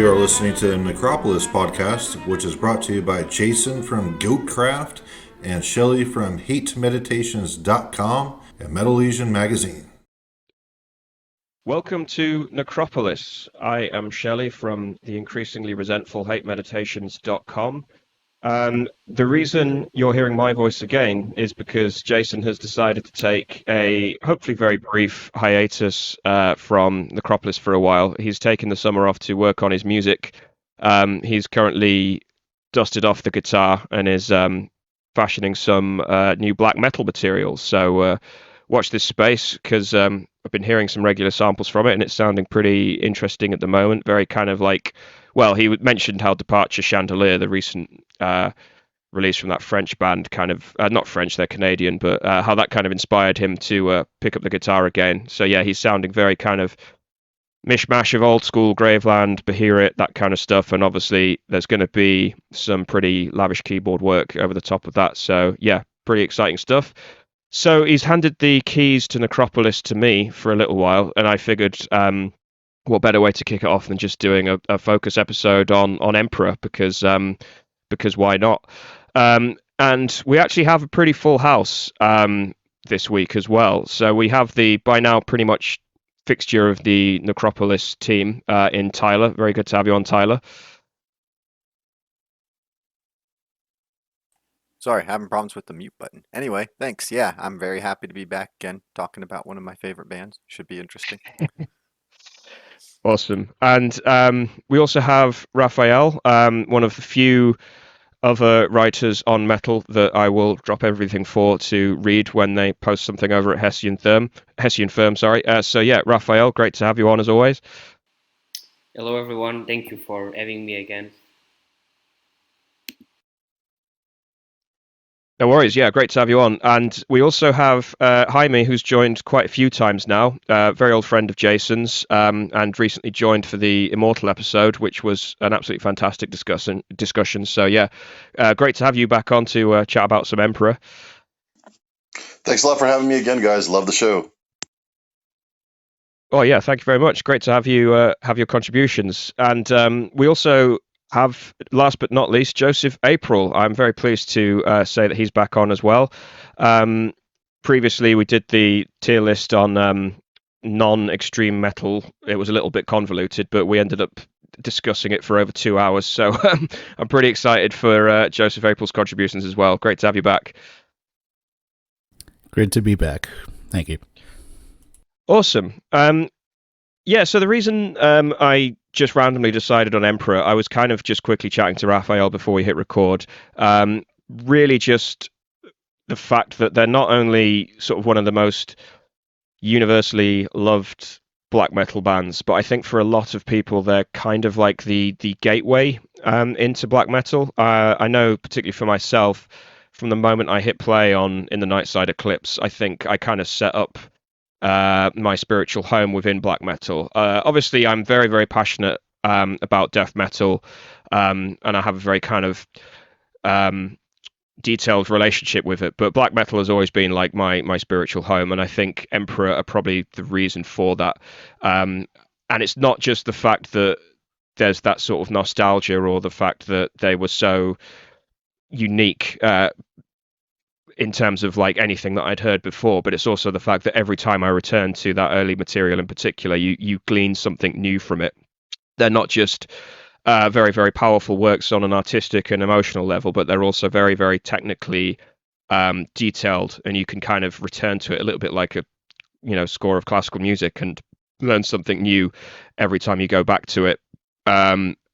You are listening to the Necropolis podcast, which is brought to you by Jason from Goatcraft and Shelley from HateMeditations.com and Metal Legion magazine. Welcome to Necropolis. I am Shelley from the increasingly resentful HateMeditations.com. The reason you're hearing my voice again is because Jason has decided to take a hopefully very brief hiatus from Necropolis for a while. He's taken the summer off to work on his music. He's currently dusted off the guitar and is fashioning some new black metal materials. So watch this space, because I've been hearing some regular samples from it and it's sounding pretty interesting at the moment. Very kind of like, well, he mentioned how Departure Chandelier, the recent release from that French band, kind of, not French, they're Canadian, but how that kind of inspired him to pick up the guitar again. So yeah, he's sounding very kind of mishmash of old school Graveland, Beherit, that kind of stuff. And obviously there's going to be some pretty lavish keyboard work over the top of that. So yeah, pretty exciting stuff. So he's handed the keys to Necropolis to me for a little while, and I figured what better way to kick it off than just doing a focus episode on Emperor, because why not? And we actually have a pretty full house this week as well. So we have the, by now, pretty much fixture of the Necropolis team in Tyler. Very good to have you on, Tyler. Sorry, having problems with the mute button. Anyway, thanks. Yeah, I'm very happy to be back again talking about one of my favorite bands. Should be interesting. Awesome. And we also have Raphael, one of the few other writers on metal that I will drop everything for to read when they post something over at Hessian Firm. So yeah, Raphael, great to have you on as always. Hello everyone, thank you for having me again. No worries. Yeah, great to have you on. And we also have Jaime, who's joined quite a few times now, very old friend of Jason's, and recently joined for the Immortal episode, which was an absolutely fantastic discussion. So yeah, great to have you back on to chat about some Emperor. Thanks a lot for having me again, guys. Love the show. Oh yeah, thank you very much. Great to have you have your contributions. And we also have, last but not least, Joseph April. I'm very pleased to say that he's back on as well. Previously, we did the tier list on non-extreme metal. It was a little bit convoluted, but we ended up discussing it for over 2 hours. So I'm pretty excited for Joseph April's contributions as well. Great to have you back. Great to be back. Thank you. Awesome. Yeah, so the reason I just randomly decided on Emperor, I was kind of just quickly chatting to Raphael before we hit record. Really just the fact that they're not only sort of one of the most universally loved black metal bands, but I think for a lot of people, they're kind of like the gateway into black metal. I know, particularly for myself, from the moment I hit play in the Nightside Eclipse, I think I kind of set up my spiritual home within black metal. Obviously, I'm very, very passionate about death metal, and I have a very kind of detailed relationship with it. But black metal has always been like my spiritual home, and I think Emperor are probably the reason for that. And it's not just the fact that there's that sort of nostalgia, or the fact that they were so unique in terms of like anything that I'd heard before, but it's also the fact that every time I return to that early material in particular, you glean something new from it. They're not just very, very powerful works on an artistic and emotional level, but they're also very, very technically detailed, and you can kind of return to it a little bit like a score of classical music and learn something new every time you go back to it.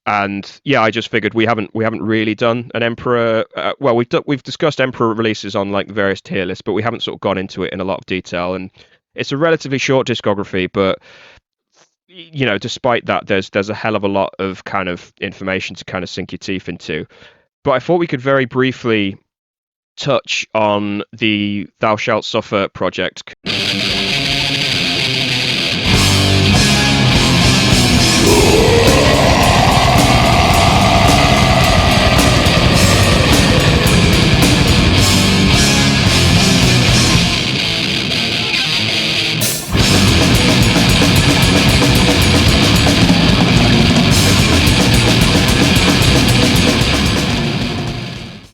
And yeah, I just figured we haven't really done an Emperor. Well, we've discussed Emperor releases on like the various tier lists, but we haven't sort of gone into it in a lot of detail. And it's a relatively short discography, but despite that, there's a hell of a lot of kind of information to kind of sink your teeth into. But I thought we could very briefly touch on the Thou Shalt Suffer project.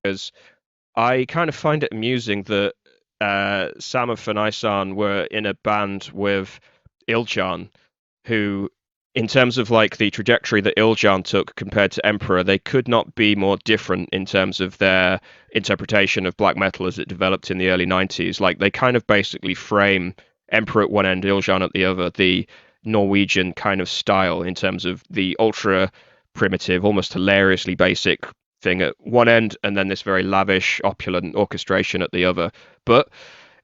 because I kind of find it amusing that Samuf and Isan were in a band with Iljan, who, in terms of like the trajectory that Iljan took compared to Emperor, they could not be more different in terms of their interpretation of black metal as it developed in the early 90s. Like they kind of basically frame Emperor at one end, Iljan at the other, the Norwegian kind of style in terms of the ultra primitive, almost hilariously basic thing at one end, and then this very lavish, opulent orchestration at the other. But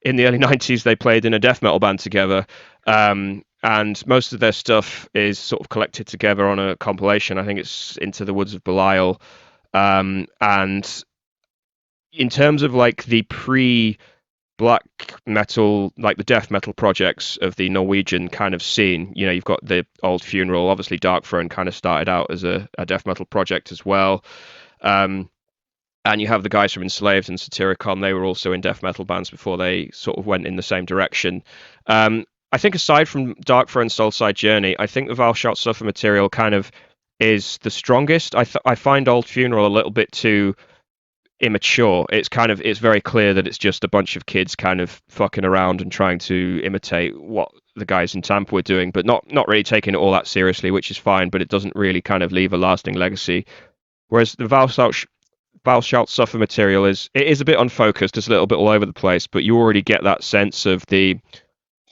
in the early 90s, they played in a death metal band together, and most of their stuff is sort of collected together on a compilation. I think it's Into the Woods of Belial. And in terms of like the black metal, like the death metal projects of the Norwegian kind of scene, you know, you've got the Old Funeral, obviously Dark Throne kind of started out as a death metal project as well. And you have the guys from Enslaved and Satyricon. They were also in death metal bands before they sort of went in the same direction. I think aside from Dark Throne, Soulside Journey, I think the Thou Shalt Suffer material kind of is the strongest. I find Old Funeral a little bit too immature. It's very clear that it's just a bunch of kids kind of fucking around and trying to imitate what the guys in Tampa were doing, but not really taking it all that seriously, which is fine, but it doesn't really kind of leave a lasting legacy. Whereas the Thou Shalt Suffer material is a bit unfocused, it's a little bit all over the place, but you already get that sense of the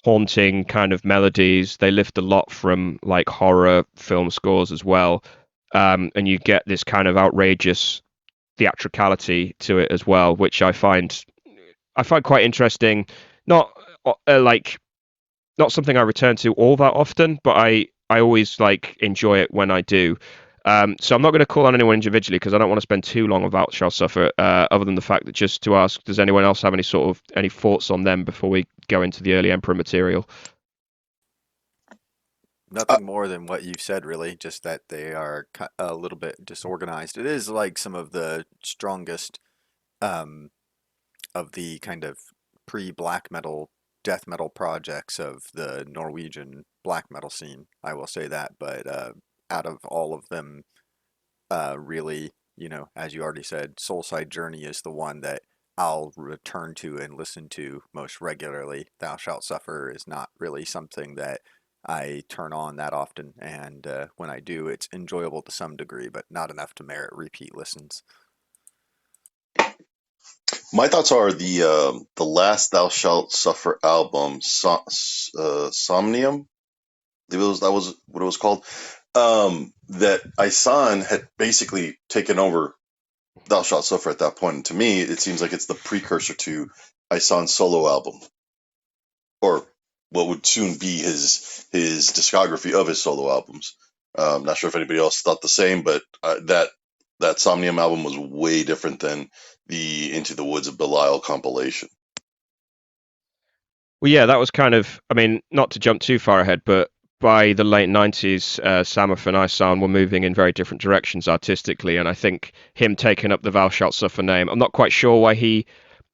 haunting kind of melodies. They lift a lot from like horror film scores as well, and you get this kind of outrageous theatricality to it as well, which I find quite interesting. Not not something I return to all that often, but I always like enjoy it when I do. So I'm not going to call on anyone individually because I don't want to spend too long about Shall Suffer, other than the fact that just to ask, does anyone else have any thoughts on them before we go into the early Emperor material? Nothing more than what you've said, really. Just that they are a little bit disorganized. It is like some of the strongest of the kind of pre-black metal, death metal projects of the Norwegian black metal scene. I will say that, but out of all of them, really, you know, as you already said, Soulside Journey is the one that I'll return to and listen to most regularly. Thou Shalt Suffer is not really something that I turn on that often, and when I do, it's enjoyable to some degree, but not enough to merit repeat listens. My thoughts are the last Thou Shalt Suffer album, Somnium. That was what it was called. That Isan had basically taken over Thou Shalt Suffer at that point. And to me, it seems like it's the precursor to Isan's solo album, or what would soon be his discography of his solo albums. Not sure if anybody else thought the same, but that Somnium album was way different than the Into the Woods of Belial compilation. Well, yeah, that was kind of, I mean, not to jump too far ahead, but by the late 90s, Samuf and Isan were moving in very different directions artistically, and I think him taking up the Thou Shalt Suffer name, I'm not quite sure why he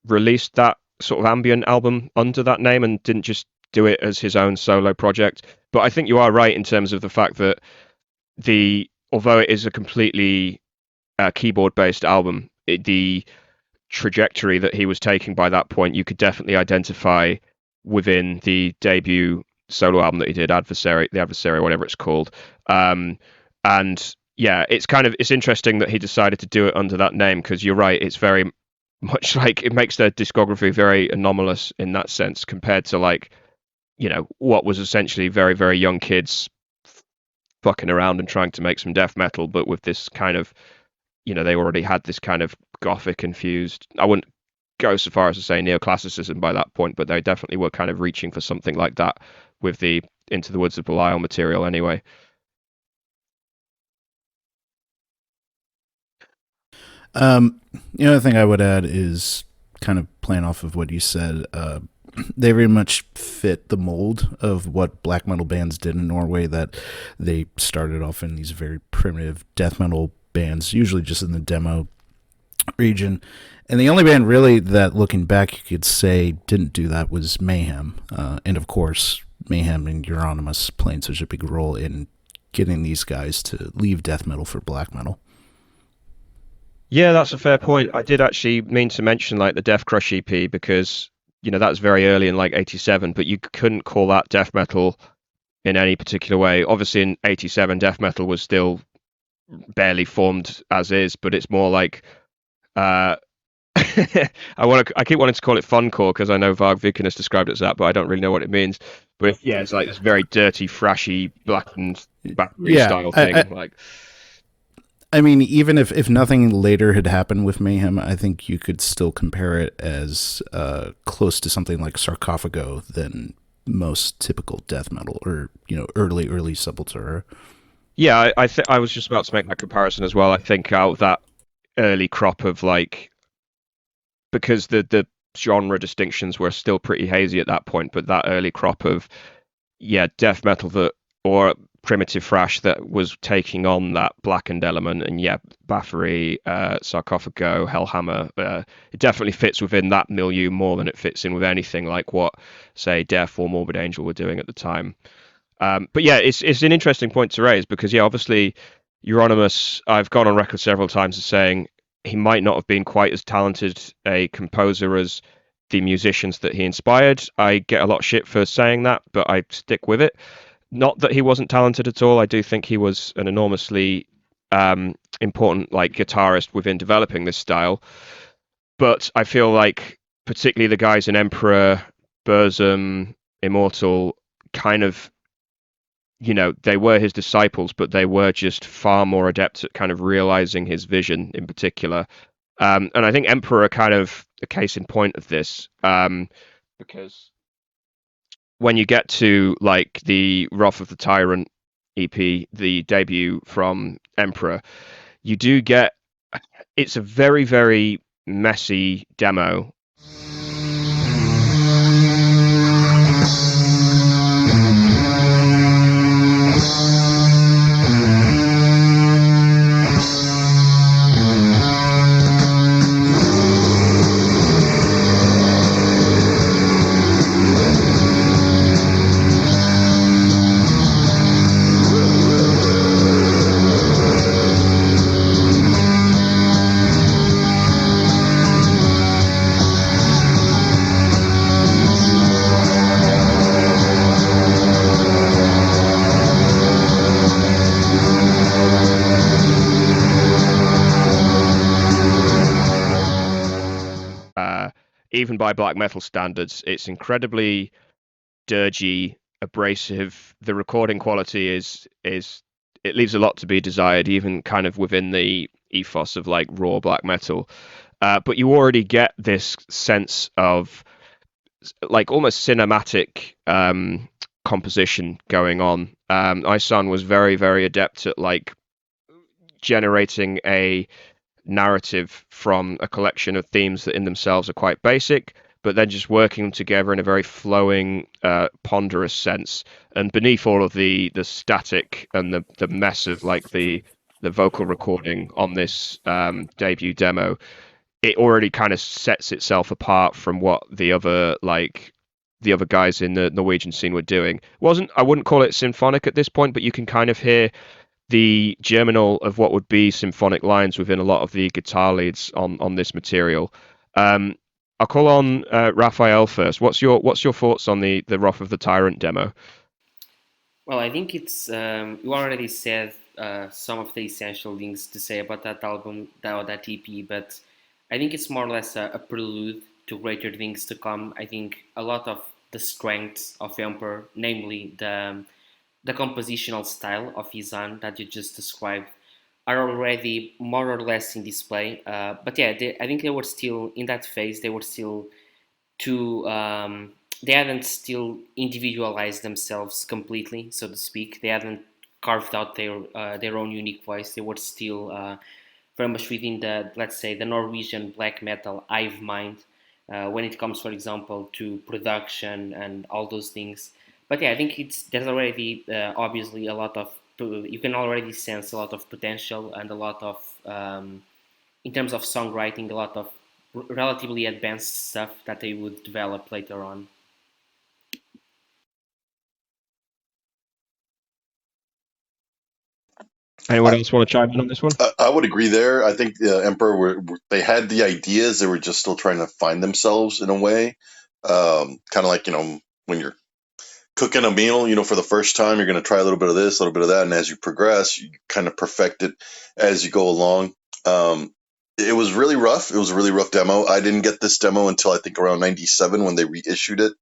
released that sort of ambient album under that name and didn't just do it as his own solo project. But I think you are right in terms of the fact that although it is a completely keyboard-based album, the trajectory that he was taking by that point, you could definitely identify within the debut solo album that he did, the Adversary, whatever it's called. And yeah, it's interesting that he decided to do it under that name, because you're right, it's very much like, it makes their discography very anomalous in that sense compared to, like, you know, what was essentially very, very young kids fucking around and trying to make some death metal, but with this kind of, you know, they already had this kind of gothic infused, I wouldn't go so far as to say neoclassicism by that point, but they definitely were kind of reaching for something like that with the Into the Woods of Belial material anyway. The other thing I would add is kind of playing off of what you said. They very much fit the mold of what black metal bands did in Norway, that they started off in these very primitive death metal bands, usually just in the demo region. And the only band really that, looking back, you could say didn't do that was Mayhem. And of course, Mayhem and Euronymous playing such a big role in getting these guys to leave death metal for black metal. Yeah, that's a fair point. I did actually mean to mention like the Death Crush EP because that was very early in like '87, but you couldn't call that death metal in any particular way. Obviously, in '87, death metal was still barely formed as is, but it's more like uh, I keep wanting to call it funcore because I know Varg Vikernes has described it as that, but I don't really know what it means. But yeah, it's like this very dirty, thrashy, blackened battery Yeah, style thing. Like, I mean, even if nothing later had happened with Mayhem, I think you could still compare it as close to something like Sarcophago than most typical death metal, or early Sepultura. yeah, I think I was just about to make that comparison as well. I think out of that early crop of like, because the genre distinctions were still pretty hazy at that point, but that early crop of death metal that or primitive thrash that was taking on that blackened element, and Bathory, Sarcophago, Hellhammer, it definitely fits within that milieu more than it fits in with anything like what, say, Death or Morbid Angel were doing at the time. But yeah, it's an interesting point to raise because obviously Euronymous, I've gone on record several times as saying he might not have been quite as talented a composer as the musicians that he inspired. I get a lot of shit for saying that, but I stick with it. Not that he wasn't talented at all. I do think he was an enormously important like guitarist within developing this style. But I feel like particularly the guys in Emperor, Burzum, Immortal, kind of they were his disciples, but they were just far more adept at kind of realizing his vision in particular. And I think Emperor are kind of a case in point of this, because when you get to like the Wrath of the Tyrant EP, the debut from Emperor, you do get it's a very, very messy demo. Even by black metal standards, it's incredibly dirgy, abrasive. The recording quality is it leaves a lot to be desired, even kind of within the ethos of like raw black metal. But you already get this sense of like almost cinematic composition going on. Isan was very, very adept at like generating a narrative from a collection of themes that in themselves are quite basic, but then just working them together in a very flowing, ponderous sense. And beneath all of the static and the mess of like the vocal recording on this debut demo, it already kind of sets itself apart from what the other guys in the Norwegian scene were doing. I wouldn't call it symphonic at this point, but you can kind of hear the germinal of what would be symphonic lines within a lot of the guitar leads on this material. I'll call on Raphael first. What's your thoughts on the Wrath of the Tyrant demo? Well, I think it's you already said some of the essential things to say about that album, that EP, but I think it's more or less a prelude to greater things to come. I think a lot of the strengths of Emperor, namely the compositional style of Izan that you just described, are already more or less in display. But yeah, I think they were still in that phase. They were still too. They hadn't still individualized themselves completely, so to speak. They hadn't carved out their own unique voice. They were still very much within the, let's say, the Norwegian black metal hive mind when it comes, for example, to production and all those things. But yeah, I think there's already obviously a lot of, you can already sense a lot of potential and a lot of in terms of songwriting, a lot of relatively advanced stuff that they would develop later on. Anyone else want to chime in on this one? I would agree there. I think Emperor they had the ideas. They were just still trying to find themselves in a way. Kind of like, when you're cooking a meal, for the first time, you're going to try a little bit of this, a little bit of that. And as you progress, you kind of perfect it as you go along. It was really rough. It was a really rough demo. I didn't get this demo until I think around 97 when they reissued it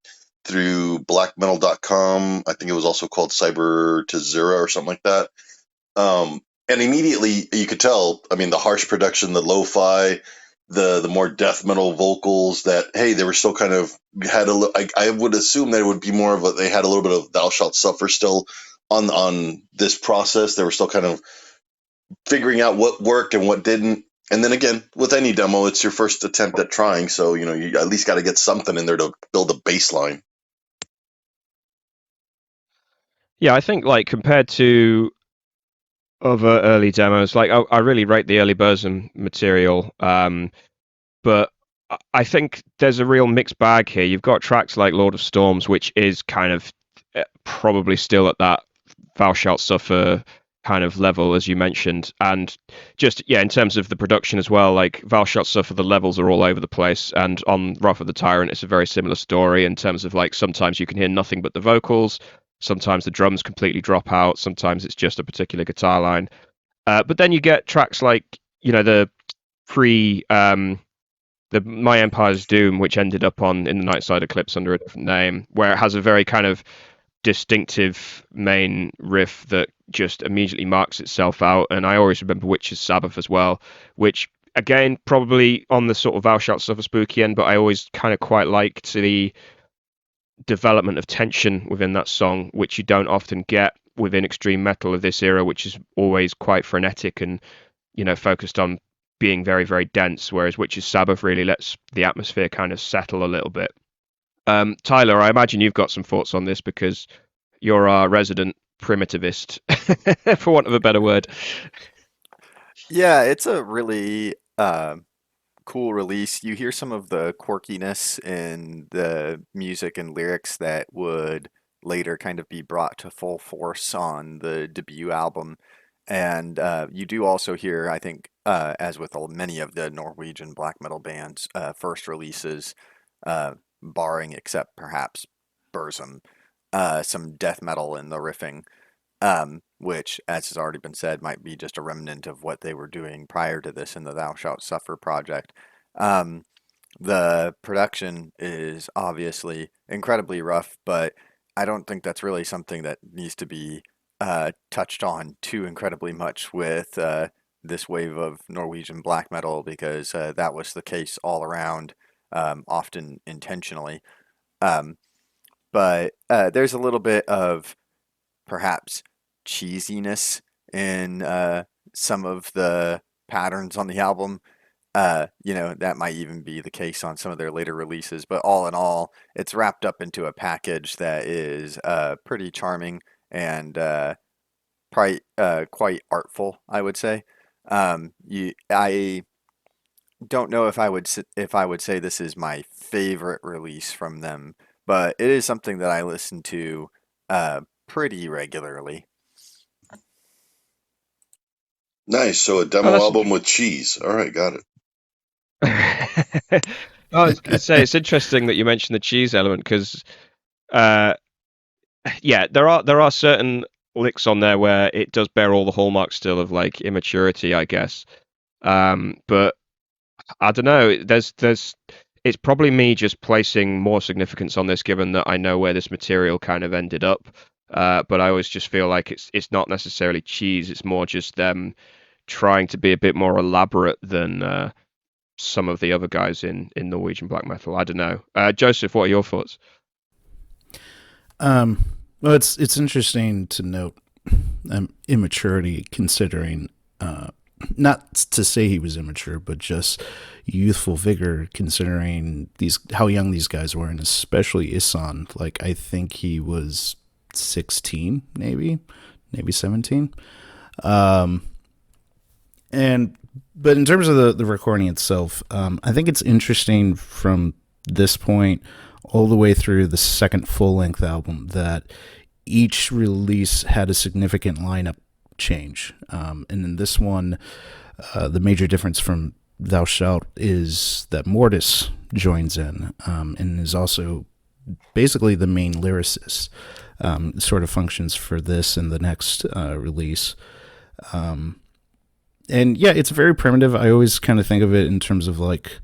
through blackmetal.com. I think it was also called Cyber to Zero or something like that. And immediately you could tell, the harsh production, the lo-fi, the more death metal vocals, that, hey, they were still kind of had I would assume that it would be more of they had a little bit of Thou Shalt Suffer still on this process. They were still kind of figuring out what worked and what didn't. And then again, with any demo, it's your first attempt at trying. So, you at least got to get something in there to build a baseline. Yeah, I think compared to other early demos, I really rate the early Burzum material, but I think there's a real mixed bag here. You've got tracks like Lord of Storms, which is kind of probably still at that Thou Shalt Suffer kind of level, as you mentioned, and just in terms of the production as well, like Thou Shalt Suffer, the levels are all over the place, and on Wrath of the Tyrant it's a very similar story in terms of sometimes you can hear nothing but the vocals, sometimes the drums completely drop out, sometimes it's just a particular guitar line, but then you get tracks like the the My Empire's Doom, which ended up in the Nightside Eclipse under a different name, where it has a very kind of distinctive main riff that just immediately marks itself out. And I always remember Witch's Sabbath as well, which again probably on the sort of Thou Shalt Suffer spooky end, but I always kind of quite liked the development of tension within that song, which you don't often get within extreme metal of this era, which is always quite frenetic and focused on being very, very dense, whereas Witch's Sabbath really lets the atmosphere kind of settle a little bit. Tyler, I imagine you've got some thoughts on this because you're our resident primitivist, for want of a better word. Yeah, it's a really cool release. You hear some of the quirkiness in the music and lyrics that would later kind of be brought to full force on the debut album. And you do also hear, I think, as with many of the Norwegian black metal bands' first releases, barring except perhaps Burzum, some death metal in the riffing, which, as has already been said, might be just a remnant of what they were doing prior to this in the Thou Shalt Suffer project. The production is obviously incredibly rough, but I don't think that's really something that needs to be touched on too incredibly much with this wave of Norwegian black metal, because that was the case all around, often intentionally. But there's a little bit of perhaps cheesiness in some of the patterns on the album. That might even be the case on some of their later releases, but all in all, it's wrapped up into a package that is pretty charming and quite artful, I would say. I don't know if I would say this is my favorite release from them, but it is something that I listen to pretty regularly. Nice. So a demo album with cheese. All right, got it. I was going to say, it's interesting that you mentioned the cheese element because, there are certain licks on there where it does bear all the hallmarks still of immaturity, I guess. But I don't know. It's probably me just placing more significance on this, given that I know where this material kind of ended up. But I always just feel like it's not necessarily cheese. It's more just them trying to be a bit more elaborate than some of the other guys in Norwegian black metal. I don't know. Joseph, what are your thoughts? Well, it's interesting to note immaturity, considering not to say he was immature, but just youthful vigor, considering how young these guys were, and especially Isan. I think he was 16, maybe 17. But in terms of the recording itself, I think it's interesting from this point all the way through the second full-length album that each release had a significant lineup change. And in this one, the major difference from Thou Shalt is that Mortis joins in, and is also basically the main lyricist. Sort of functions for this and the next release. And yeah, it's very primitive. I always kind of think of it in terms of like,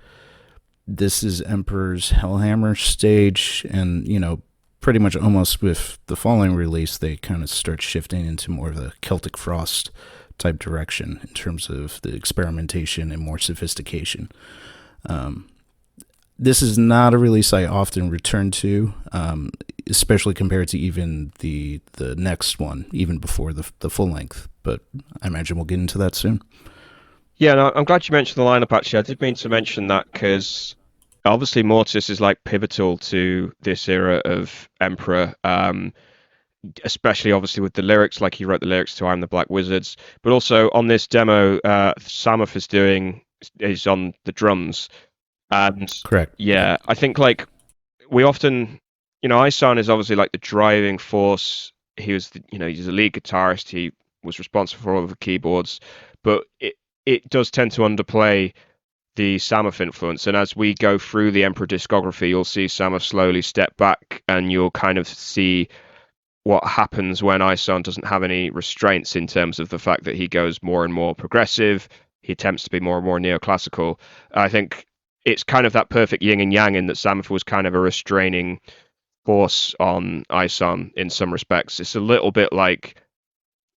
this is Emperor's Hellhammer stage, and pretty much almost with the following release, they kind of start shifting into more of a Celtic Frost type direction in terms of the experimentation and more sophistication. This is not a release I often return to, especially compared to even the next one, even before the full length. But I imagine we'll get into that soon. Yeah, no, I'm glad you mentioned the lineup, actually. I did mean to mention that because obviously Mortis is like pivotal to this era of Emperor, especially obviously with the lyrics, like he wrote the lyrics to I'm the Black Wizards. But also on this demo, Samuth is on the drums. And correct. Yeah, I think like we often, Isan is obviously like the driving force. He was, he's a lead guitarist. He was responsible for all of the keyboards, but it does tend to underplay the Samuth influence. And as we go through the Emperor discography, you'll see Samuth slowly step back, and you'll kind of see what happens when Isan doesn't have any restraints in terms of the fact that he goes more and more progressive. He attempts to be more and more neoclassical. I think it's kind of that perfect yin and yang in that Samuth was kind of a restraining force on Isan in some respects. It's a little bit like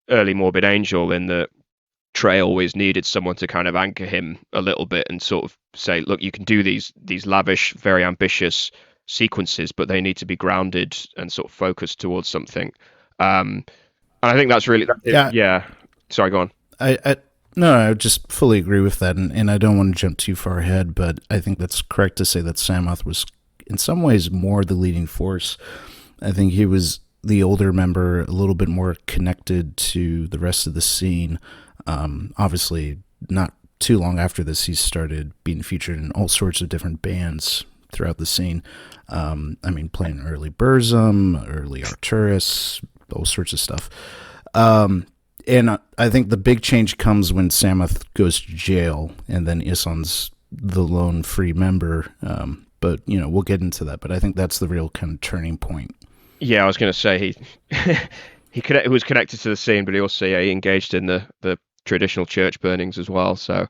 early Morbid Angel in that Trey always needed someone to kind of anchor him a little bit and sort of say, look, you can do these lavish, very ambitious sequences, but they need to be grounded and sort of focused towards something. And I think that's really... Yeah. Sorry, go on. I just fully agree with that, and I don't want to jump too far ahead, but I think that's correct to say that Samuth was in some ways more the leading force. I think he was the older member, a little bit more connected to the rest of the scene. Obviously, not too long after this, he started being featured in all sorts of different bands throughout the scene. Playing early Burzum, early Arcturus, all sorts of stuff. And I think the big change comes when Samuth goes to jail, and then Isan's the lone free member. But we'll get into that. But I think that's the real kind of turning point. Yeah, I was going to say he was connected to the scene, but he also he engaged in the traditional church burnings as well. So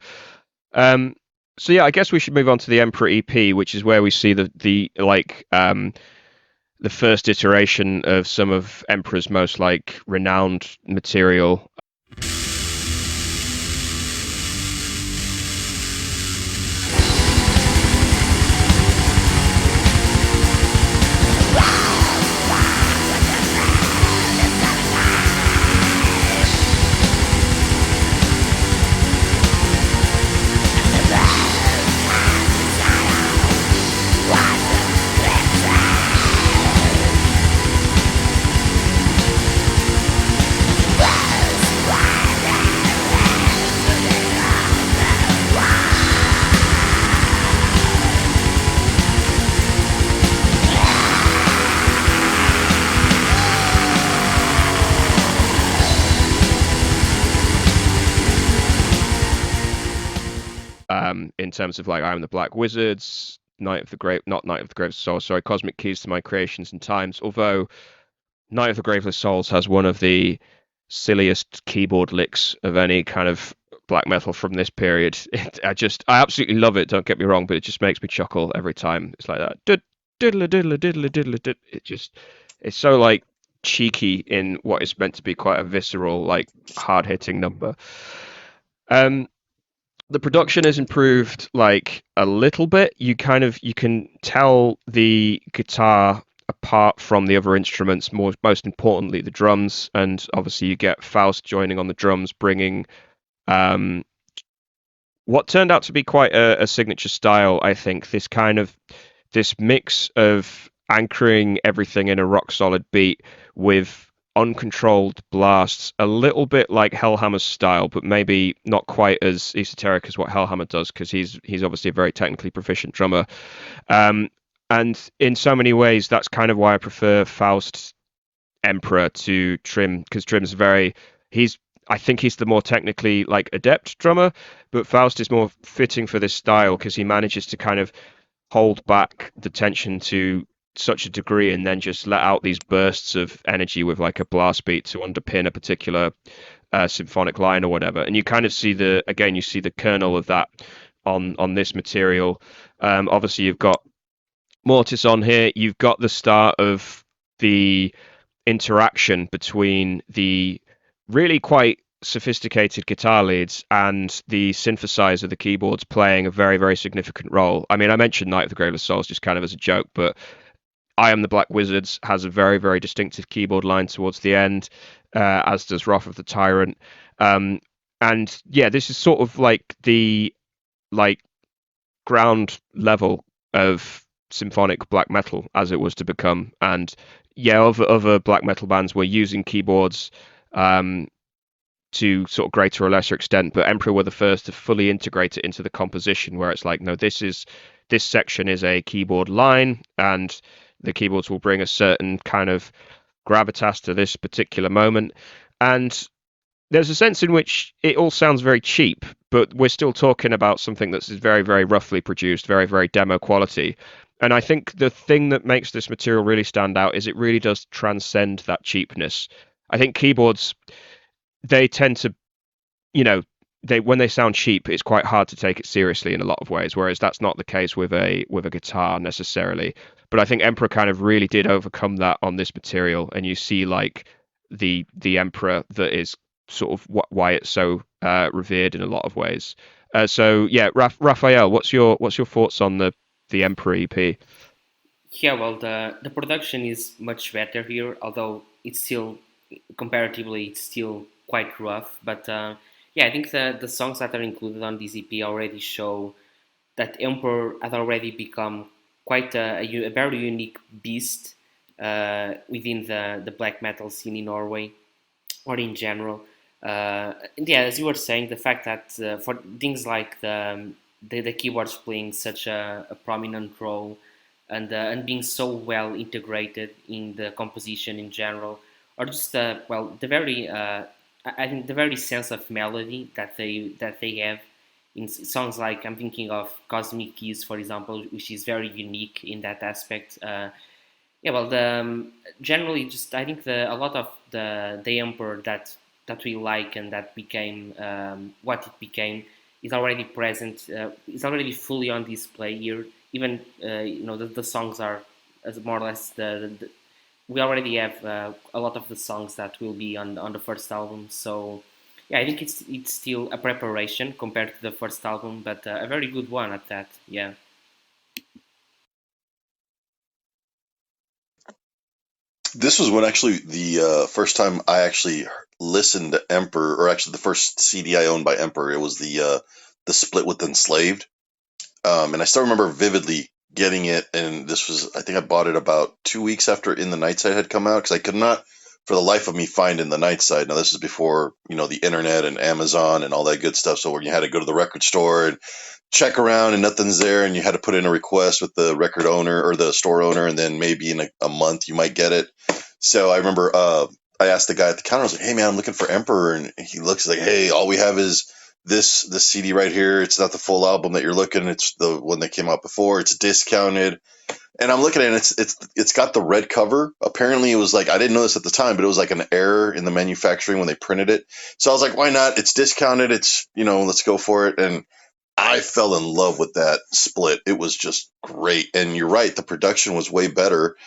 yeah, I guess we should move on to the Emperor EP, which is where we see the first iteration of some of Emperor's most like renowned material. In terms of like I'm the Black Wizards, Night of the Graveless Souls, Cosmic Keys to My Creations and Times. Although Night of the Graveless Souls has one of the silliest keyboard licks of any kind of black metal from this period. I absolutely love it, don't get me wrong, but it just makes me chuckle every time. It's like that. Diddle diddle diddle diddle diddle. It's so like cheeky in what is meant to be quite a visceral, like hard hitting number. The production has improved like a little bit. You can tell the guitar apart from the other instruments, most importantly the drums, and obviously you get Faust joining on the drums, bringing what turned out to be quite a signature style. I think this mix of anchoring everything in a rock solid beat with uncontrolled blasts, a little bit like Hellhammer's style, but maybe not quite as esoteric as what Hellhammer does, because he's obviously a very technically proficient drummer. And in so many ways, that's kind of why I prefer Faust Emperor to Trim, because Trim's I think he's the more technically like adept drummer, but Faust is more fitting for this style because he manages to kind of hold back the tension to such a degree and then just let out these bursts of energy with like a blast beat to underpin a particular symphonic line or whatever. And you kind of see you see the kernel of that on this material. Obviously, you've got Mortis on here. You've got the start of the interaction between the really quite sophisticated guitar leads and the synthesizer, the keyboards playing a very, very significant role. I mean, I mentioned Night of the Graveless Souls just kind of as a joke, but I Am the Black Wizards has a very, very distinctive keyboard line towards the end, as does Wrath of the Tyrant. And yeah, this is sort of like the like ground level of symphonic black metal as it was to become. And yeah, other black metal bands were using keyboards to sort of greater or lesser extent, but Emperor were the first to fully integrate it into the composition, where it's like, no, this section is a keyboard line, and the keyboards will bring a certain kind of gravitas to this particular moment. And there's a sense in which it all sounds very cheap, but we're still talking about something that's very, very roughly produced, very, very demo quality. And I think the thing that makes this material really stand out is it really does transcend that cheapness. I think keyboards, they tend to, when they sound cheap, it's quite hard to take it seriously in a lot of ways, whereas that's not the case with a guitar necessarily. But I think Emperor kind of really did overcome that on this material, and you see like the Emperor that is sort of why it's so revered in a lot of ways. So yeah, Raphael, what's your thoughts on the Emperor EP? Yeah, well, the production is much better here, although it's still comparatively it's still quite rough. But yeah, I think the songs that are included on this EP already show that Emperor had already become quite a very unique beast within the black metal scene in Norway or in general. And yeah, as you were saying, the fact that for things like the keyboards playing such a prominent role and being so well integrated in the composition in general, or just the very I think the very sense of melody that they have in songs like I'm thinking of Cosmic Keys, for example, which is very unique in that aspect. Yeah, well, generally just I think a lot of the Emperor that we like and that became what it became is already present. It's already fully on display here. Even the songs are as more or less we already have a lot of the songs that will be on the first album. So yeah, I think it's still a preparation compared to the first album, but a very good one at that. Yeah. This was when actually the first time I actually listened to Emperor, or actually the first CD I owned by Emperor. It was the split with Enslaved, and I still remember vividly getting it. And this was, I think, I bought it about 2 weeks after In the Nightside had come out, because I could not, for the life of me, find In the Nightside. Now this is before the internet and Amazon and all that good stuff. So when you had to go to the record store and check around and nothing's there, and you had to put in a request with the record owner or the store owner, and then maybe in a month you might get it. So I remember I asked the guy at the counter, I was like, hey man, I'm looking for Emperor. And he looks like, hey, all we have is this CD right here. It's not the full album that you're looking. It's the one that came out before. It's discounted. And I'm looking at it, and it's got the red cover. Apparently it was like, I didn't know this at the time, but it was like an error in the manufacturing when they printed it. So I was like, why not? It's discounted. It's, let's go for it. And I fell in love with that split. It was just great. And you're right, the production was way better.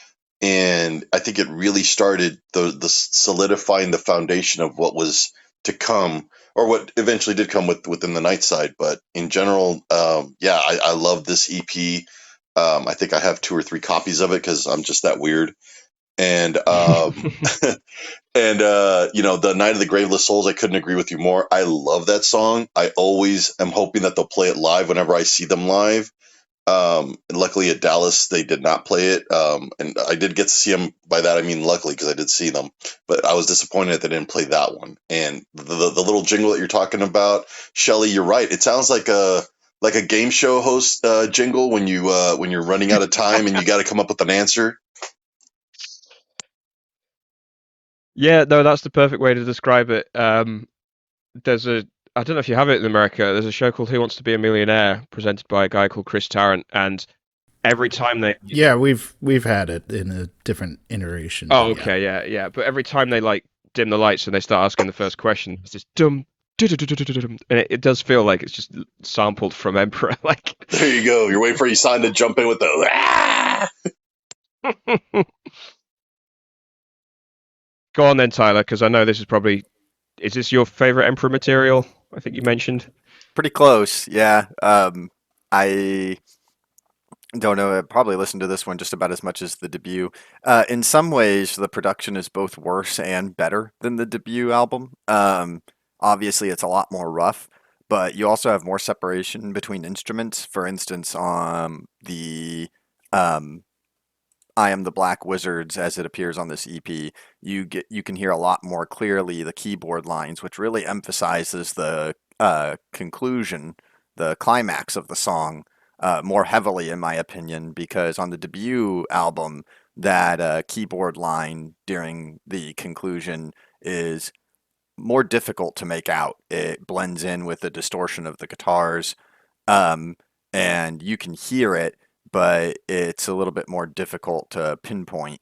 And I think it really started the solidifying the foundation of what was to come, or what eventually did come within the Nightside. But in general, yeah, I love this EP. I think I have 2 or 3 copies of it because I'm just that weird. And and the Night of the Graveless Souls, I couldn't agree with you more. I love that song. I always am hoping that they'll play it live whenever I see them live. And luckily at Dallas, they did not play it. And I did get to see them. By that, I mean luckily, because I did see them. But I was disappointed that they didn't play that one. And the little jingle that you're talking about, Shelly, you're right. It sounds like a game show host jingle when you're running out of time and you got to come up with an answer. Yeah, no, that's the perfect way to describe it. I don't know if you have it in America. There's a show called Who Wants to Be a Millionaire, presented by a guy called Chris Tarrant, and every time they Yeah, we've had it in a different iteration. oh But yeah. okay yeah, but every time they like dim the lights and they start asking the first question, it's just dum dum, and it does feel like it's just sampled from Emperor. Like, There you go. You're waiting for your sign to jump in with the ah! go on then, Tyler, because I know this is this your favorite Emperor material? I think you mentioned. Pretty close, yeah. I don't know. I probably listened to this one just about as much as the debut. In some ways, the production is both worse and better than the debut album. Obviously, it's a lot more rough, but you also have more separation between instruments. For instance, on the I Am the Black Wizards, as it appears on this EP, you can hear a lot more clearly the keyboard lines, which really emphasizes the conclusion, the climax of the song, more heavily, in my opinion, because on the debut album, that keyboard line during the conclusion is more difficult to make out. It blends in with the distortion of the guitars, um, and you can hear it, but it's a little bit more difficult to pinpoint.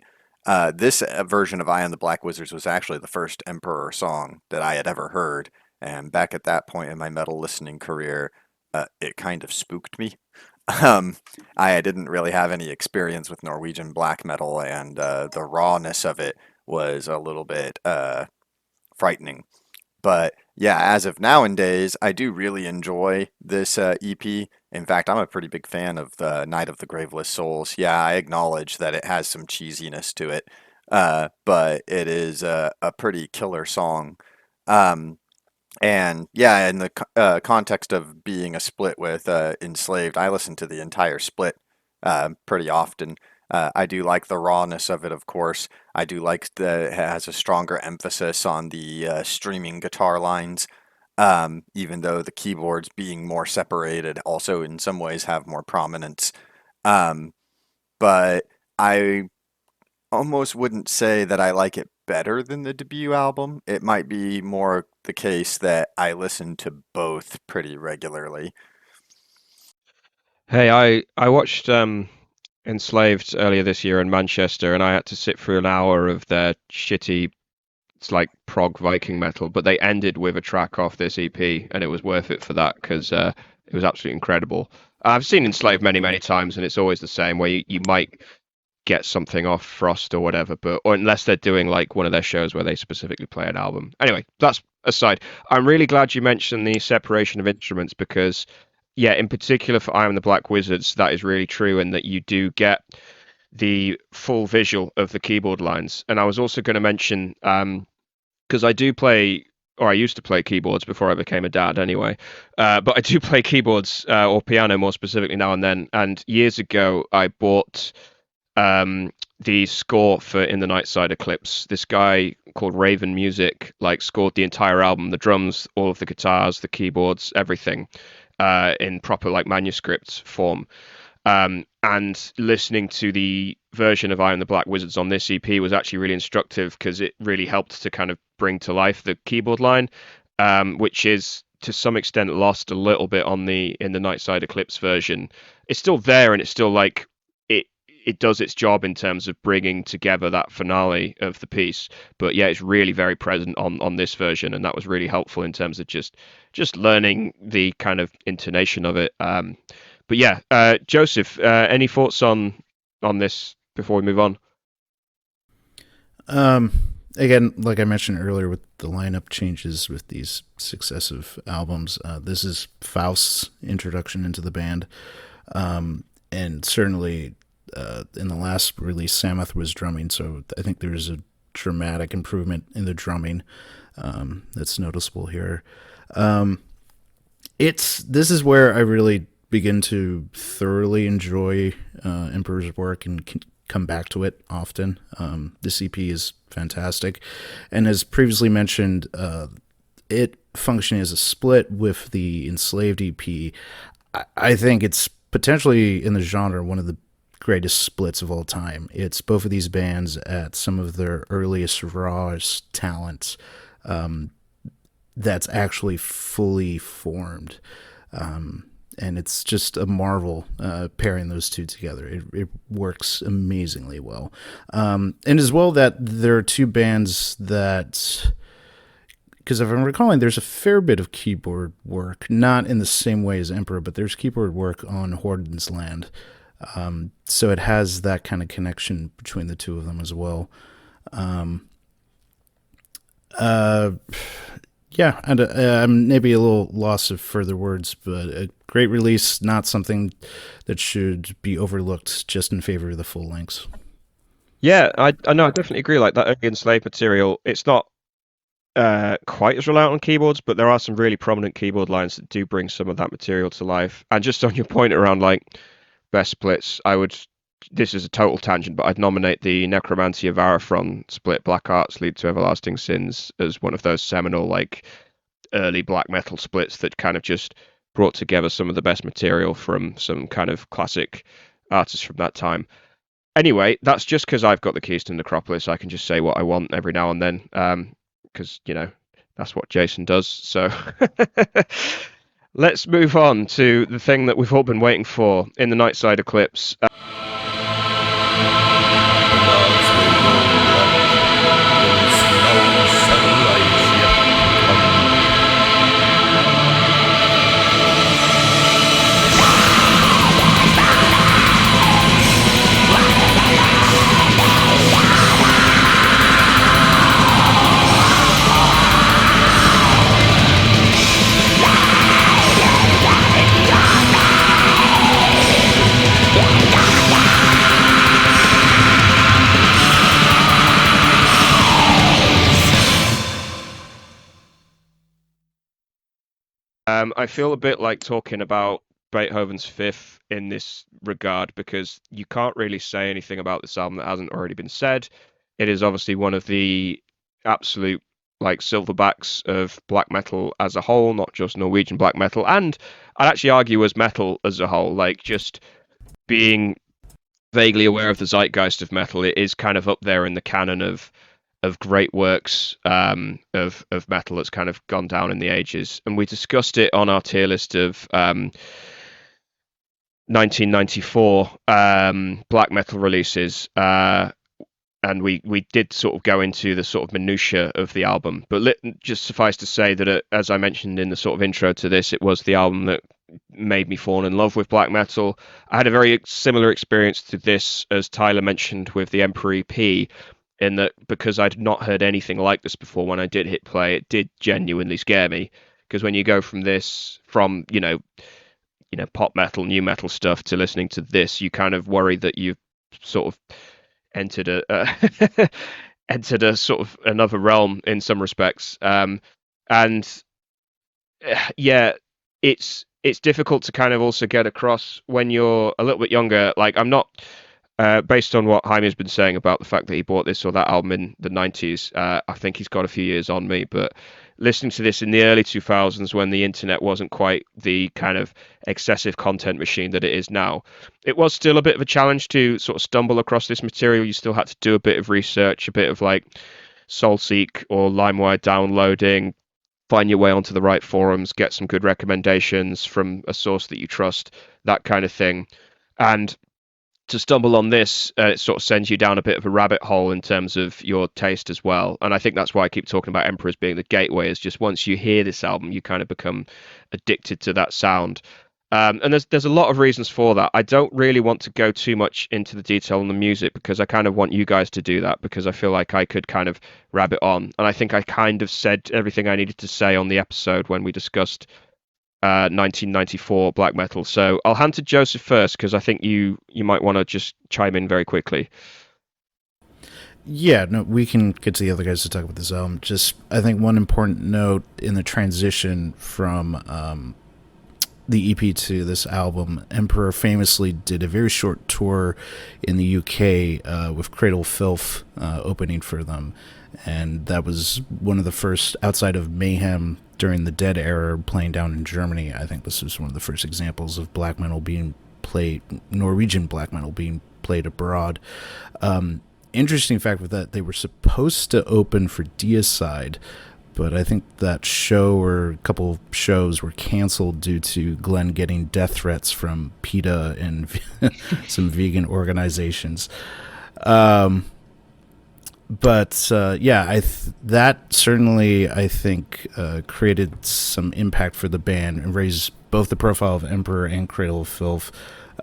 This version of "I Am the Black Wizards" was actually the first Emperor song that I had ever heard, and back at that point in my metal listening career, it kind of spooked me. Um, I didn't really have any experience with Norwegian black metal, and the rawness of it was a little bit frightening. But yeah, as of nowadays, I do really enjoy this EP. In fact, I'm a pretty big fan of the Night of the Graveless Souls. Yeah, I acknowledge that it has some cheesiness to it, but it is a pretty killer song. Um, and yeah, in the context of being a split with Enslaved, I listen to the entire split pretty often. I do like the rawness of it, of course. I do like that it has a stronger emphasis on the streaming guitar lines, even though the keyboards being more separated also in some ways have more prominence. Um, but I almost wouldn't say that I like it better than the debut album. It might be more the case that I listen to both pretty regularly. Hey, I watched Enslaved earlier this year in Manchester, and I had to sit through an hour of their shitty, it's like prog Viking metal, but they ended with a track off this EP, and it was worth it for that because it was absolutely incredible. I've seen Enslaved many, many times, and it's always the same where you might get something off Frost or whatever, but or unless they're doing like one of their shows where they specifically play an album. Anyway, that's aside. I'm really glad you mentioned the separation of instruments because, yeah, in particular for I Am the Black Wizards, that is really true, and that you do get the full visual of the keyboard lines. And I was also going to mention because I do play. Or I used to play keyboards before I became a dad, anyway. But I do play keyboards or piano more specifically now and then. And years ago, I bought the score for In the Nightside Eclipse. This guy called Raven Music like scored the entire album, the drums, all of the guitars, the keyboards, everything in proper like manuscript form. And listening to the version of I Am the Black Wizards on this EP was actually really instructive because it really helped to kind of bring to life the keyboard line, which is to some extent lost a little bit on the in the Nightside Eclipse version. It's still there and it's still like it does its job in terms of bringing together that finale of the piece. But yeah, it's really very present on this version, and that was really helpful in terms of just learning the kind of intonation of it. But yeah, Joseph, any thoughts on this before we move on? Again, like I mentioned earlier, with the lineup changes with these successive albums, this is Faust's introduction into the band, and certainly in the last release, Samuth was drumming, so I think there's a dramatic improvement in the drumming that's noticeable here. This is where I really begin to thoroughly enjoy Emperor's work and can come back to it often. This EP is fantastic, and as previously mentioned, it functioning as a split with the Enslaved EP. I think it's potentially in the genre one of the greatest splits of all time. It's both of these bands at some of their earliest, rawest talents. that's actually fully formed. And it's just a marvel pairing those two together. It works amazingly well. And as well that there are two bands that, because if I'm recalling, there's a fair bit of keyboard work, not in the same way as Emperor, but there's keyboard work on Horden's Land. So it has that kind of connection between the two of them as well. Yeah, and I'm maybe a little lost of further words, but a great release, not something that should be overlooked just in favor of the full lengths. Yeah, I know, I definitely agree. Like that early Enslaved material, it's not quite as reliant on keyboards, but there are some really prominent keyboard lines that do bring some of that material to life. And just on your point around like best splits, this is a total tangent, but I'd nominate the Necromancy of Arathron split, Black Arts Lead to Everlasting Sins, as one of those seminal like early black metal splits that kind of just brought together some of the best material from some kind of classic artists from that time. Anyway, that's just because I've got the keys to Necropolis. I can just say what I want every now and then, because that's what Jason does. So let's move on to the thing that we've all been waiting for in the Nightside Eclipse. I feel a bit like talking about Beethoven's Fifth in this regard because you can't really say anything about this album that hasn't already been said. It is obviously one of the absolute like silverbacks of black metal as a whole, not just Norwegian black metal, and I'd actually argue as metal as a whole. Like just being vaguely aware of the zeitgeist of metal, it is kind of up there in the canon of great works of metal that's kind of gone down in the ages. And we discussed it on our tier list of 1994 black metal releases. And we did sort of go into the sort of minutiae of the album. But just suffice to say that, as I mentioned in the sort of intro to this, it was the album that made me fall in love with black metal. I had a very similar experience to this as Tyler mentioned with the Emperor EP, in that because I'd not heard anything like this before, when I did hit play, it did genuinely scare me. Because when you go from pop metal, new metal stuff to listening to this, you kind of worry that you've sort of entered a sort of another realm in some respects. It's difficult to kind of also get across when you're a little bit younger. Like I'm not. Based on what Jaime's been saying about the fact that he bought this or that album in the 90s, I think he's got a few years on me. But listening to this in the early 2000s when the internet wasn't quite the kind of excessive content machine that it is now, it was still a bit of a challenge to sort of stumble across this material. You still had to do a bit of research, a bit of like SoulSeek or LimeWire downloading, find your way onto the right forums, get some good recommendations from a source that you trust, that kind of thing. And to stumble on this, it sort of sends you down a bit of a rabbit hole in terms of your taste as well. And I think that's why I keep talking about Emperor as being the gateway, is just once you hear this album, you kind of become addicted to that sound. And there's a lot of reasons for that. I don't really want to go too much into the detail on the music because I kind of want you guys to do that, because I feel like I could kind of rabbit on. And I think I kind of said everything I needed to say on the episode when we discussed 1994 black metal. So I'll hand to Joseph first, because I think you might want to just chime in very quickly. Yeah, no, we can get to the other guys to talk about this album. Just, I think one important note in the transition from the EP to this album, Emperor famously did a very short tour in the UK with Cradle Filth opening for them. And that was one of the first, outside of Mayhem during the Dead era, playing down in Germany. I think this was one of the first examples of black metal being played, Norwegian black metal being played abroad. Interesting fact with that, they were supposed to open for Deicide, but I think that show or a couple shows were canceled due to Glenn getting death threats from PETA and some vegan organizations. But that certainly, I think, created some impact for the band and raised both the profile of Emperor and Cradle of Filth.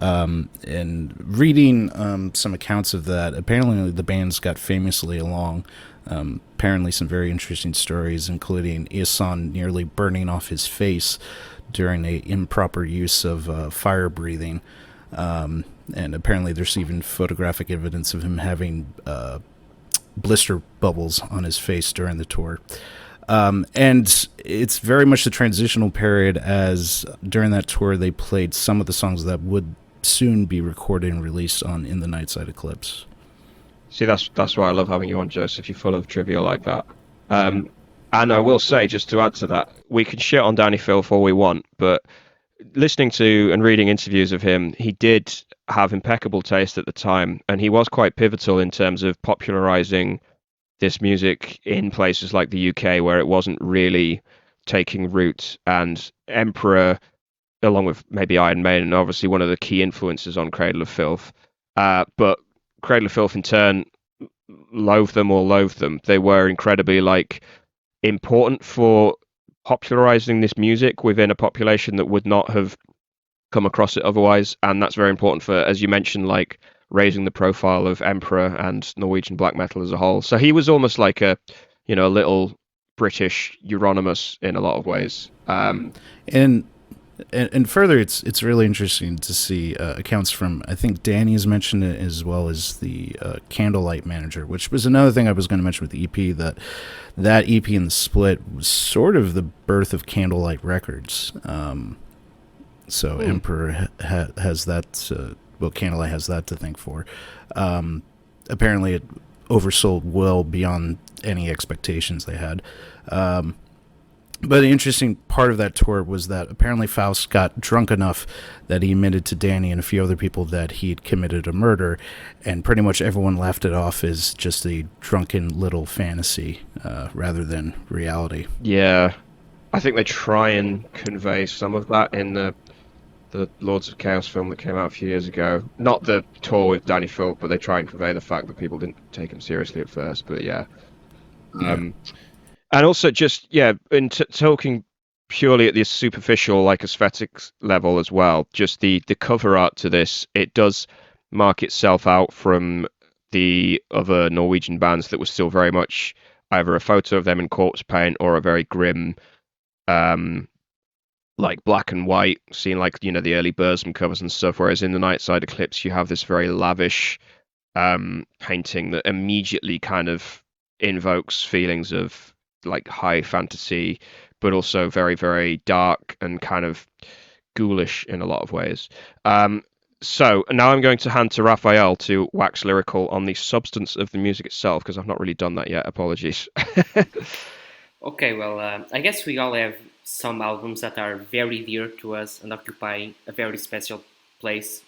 And reading some accounts of that, apparently the bands got famously along. Apparently some very interesting stories, including Isan nearly burning off his face during a improper use of fire breathing. And apparently there's even photographic evidence of him having blister bubbles on his face during the tour. And it's very much the transitional period, as during that tour they played some of the songs that would soon be recorded and released on In the Nightside Eclipse. See, that's why I love having you on, Joseph. You're full of trivia like that. And I will say, just to add to that, we can shit on Danny Filth all we want, but listening to and reading interviews of him, he did have impeccable taste at the time, and he was quite pivotal in terms of popularizing this music in places like the UK where it wasn't really taking root. And Emperor, along with maybe Iron Maiden, obviously one of the key influences on Cradle of Filth. But Cradle of Filth in turn, loathed them. They were incredibly important for popularizing this music within a population that would not have come across it otherwise. And that's very important for, as you mentioned, raising the profile of Emperor and Norwegian black metal as a whole. So he was almost like a little British Euronymous in a lot of ways. And further, it's really interesting to see accounts from, I think Danny has mentioned it, as well as the Candlelight Manager, which was another thing I was going to mention with the EP, that EP and the split was sort of the birth of Candlelight Records. So Emperor has that, Candlelight has that to thank for. Apparently it oversold well beyond any expectations they had. But the interesting part of that tour was that apparently Faust got drunk enough that he admitted to Danny and a few other people that he'd committed a murder, and pretty much everyone laughed it off as just a drunken little fantasy rather than reality. Yeah, I think they try and convey some of that in the Lords of Chaos film that came out a few years ago. Not the tour with Danny Filth, but they try and convey the fact that people didn't take him seriously at first. But yeah. And also just, in talking purely at the superficial, aesthetics level as well, just the cover art to this, it does mark itself out from the other Norwegian bands that was still very much either a photo of them in corpse paint or a very grim, black and white, seeing the early Burzum covers and stuff, whereas in the Nightside Eclipse you have this very lavish painting that immediately kind of invokes feelings of high fantasy, but also very, very dark and kind of ghoulish in a lot of ways. So now I'm going to hand to Raphael to wax lyrical on the substance of the music itself, because I've not really done that yet. Apologies. Okay, well, I guess we all have some albums that are very dear to us and occupy a very special place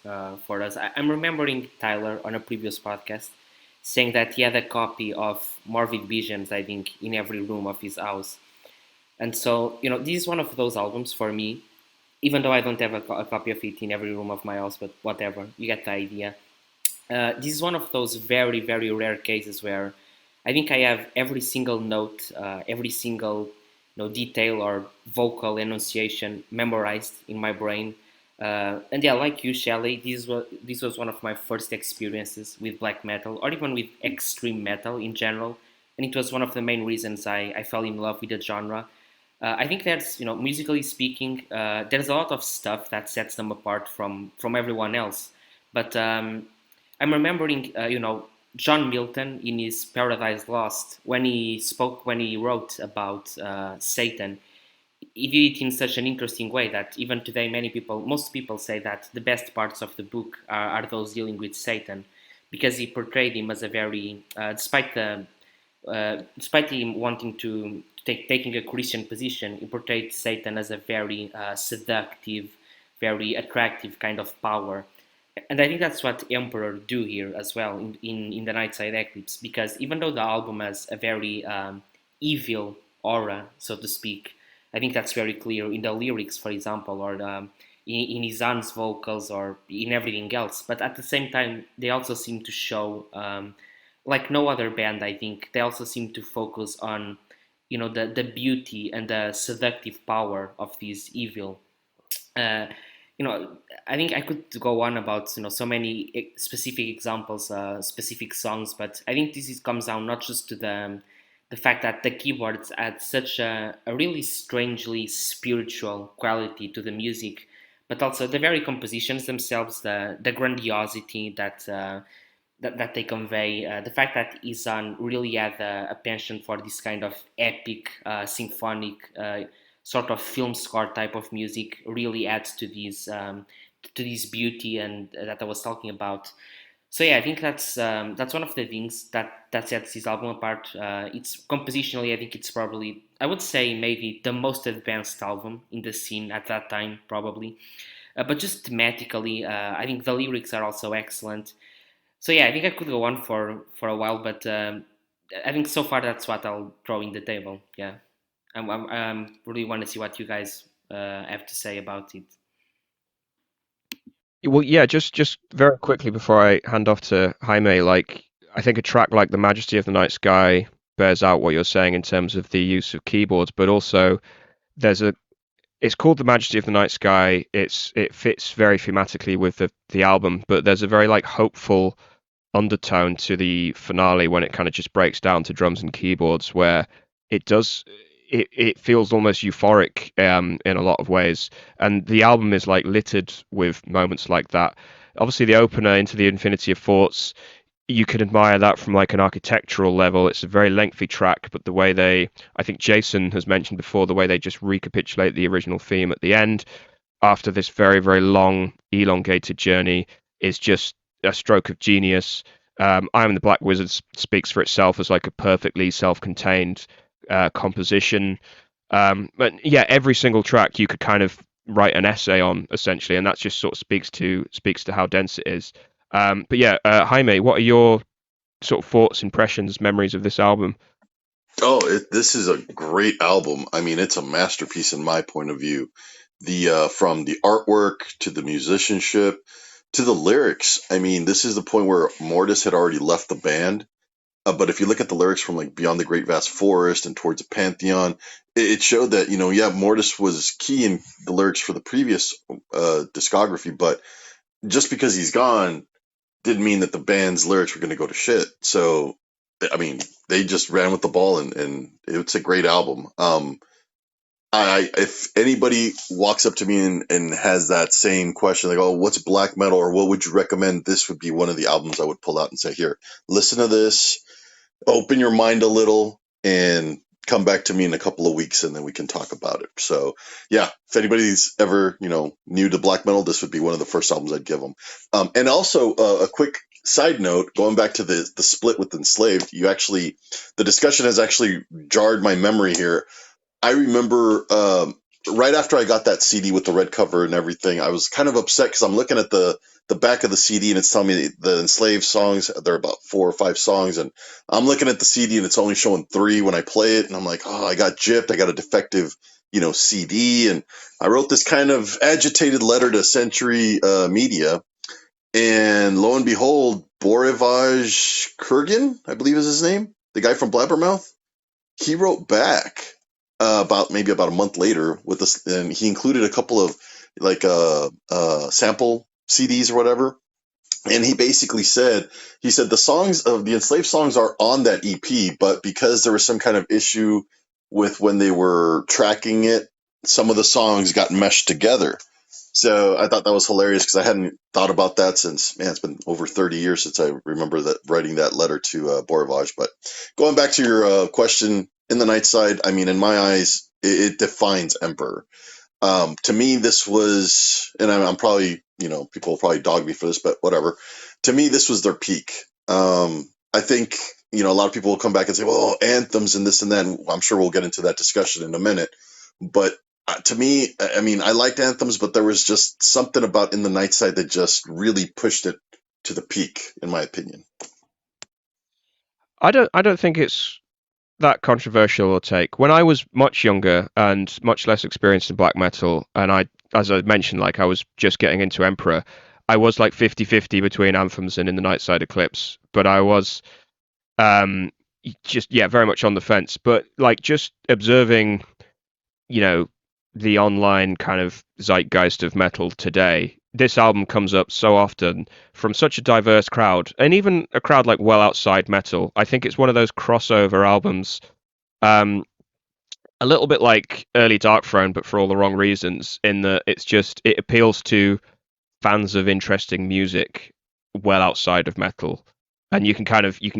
for us. I'm remembering Tyler on a previous podcast saying that he had a copy of Morbid Visions, I think, in every room of his house. And so, this is one of those albums for me, even though I don't have a copy of it in every room of my house, but whatever, you get the idea. This is one of those very, very rare cases where I think I have every single note, every single detail or vocal enunciation memorized in my brain. And yeah, like you, Shelley, this was one of my first experiences with black metal, or even with extreme metal in general, and it was one of the main reasons I fell in love with the genre. I think there's, musically speaking, there's a lot of stuff that sets them apart from everyone else. But I'm remembering, John Milton in his Paradise Lost, when he wrote about Satan. He did it in such an interesting way that even today most people say that the best parts of the book are those dealing with Satan, because he portrayed him as a very, despite him wanting to taking a Christian position, he portrayed Satan as a very seductive, very attractive kind of power. And I think that's what Emperor do here as well in the Nightside Eclipse, because even though the album has a very evil aura, so to speak. I think that's very clear in the lyrics, for example, or in Izan's vocals, or in everything else. But at the same time, they also seem to show, like no other band, I think, they also seem to focus on, the beauty and the seductive power of this evil. Uh, I think I could go on about so many specific examples, specific songs, but I think comes down not just to the fact that the keyboards add such a really strangely spiritual quality to the music, but also the very compositions themselves, the grandiosity that they convey, the fact that Izan really had a penchant for this kind of epic, symphonic, sort of film score type of music really adds to this beauty and that I was talking about. So yeah, I think that's one of the things that sets this album apart. It's compositionally, I think it's probably, I would say, maybe the most advanced album in the scene at that time, probably. But just thematically, I think the lyrics are also excellent. So yeah, I think I could go on for a while, but I think so far that's what I'll throw in the table. Yeah, really want to see what you guys have to say about it. Well, yeah, just very quickly before I hand off to Jaime, like I think a track like The Majesty of the Night Sky bears out what you're saying in terms of the use of keyboards, but also there's a it's called The Majesty of the Night Sky. It fits very thematically with the album, but there's a very like hopeful undertone to the finale when it kind of just breaks down to drums and keyboards, where it does it feels almost euphoric in a lot of ways, and the album is like littered with moments like that. Obviously, the opener, Into the Infinity of Thoughts, you can admire that from like an architectural level. It's a very lengthy track, but the way I think Jason has mentioned before, the way they just recapitulate the original theme at the end after this very, very long, elongated journey is just a stroke of genius. I Am the Black Wizard speaks for itself as like a perfectly self-contained composition. But yeah, every single track you could kind of write an essay on essentially, and that just sort of speaks to how dense it is. But yeah, Jaime, what are your sort of thoughts, impressions, memories of this album? Oh, this is a great album. I mean, it's a masterpiece in my point of view. The from the artwork to the musicianship to the lyrics. I mean, this is the point where Mortis had already left the band. But if you look at the lyrics from like Beyond the Great Vast Forest and Towards a Pantheon, it showed that, yeah, Mortis was key in the lyrics for the previous discography, but just because he's gone didn't mean that the band's lyrics were going to go to shit. So, I mean, they just ran with the ball, and it's a great album. If anybody walks up to me and has that same question, like, oh, what's black metal, or what would you recommend? This would be one of the albums I would pull out and say, here, listen to this, open your mind a little, and come back to me in a couple of weeks, and then we can talk about it. So yeah, if anybody's ever new to black metal, this would be one of the first albums I'd give them. And also a quick side note, going back to the split with Enslaved, the discussion has actually jarred my memory here. I remember right after I got that CD with the red cover and everything, I was kind of upset because I'm looking at the back of the CD and it's telling me the Enslaved songs, there are about 4 or 5 songs, and I'm looking at the CD and it's only showing 3 when I play it, and I'm like, oh, I got gypped, I got a defective CD, and I wrote this kind of agitated letter to Century Media, and lo and behold, Borivaj Kurgan, I believe is his name, the guy from Blabbermouth, he wrote back about a month later with this, and he included a couple of like sample CDs or whatever. And he basically said, the songs of the Enslaved songs are on that EP, but because there was some kind of issue with when they were tracking it, some of the songs got meshed together. So I thought that was hilarious because I hadn't thought about that since, man, it's been over 30 years since I remember that writing that letter to Borivaj. But going back to your question, In the Nightside, I mean, in my eyes, it defines Emperor. To me, this was, and I'm probably, people will probably dog me for this, but whatever. To me, this was their peak. I think, a lot of people will come back and say, well, Anthems and this and that. And I'm sure we'll get into that discussion in a minute. But to me, I mean, I liked Anthems, but there was just something about In the Nightside that just really pushed it to the peak, in my opinion. I don't think it's that controversial a take. When I was much younger and much less experienced in black metal, and as I mentioned, like I was just getting into Emperor, I was like 50-50 between Anthems and In the Nightside Eclipse, but I was um, just, yeah, very much on the fence. But like just observing, you know, the online kind of zeitgeist of metal today, this album comes up so often from such a diverse crowd, and even a crowd like well outside metal. I think it's one of those crossover albums, um, a little bit like early Dark Throne, but for all the wrong reasons. In that it appeals to fans of interesting music well outside of metal. And you can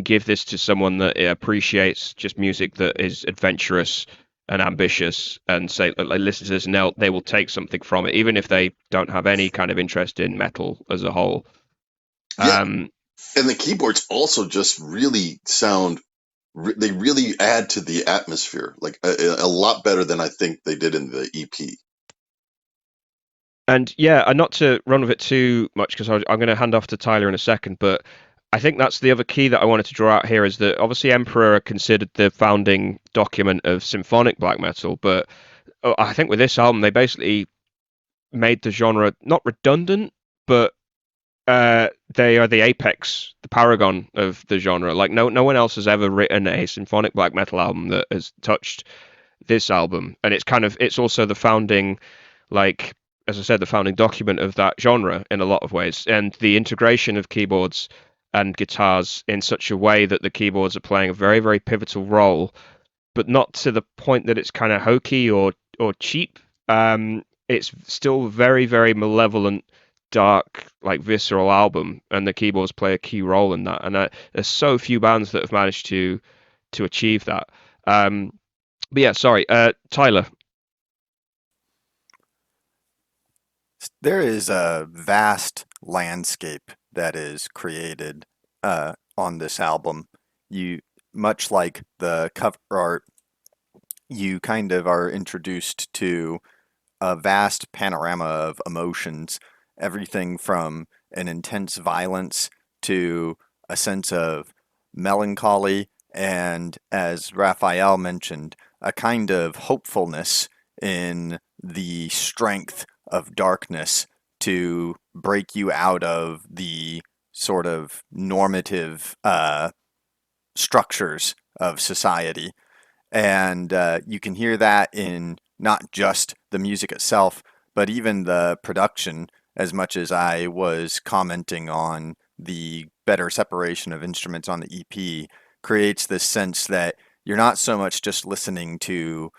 give this to someone that appreciates just music that is adventurous and ambitious, and say, like, listen to this, and they will take something from it, even if they don't have any kind of interest in metal as a whole. Yeah, Um, and the keyboards also just really sound. They really add to the atmosphere, like a lot better than I think they did in the EP. and yeah, and not to run with it too much because I'm going to hand off to Tyler in a second, but I think that's the other key that I wanted to draw out here is that obviously Emperor are considered the founding document of symphonic black metal, but I think with this album they basically made the genre not redundant, but they are the apex, the paragon of the genre. Like no one else has ever written a symphonic black metal album that has touched this album, and it's also the founding, like as I said, the founding document of that genre in a lot of ways, and the integration of keyboards and guitars in such a way that the keyboards are playing a very very pivotal role, but not to the point that it's kind of hokey or cheap. It's still very very malevolent, dark, like visceral album, and the keyboards play a key role in that. And there's so few bands that have managed to achieve that. But yeah, sorry, Tyler. There is a vast landscape that is created on this album. You, much like the cover art, you kind of are introduced to a vast panorama of emotions, everything from an intense violence to a sense of melancholy, and as Raphael mentioned, a kind of hopefulness in the strength of darkness to break you out of the sort of normative structures of society. And you can hear that in not just the music itself, but even the production, as much as I was commenting on the better separation of instruments on the EP, creates this sense that you're not so much just listening to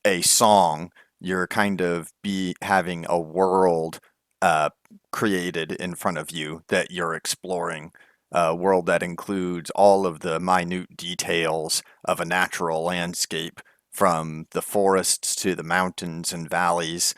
a song, you're kind of having a world created in front of you that you're exploring. A world that includes all of the minute details of a natural landscape, from the forests to the mountains and valleys.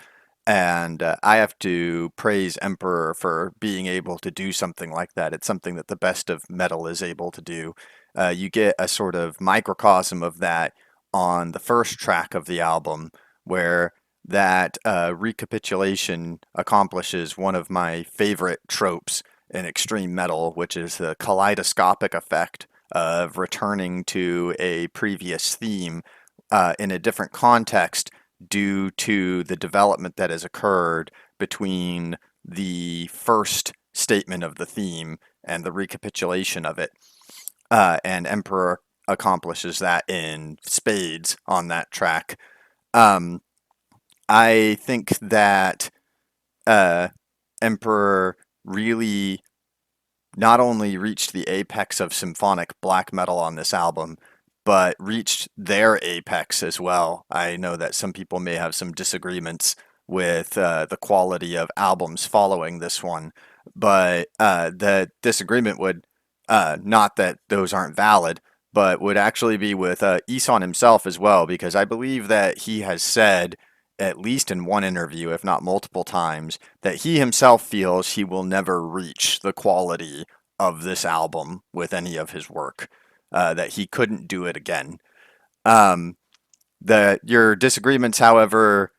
And I have to praise Emperor for being able to do something like that. It's something that the best of metal is able to do. You get a sort of microcosm of that on the first track of the album, where that recapitulation accomplishes one of my favorite tropes in extreme metal, which is the kaleidoscopic effect of returning to a previous theme in a different context due to the development that has occurred between the first statement of the theme and the recapitulation of it. And Emperor accomplishes that in spades on that track. I think that Emperor really not only reached the apex of symphonic black metal on this album, but reached their apex as well. I know that some people may have some disagreements with the quality of albums following this one, but the disagreement would, not that those aren't valid, but would actually be with Isan himself as well, because I believe that he has said, at least in one interview, if not multiple times, that he himself feels he will never reach the quality of this album with any of his work, that he couldn't do it again. Your disagreements, however,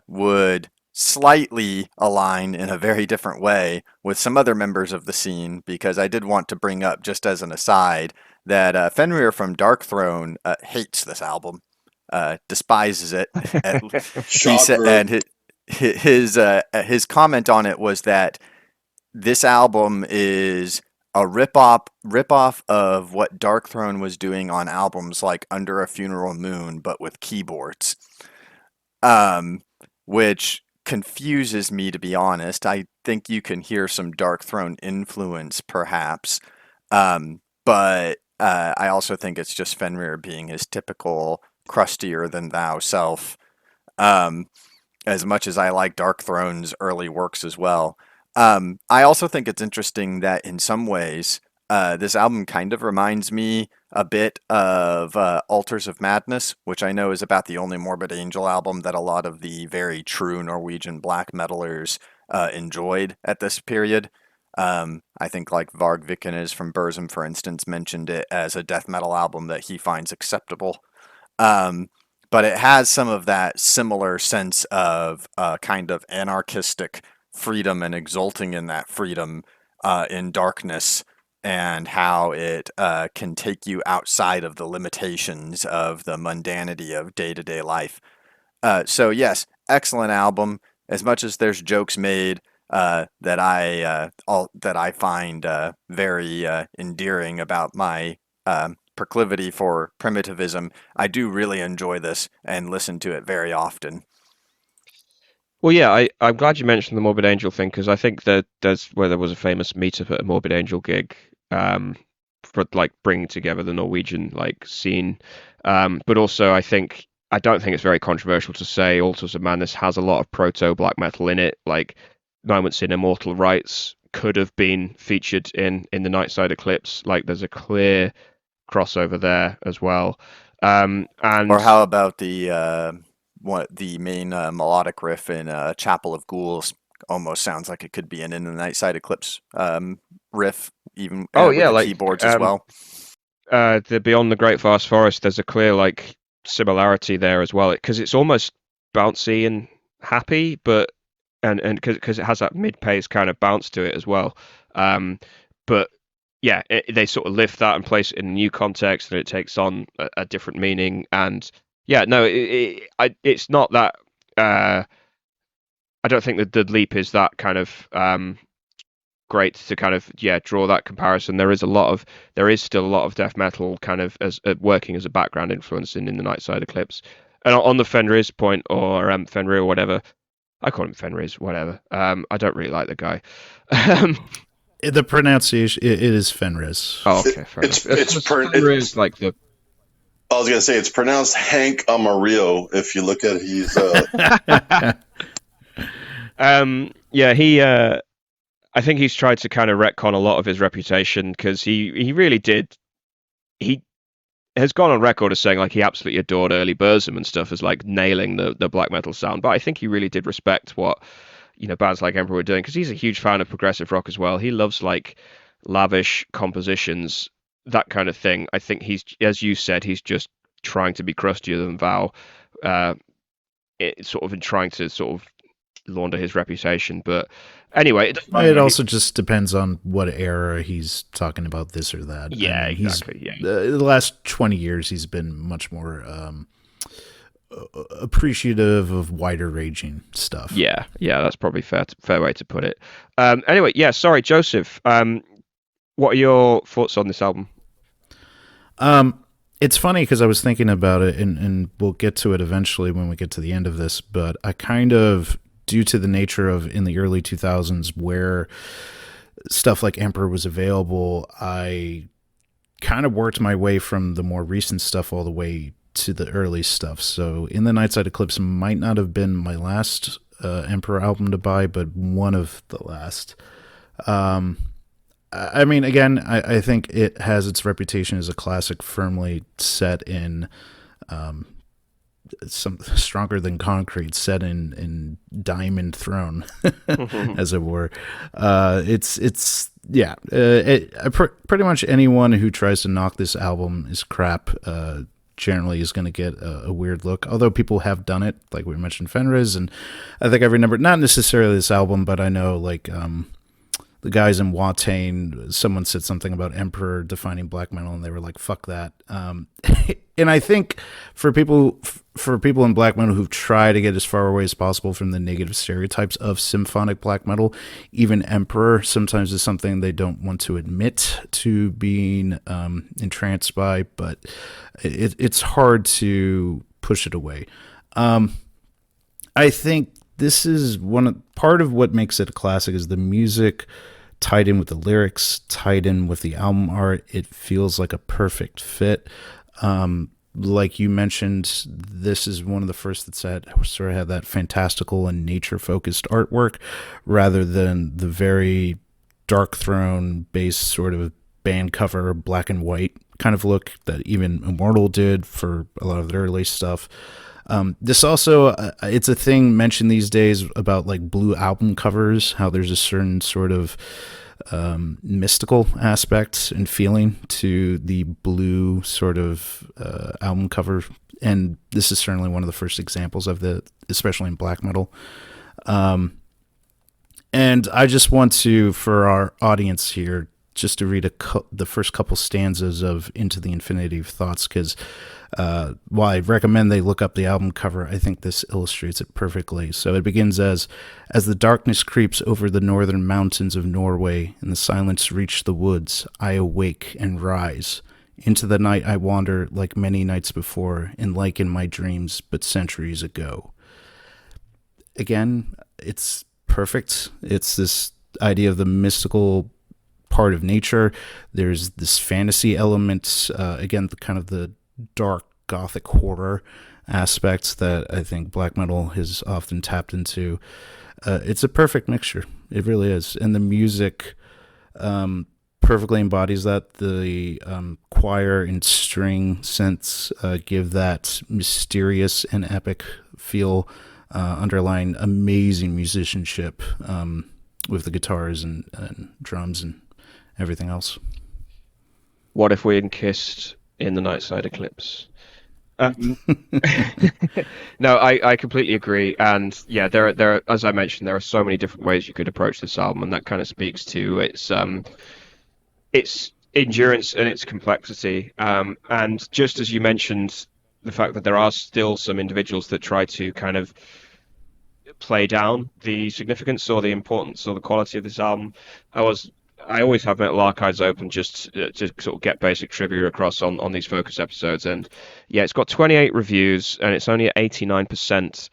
would slightly align in a very different way with some other members of the scene, because I did want to bring up, just as an aside, that Fenrir from Darkthrone hates this album, despises it. Shocker. And his comment on it was that this album is a rip-off of what Darkthrone was doing on albums like Under a Funeral Moon, but with keyboards, which confuses me, to be honest. I think you can hear some Darkthrone influence, perhaps, but I also think it's just Fenrir being his typical crustier than thou self. As much as I like Darkthrone's early works as well. I also think it's interesting that in some ways, this album kind of reminds me a bit of Altars of Madness, which I know is about the only Morbid Angel album that a lot of the very true Norwegian black metalers enjoyed at this period. I think like Varg Vikernes from Burzum, for instance, mentioned it as a death metal album that he finds acceptable. But it has some of that similar sense of kind of anarchistic freedom and exulting in that freedom in darkness, and how it can take you outside of the limitations of the mundanity of day-to-day life. So yes, excellent album. As much as there's jokes made that I find very endearing about my proclivity for primitivism, I do really enjoy this and listen to it very often. Well, yeah, I'm glad you mentioned the Morbid Angel thing, because I think that there's where there was a famous meetup at a Morbid Angel gig for like bringing together the Norwegian like scene. But also, I don't think it's very controversial to say Altars of Madness has a lot of proto black metal in it. Like Moments in Immortal Rites could have been featured in the Nightside Eclipse. Like there's a clear crossover there as well. And or how about the main melodic riff in Chapel of Ghouls almost sounds like it could be in the Nightside Eclipse riff, even with the like keyboards as well. The Beyond the Great Vast Forest, there's a clear like similarity there as well, because it's almost bouncy and happy, but and because it has that mid-pace kind of bounce to it as well. But yeah, they sort of lift that and place it in a new context, and it takes on a different meaning. And yeah, no, it's not that. I don't think that the leap is that kind of great to kind of draw that comparison. There is still a lot of death metal kind of as working as a background influence in the Nightside Eclipse. And on the Fenris point, or Fenrir or whatever, I call him Fenris, whatever. I don't really like the guy. The pronunciation, it is Fenris. Oh, okay, fair enough. Fenris, like the. I was gonna say it's pronounced Hank Amarillo. If you look at it, he's. I think he's tried to kind of retcon a lot of his reputation, because he really did. He has gone on record as saying like he absolutely adored early Burzum and stuff as like nailing the black metal sound, but I think he really did respect what bands like Emperor were doing, because he's a huge fan of progressive rock as well. He loves like lavish compositions, that kind of thing. I think he's, as you said, he's just trying to be crustier than Vow, sort of in trying to sort of launder his reputation. But anyway, it also just depends on what era he's talking about, this or that. Yeah, I mean, exactly. The last 20 years, he's been much more appreciative of wider ranging stuff. Yeah, that's probably fair way to put it. Anyway, sorry, Joseph. What are your thoughts on this album? It's funny because I was thinking about it, and we'll get to it eventually when we get to the end of this, but I kind of, due to the nature of in the early 2000s where stuff like Emperor was available, I kind of worked my way from the more recent stuff all the way to the early stuff. So In the Nightside Eclipse might not have been my last Emperor album to buy, but one of the last. I mean, again, I think it has its reputation as a classic firmly set in some stronger than concrete, set in Diamond Throne, as it were. Pretty much anyone who tries to knock this album is crap. Generally is going to get a weird look, although people have done it, like we mentioned Fenris, and I think I remember, not necessarily this album, but I know like the guys in Watain, someone said something about Emperor defining black metal, and they were like, "Fuck that." And I think for people in black metal who try to get as far away as possible from the negative stereotypes of symphonic black metal, even Emperor sometimes is something they don't want to admit to being entranced by, but it's hard to push it away. I think this is part of what makes it a classic is the music tied in with the lyrics, tied in with the album art. It feels like a perfect fit. Like you mentioned, this is one of the first that sort of had that fantastical and nature-focused artwork rather than the very Dark Throne-based sort of band cover, black and white kind of look that even Immortal did for a lot of their early stuff. This also, it's a thing mentioned these days about like blue album covers, how there's a certain sort of mystical aspect and feeling to the blue sort of album cover. And this is certainly one of the first examples of that, especially in black metal. And I just want to, for our audience here, just to read the first couple stanzas of Into the Infinity of Thoughts, because while I recommend they look up the album cover, I think this illustrates it perfectly. So it begins as the darkness creeps over the northern mountains of Norway and the silence reach the woods, I awake and rise. Into the night I wander like many nights before, and like in my dreams, but centuries ago. Again, it's perfect. It's this idea of the mystical part of nature. There's this fantasy element, again, the kind of the dark gothic horror aspects that I think black metal has often tapped into. It's a perfect mixture. It really is. And the music perfectly embodies that. The choir and string synths give that mysterious and epic feel, underlying amazing musicianship with the guitars and drums and everything else. What if we had kissed in the Nightside Eclipse? No, I completely agree. And yeah, there are, as I mentioned, there are so many different ways you could approach this album, and that kind of speaks to its endurance and its complexity. And just as you mentioned, the fact that there are still some individuals that try to kind of play down the significance or the importance or the quality of this album. I always have Metal Archives open just to sort of get basic trivia across on these focus episodes. And yeah, it's got 28 reviews and it's only at 89%.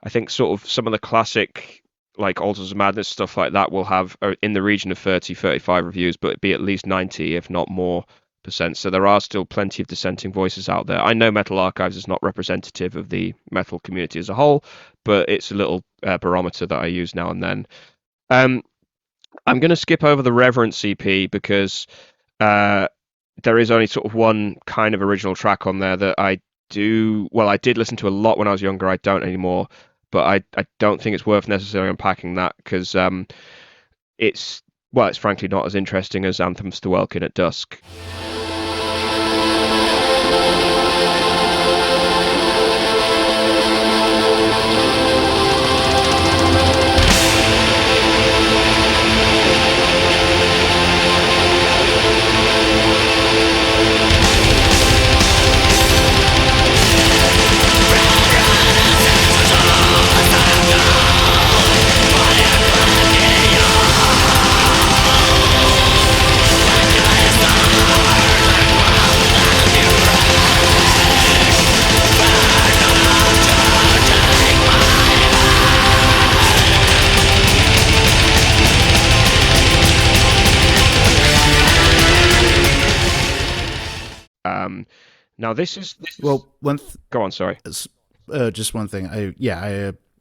I think sort of some of the classic, like Altars of Madness, stuff like that, will have in the region of 30, 35 reviews, but it'd be at least 90, if not more, percent. So there are still plenty of dissenting voices out there. I know Metal Archives is not representative of the metal community as a whole, but it's a little barometer that I use now and then. I'm going to skip over the Reverence EP because there is only sort of one kind of original track on there that I did listen to a lot when I was younger. I don't anymore, but I don't think it's worth necessarily unpacking that because it's frankly not as interesting as Anthems to Welkin at Dusk. Now this is well. Go on. Sorry. Just one thing.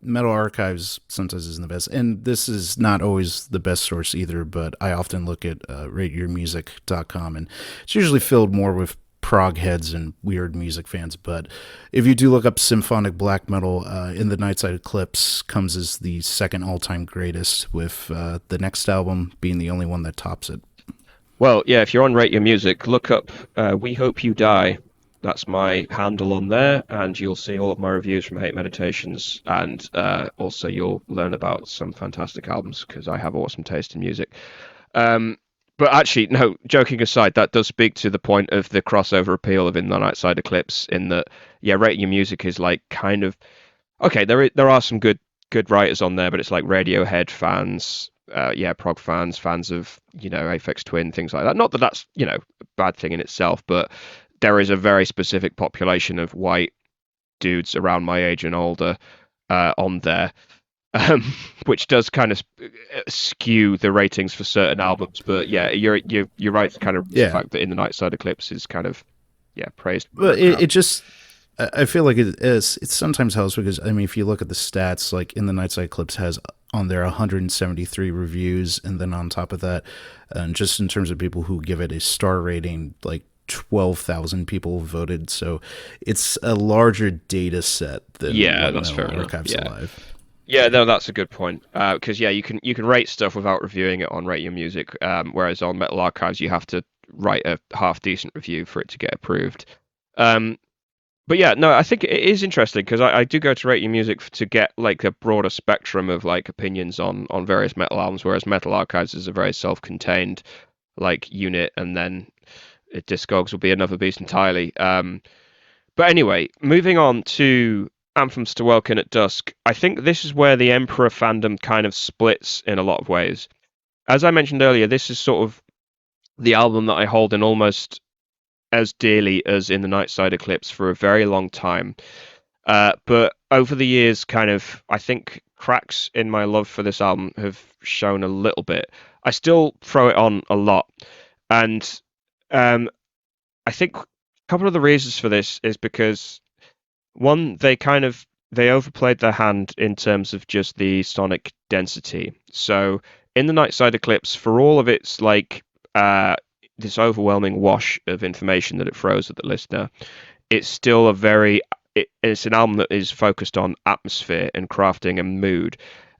Metal Archives sometimes isn't the best, and this is not always the best source either. But I often look at rateyourmusic.com, and it's usually filled more with prog heads and weird music fans. But if you do look up symphonic black metal, in the Nightside Eclipse comes as the second all-time greatest, with the next album being the only one that tops it. Well, yeah, if you're on Rate Your Music, look up We Hope You Die. That's my handle on there, and you'll see all of my reviews from Hate Meditations, and also you'll learn about some fantastic albums, because I have awesome taste in music. But actually, no, joking aside, that does speak to the point of the crossover appeal of In the Nightside Eclipse, in that, yeah, Rating Your Music is like kind of, okay, there are some good writers on there, but it's like Radiohead fans, yeah, prog fans, fans of, Aphex Twin, things like that. Not that that's, a bad thing in itself, but there is a very specific population of white dudes around my age and older on there, which does kind of skew the ratings for certain albums. But yeah, you're right. Kind of the fact that In the Nightside Eclipse is kind of praised. But it just, I feel like it sometimes helps because, I mean, if you look at the stats, like In the Nightside Eclipse has on there 173 reviews, and then on top of that, and just in terms of people who give it a star rating, like 12,000 people voted, so it's a larger data set than that's fair enough. Archives Alive. Yeah, no, that's a good point. Because you can rate stuff without reviewing it on Rate Your Music, whereas on Metal Archives you have to write a half decent review for it to get approved. But yeah, no, I think it is interesting because I do go to Rate Your Music to get like a broader spectrum of like opinions on various metal albums, whereas Metal Archives is a very self-contained like unit, and then Discogs will be another beast entirely. But anyway, moving on to Anthems to Welkin at Dusk, I think this is where the Emperor fandom kind of splits in a lot of ways. As I mentioned earlier, this is sort of the album that I hold in almost as dearly as In the Nightside Eclipse for a very long time. But over the years, kind of, I think cracks in my love for this album have shown a little bit. I still throw it on a lot. And I think a couple of the reasons for this is because, one, they overplayed their hand in terms of just the sonic density. So In the Nightside Eclipse, for all of its like this overwhelming wash of information that it throws at the listener, it's still it's an album that is focused on atmosphere and crafting and mood.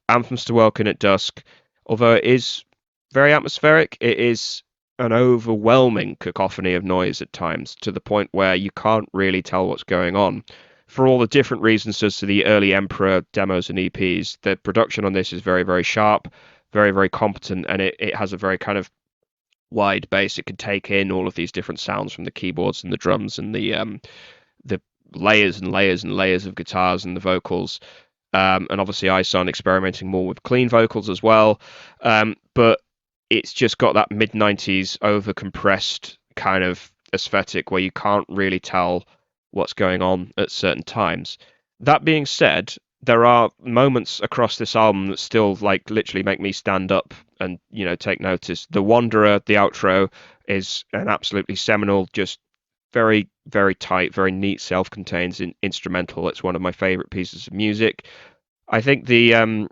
Anthems to Welkin at Dusk, although it is very atmospheric, it is an overwhelming cacophony of noise at times, to the point where you can't really tell what's going on. For all the different reasons as to the early Emperor demos and EPs, the production on this is very, very sharp, very, very competent, and it has a very kind of wide bass. It can take in all of these different sounds from the keyboards and the drums and the layers and layers and layers of guitars and the vocals. And obviously Ison experimenting more with clean vocals as well. But it's just got that mid-90s over-compressed kind of aesthetic where you can't really tell what's going on at certain times. That being said, there are moments across this album that still like literally make me stand up and take notice. The Wanderer, the outro, is an absolutely seminal, just very, very tight, very neat, self-contained instrumental. It's one of my favorite pieces of music. I think the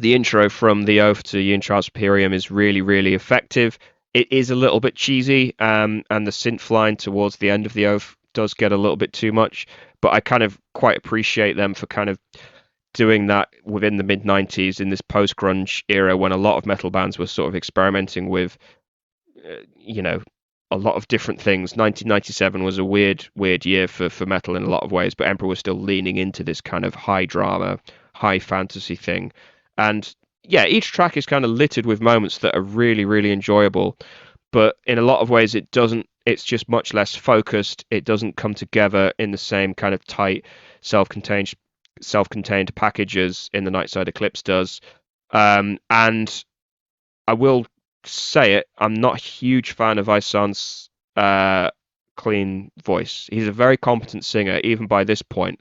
intro from The Oath to Ian Charles Imperium is really, really effective. It is a little bit cheesy, and the synth line towards the end of The Oath does get a little bit too much, but I kind of quite appreciate them for kind of doing that within the mid-90s in this post-grunge era when a lot of metal bands were sort of experimenting with, a lot of different things. 1997 was a weird year for metal in a lot of ways, but Emperor was still leaning into this kind of high drama, high fantasy thing. And yeah, each track is kind of littered with moments that are really, really enjoyable, but in a lot of ways it's just much less focused. It doesn't come together in the same kind of tight, self-contained package as In the Nightside Eclipse does. And I will say it, I'm not a huge fan of Ison's clean voice. He's a very competent singer, even by this point,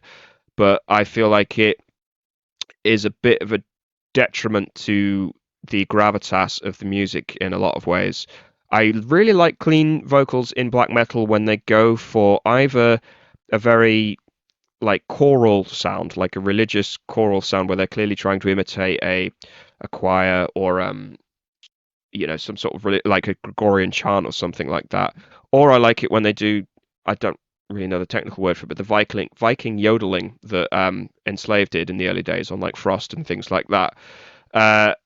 but I feel like it is a bit of a detriment to the gravitas of the music in a lot of ways. I really like clean vocals in black metal when they go for either a very like choral sound, like a religious choral sound where they're clearly trying to imitate a choir or some sort of like a Gregorian chant or something like that. Or I like it when they do, I don't really know the technical word for it, but the Viking yodeling that Enslaved did in the early days on like Frost and things like that.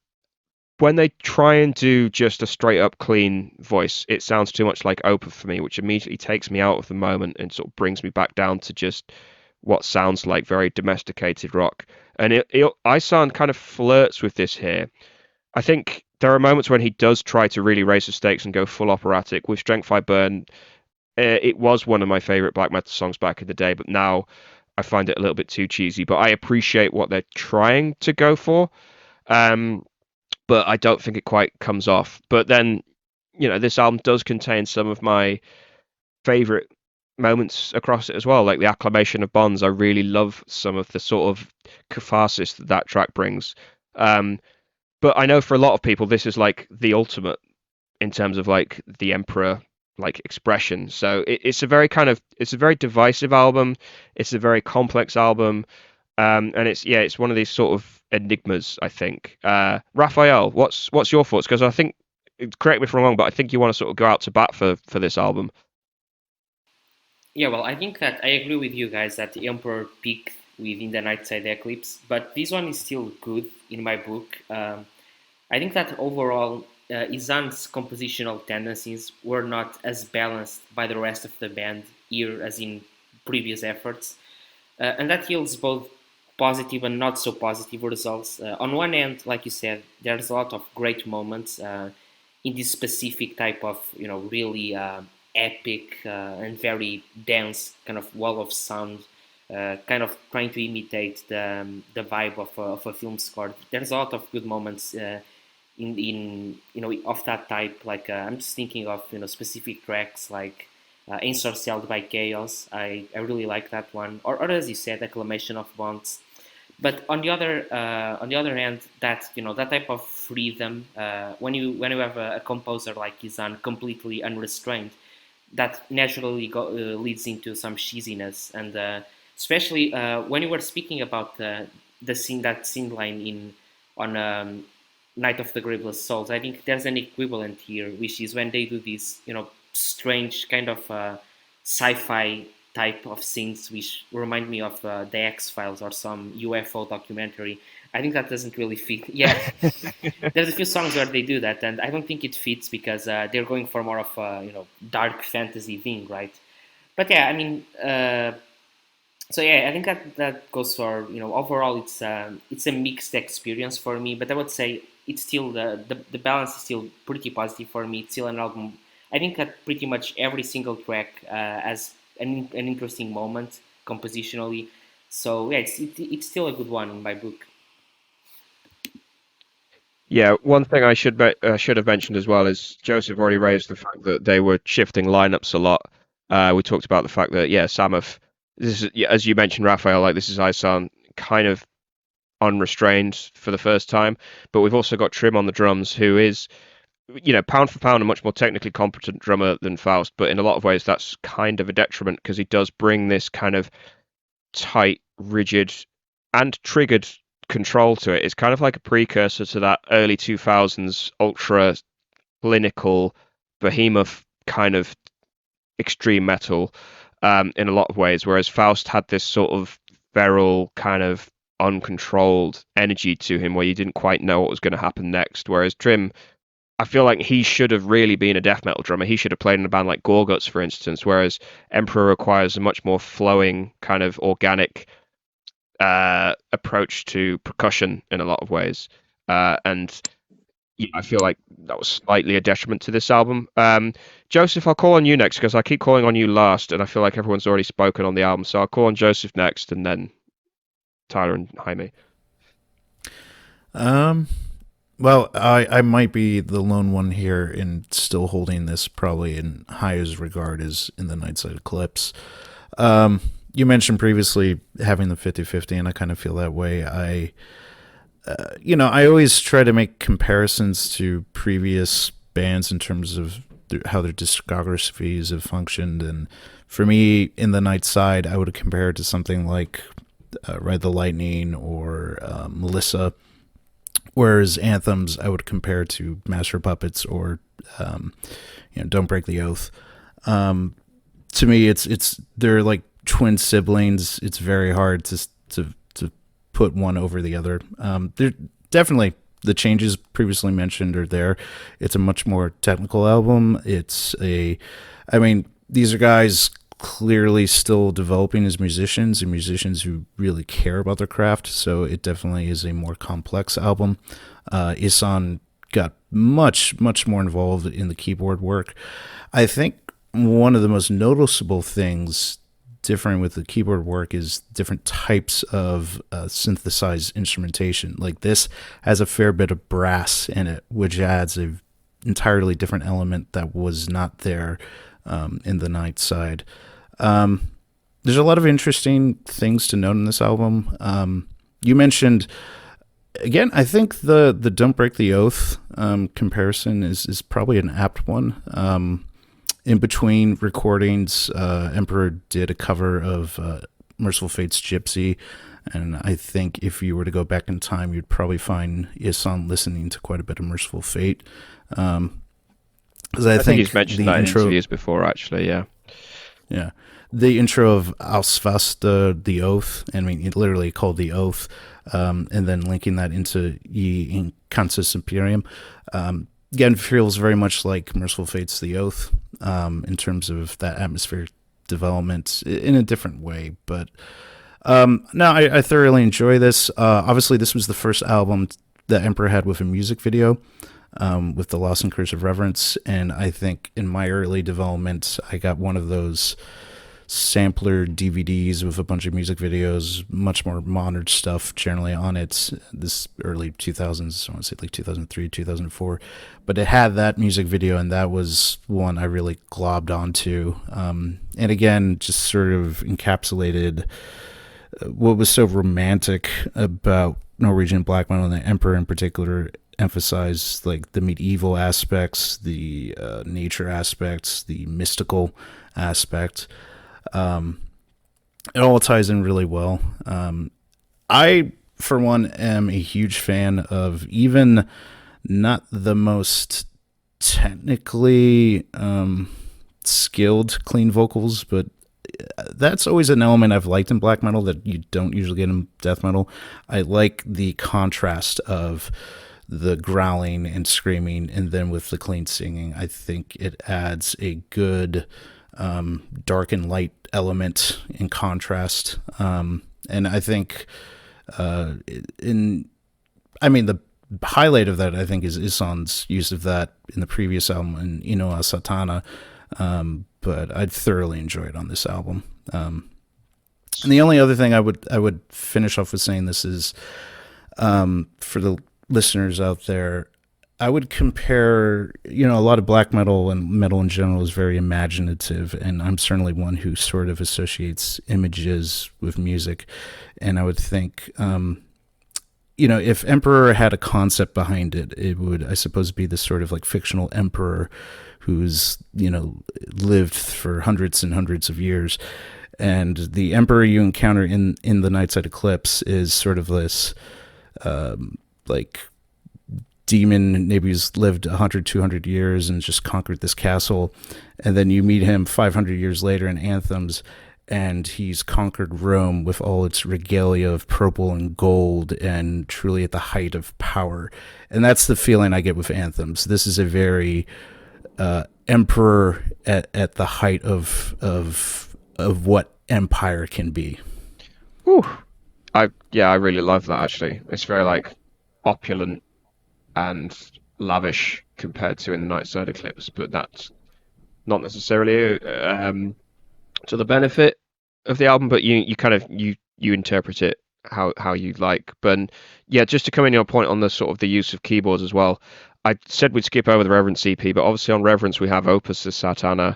When they try and do just a straight up clean voice, it sounds too much like Opeth for me, which immediately takes me out of the moment and sort of brings me back down to just what sounds like very domesticated rock. And Ison kind of flirts with this here. I think there are moments when he does try to really raise the stakes and go full operatic. With Strength I Burn, it was one of my favorite black metal songs back in the day, but now I find it a little bit too cheesy. But I appreciate what they're trying to go for, but I don't think it quite comes off. But then, this album does contain some of my favorite moments across it as well, like the Acclamation of Bonds. I really love some of the sort of catharsis that track brings. But I know for a lot of people, this is like the ultimate in terms of like the Emperor like expression. So it's a very divisive album. It's a very complex album. And it's one of these sort of enigmas, I think. Raphael, what's your thoughts? Because I think, correct me if I'm wrong, but I think you want to sort of go out to bat for this album. Yeah, well, I think that I agree with you guys that the Emperor peaked within the Nightside Eclipse, but this one is still good in my book. I think that overall, Izan's compositional tendencies were not as balanced by the rest of the band here as in previous efforts, and that yields both positive and not so positive results. On one end, like you said, there's a lot of great moments in this specific type of, really epic and very dense kind of wall of sound, kind of trying to imitate the vibe of a film score. There's a lot of good moments in of that type. Like I'm just thinking of specific tracks like Ensorcelled by Chaos. I really like that one, or as you said, Acclamation of Bonds. But on the other hand, that that type of freedom, when you have a composer like Izan completely unrestrained, that naturally leads into some cheesiness, and especially when you were speaking about the scene line on Night of the Graveless Souls, I think there's an equivalent here, which is when they do these strange kind of sci-fi type of scenes, which remind me of the X-Files or some UFO documentary. I think that doesn't really fit. Yeah, there's a few songs where they do that, and I don't think it fits because they're going for more of a dark fantasy thing, right? But yeah, I mean, so yeah, I think that goes for overall it's a mixed experience for me. But I would say it's still the balance is still pretty positive for me. It's still an album. I think that pretty much every single track has an interesting moment compositionally. So yeah, it's still a good one in my book. Yeah, one thing I should have mentioned as well is Joseph already raised the fact that they were shifting lineups a lot. We talked about the fact that Samoth, this is, as you mentioned, Raphael, like this is Isan kind of unrestrained for the first time, but we've also got Trim on the drums, who is pound for pound a much more technically competent drummer than Faust, but in a lot of ways that's kind of a detriment because he does bring this kind of tight, rigid, and triggered control to it. It's kind of like a precursor to that early 2000s ultra clinical behemoth kind of extreme metal in a lot of ways, whereas Faust had this sort of feral kind of uncontrolled energy to him where you didn't quite know what was going to happen next, whereas Trim, I feel like he should have really been a death metal drummer. He should have played in a band like Gorguts, for instance, whereas Emperor requires a much more flowing kind of organic approach to percussion in a lot of ways, and I feel like that was slightly a detriment to this album. Joseph, I'll call on you next because I keep calling on you last, and I feel like everyone's already spoken on the album, so I'll call on Joseph next, and then Tyler and Jaime. Well, I might be the lone one here in still holding this probably in highest regard as in the Nightside Eclipse. You mentioned previously having the 50-50, and I kind of feel that way. I always try to make comparisons to previous bands in terms of how their discographies have functioned, and for me, in the Nightside, I would compare it to something like Ride the Lightning or Melissa, whereas Anthems I would compare to Master of Puppets or Don't Break the Oath. To me, it's they're like twin siblings. It's very hard to put one over the other. They're definitely, the changes previously mentioned are there. It's a much more technical album. These are guys clearly still developing as musicians and musicians who really care about their craft. So it definitely is a more complex album. Isan got much more involved in the keyboard work. I think one of the most noticeable things differing with the keyboard work is different types of synthesized instrumentation. Like this has a fair bit of brass in it, which adds a entirely different element that was not there in the Nightside. There's a lot of interesting things to note in this album. You mentioned, again, I think the Don't Break the Oath comparison is probably an apt one. In between recordings, Emperor did a cover of Merciful Fate's Gypsy, and I think if you were to go back in time, you'd probably find Isan listening to quite a bit of Merciful Fate. Because I think he's mentioned that in interviews before, actually, yeah. Yeah. The intro of Ausfasta, the Oath, I mean, it literally called the Oath, and then linking that into Ye Incansus Imperium, again, feels very much like Merciful Fate's The Oath in terms of that atmospheric development in a different way. But no, I thoroughly enjoy this. Obviously, this was the first album that Emperor had with a music video, with the Lost and Curse of Reverence. And I think in my early development, I got one of those sampler DVDs with a bunch of music videos, much more modern stuff generally on it. This early 2000s, I want to say like 2003, 2004. But it had that music video, and that was one I really globbed onto. And again, just sort of encapsulated what was so romantic about Norwegian black metal, and the Emperor in particular emphasized like the medieval aspects, the nature aspects, the mystical aspect. It all ties in really well. I, for one, am a huge fan of even not the most technically skilled clean vocals, but that's always an element I've liked in black metal that you don't usually get in death metal. I like the contrast of the growling and screaming, and then with the clean singing, I think it adds a good dark and light element in contrast. And I think the highlight of that, I think, is Isan's use of that in the previous album in Ino a Satana. But I thoroughly enjoyed on this album. And the only other thing I would finish off with saying this is, for the listeners out there, I would compare, a lot of black metal and metal in general is very imaginative, and I'm certainly one who sort of associates images with music. And I would think, if Emperor had a concept behind it, it would, I suppose, be this sort of like fictional emperor who's, lived for hundreds and hundreds of years. And the Emperor you encounter in the Nightside Eclipse is sort of this, demon, maybe he's lived 100, 200 years and just conquered this castle. And then you meet him 500 years later in Anthems, and he's conquered Rome with all its regalia of purple and gold and truly at the height of power. And that's the feeling I get with Anthems. This is a very emperor at the height of what empire can be. Whew. I really love that, actually. It's very opulent and lavish compared to in the Nightside Eclipse, but that's not necessarily to the benefit of the album, but you interpret it how you like. But yeah, just to come in your point on the sort of the use of keyboards as well, I said we'd skip over the Reverence EP, but obviously on Reverence we have Opus de Satana,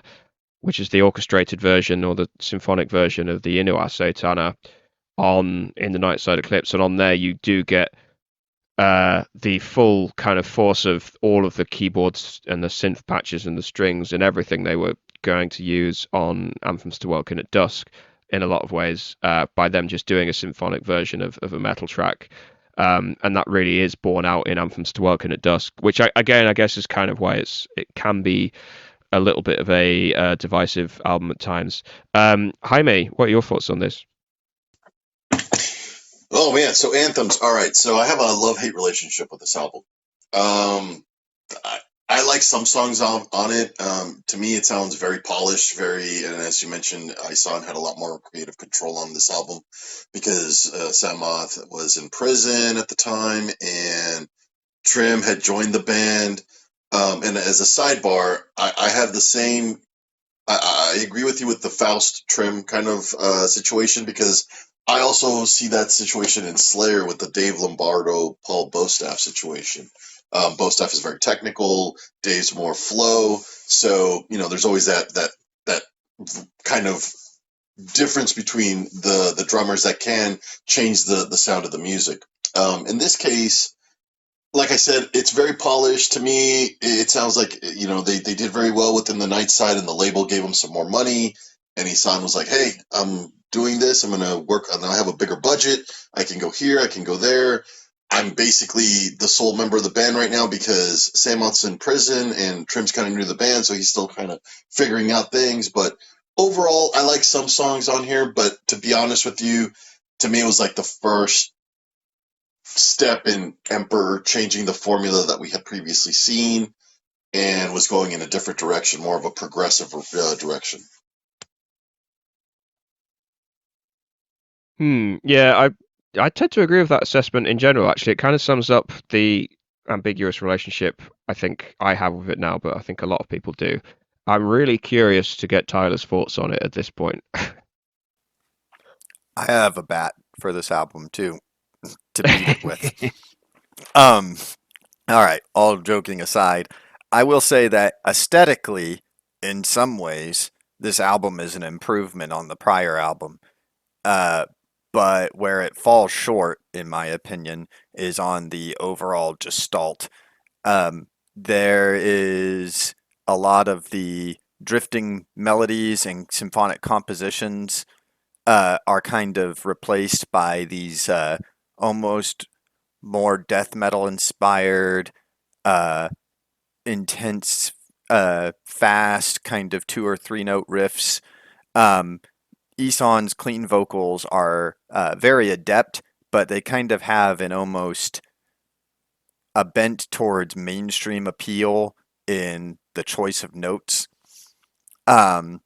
which is the orchestrated version or the symphonic version of the Inuit Satana in the Nightside Eclipse, and on there you do get the full kind of force of all of the keyboards and the synth patches and the strings and everything they were going to use on Anthems to Welkin at Dusk in a lot of ways, by them just doing a symphonic version of a metal track. And that really is borne out in Anthems to Welkin at Dusk, which I guess is kind of why it can be a little bit of a divisive album at times. Jaime, what are your thoughts on this? Oh man, so Anthems. All right, so I have a love-hate relationship with this album. I like some songs on it. To me, it sounds very polished, and as you mentioned, Isan had a lot more creative control on this album because Samoth was in prison at the time, and Trim had joined the band. And as a sidebar, I have the same. I agree with you with the Faust Trim kind of situation, because I also see that situation in Slayer with the Dave Lombardo Paul Bostaff situation. Bostaff is very technical. Dave's more flow. So there's always that kind of difference between the drummers that can change the sound of the music. In this case, like I said, it's very polished. To me, it sounds like they did very well within the Nightside, and the label gave him some more money. And Isan was like, "Hey, I'm doing this. I'm gonna work. I have a bigger budget. I can go here. I can go there. I'm basically the sole member of the band right now because Samoth's in prison and Trim's kind of new to the band, so he's still kind of figuring out things. But overall, I like some songs on here. But to be honest with you, to me, it was like the first step in Emperor changing the formula that we had previously seen and was going in a different direction, more of a progressive direction. Yeah, I tend to agree with that assessment in general, actually. It kind of sums up the ambiguous relationship I think I have with it now, but I think a lot of people do. I'm really curious to get Tyler's thoughts on it at this point. I have a bat for this album too, to beat it with. All right, all joking aside, I will say that aesthetically, in some ways, this album is an improvement on the prior album. But where it falls short, in my opinion, is on the overall gestalt. There is a lot of the drifting melodies and symphonic compositions are kind of replaced by these almost more death metal inspired, intense, fast kind of 2 or 3 note riffs. Isan's clean vocals are very adept, but they kind of have an almost a bent towards mainstream appeal in the choice of notes. There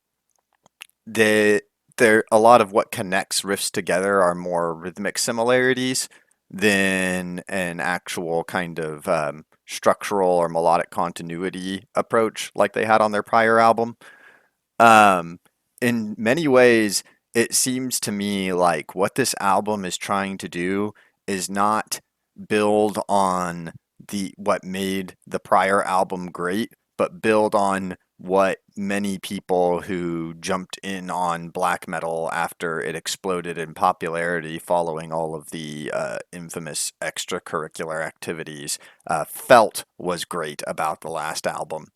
a lot of what connects riffs together are more rhythmic similarities than an actual kind of structural or melodic continuity approach like they had on their prior album. In many ways, it seems to me like what this album is trying to do is not build on what made the prior album great, but build on what many people who jumped in on black metal after it exploded in popularity following all of the infamous extracurricular activities felt was great about the last album.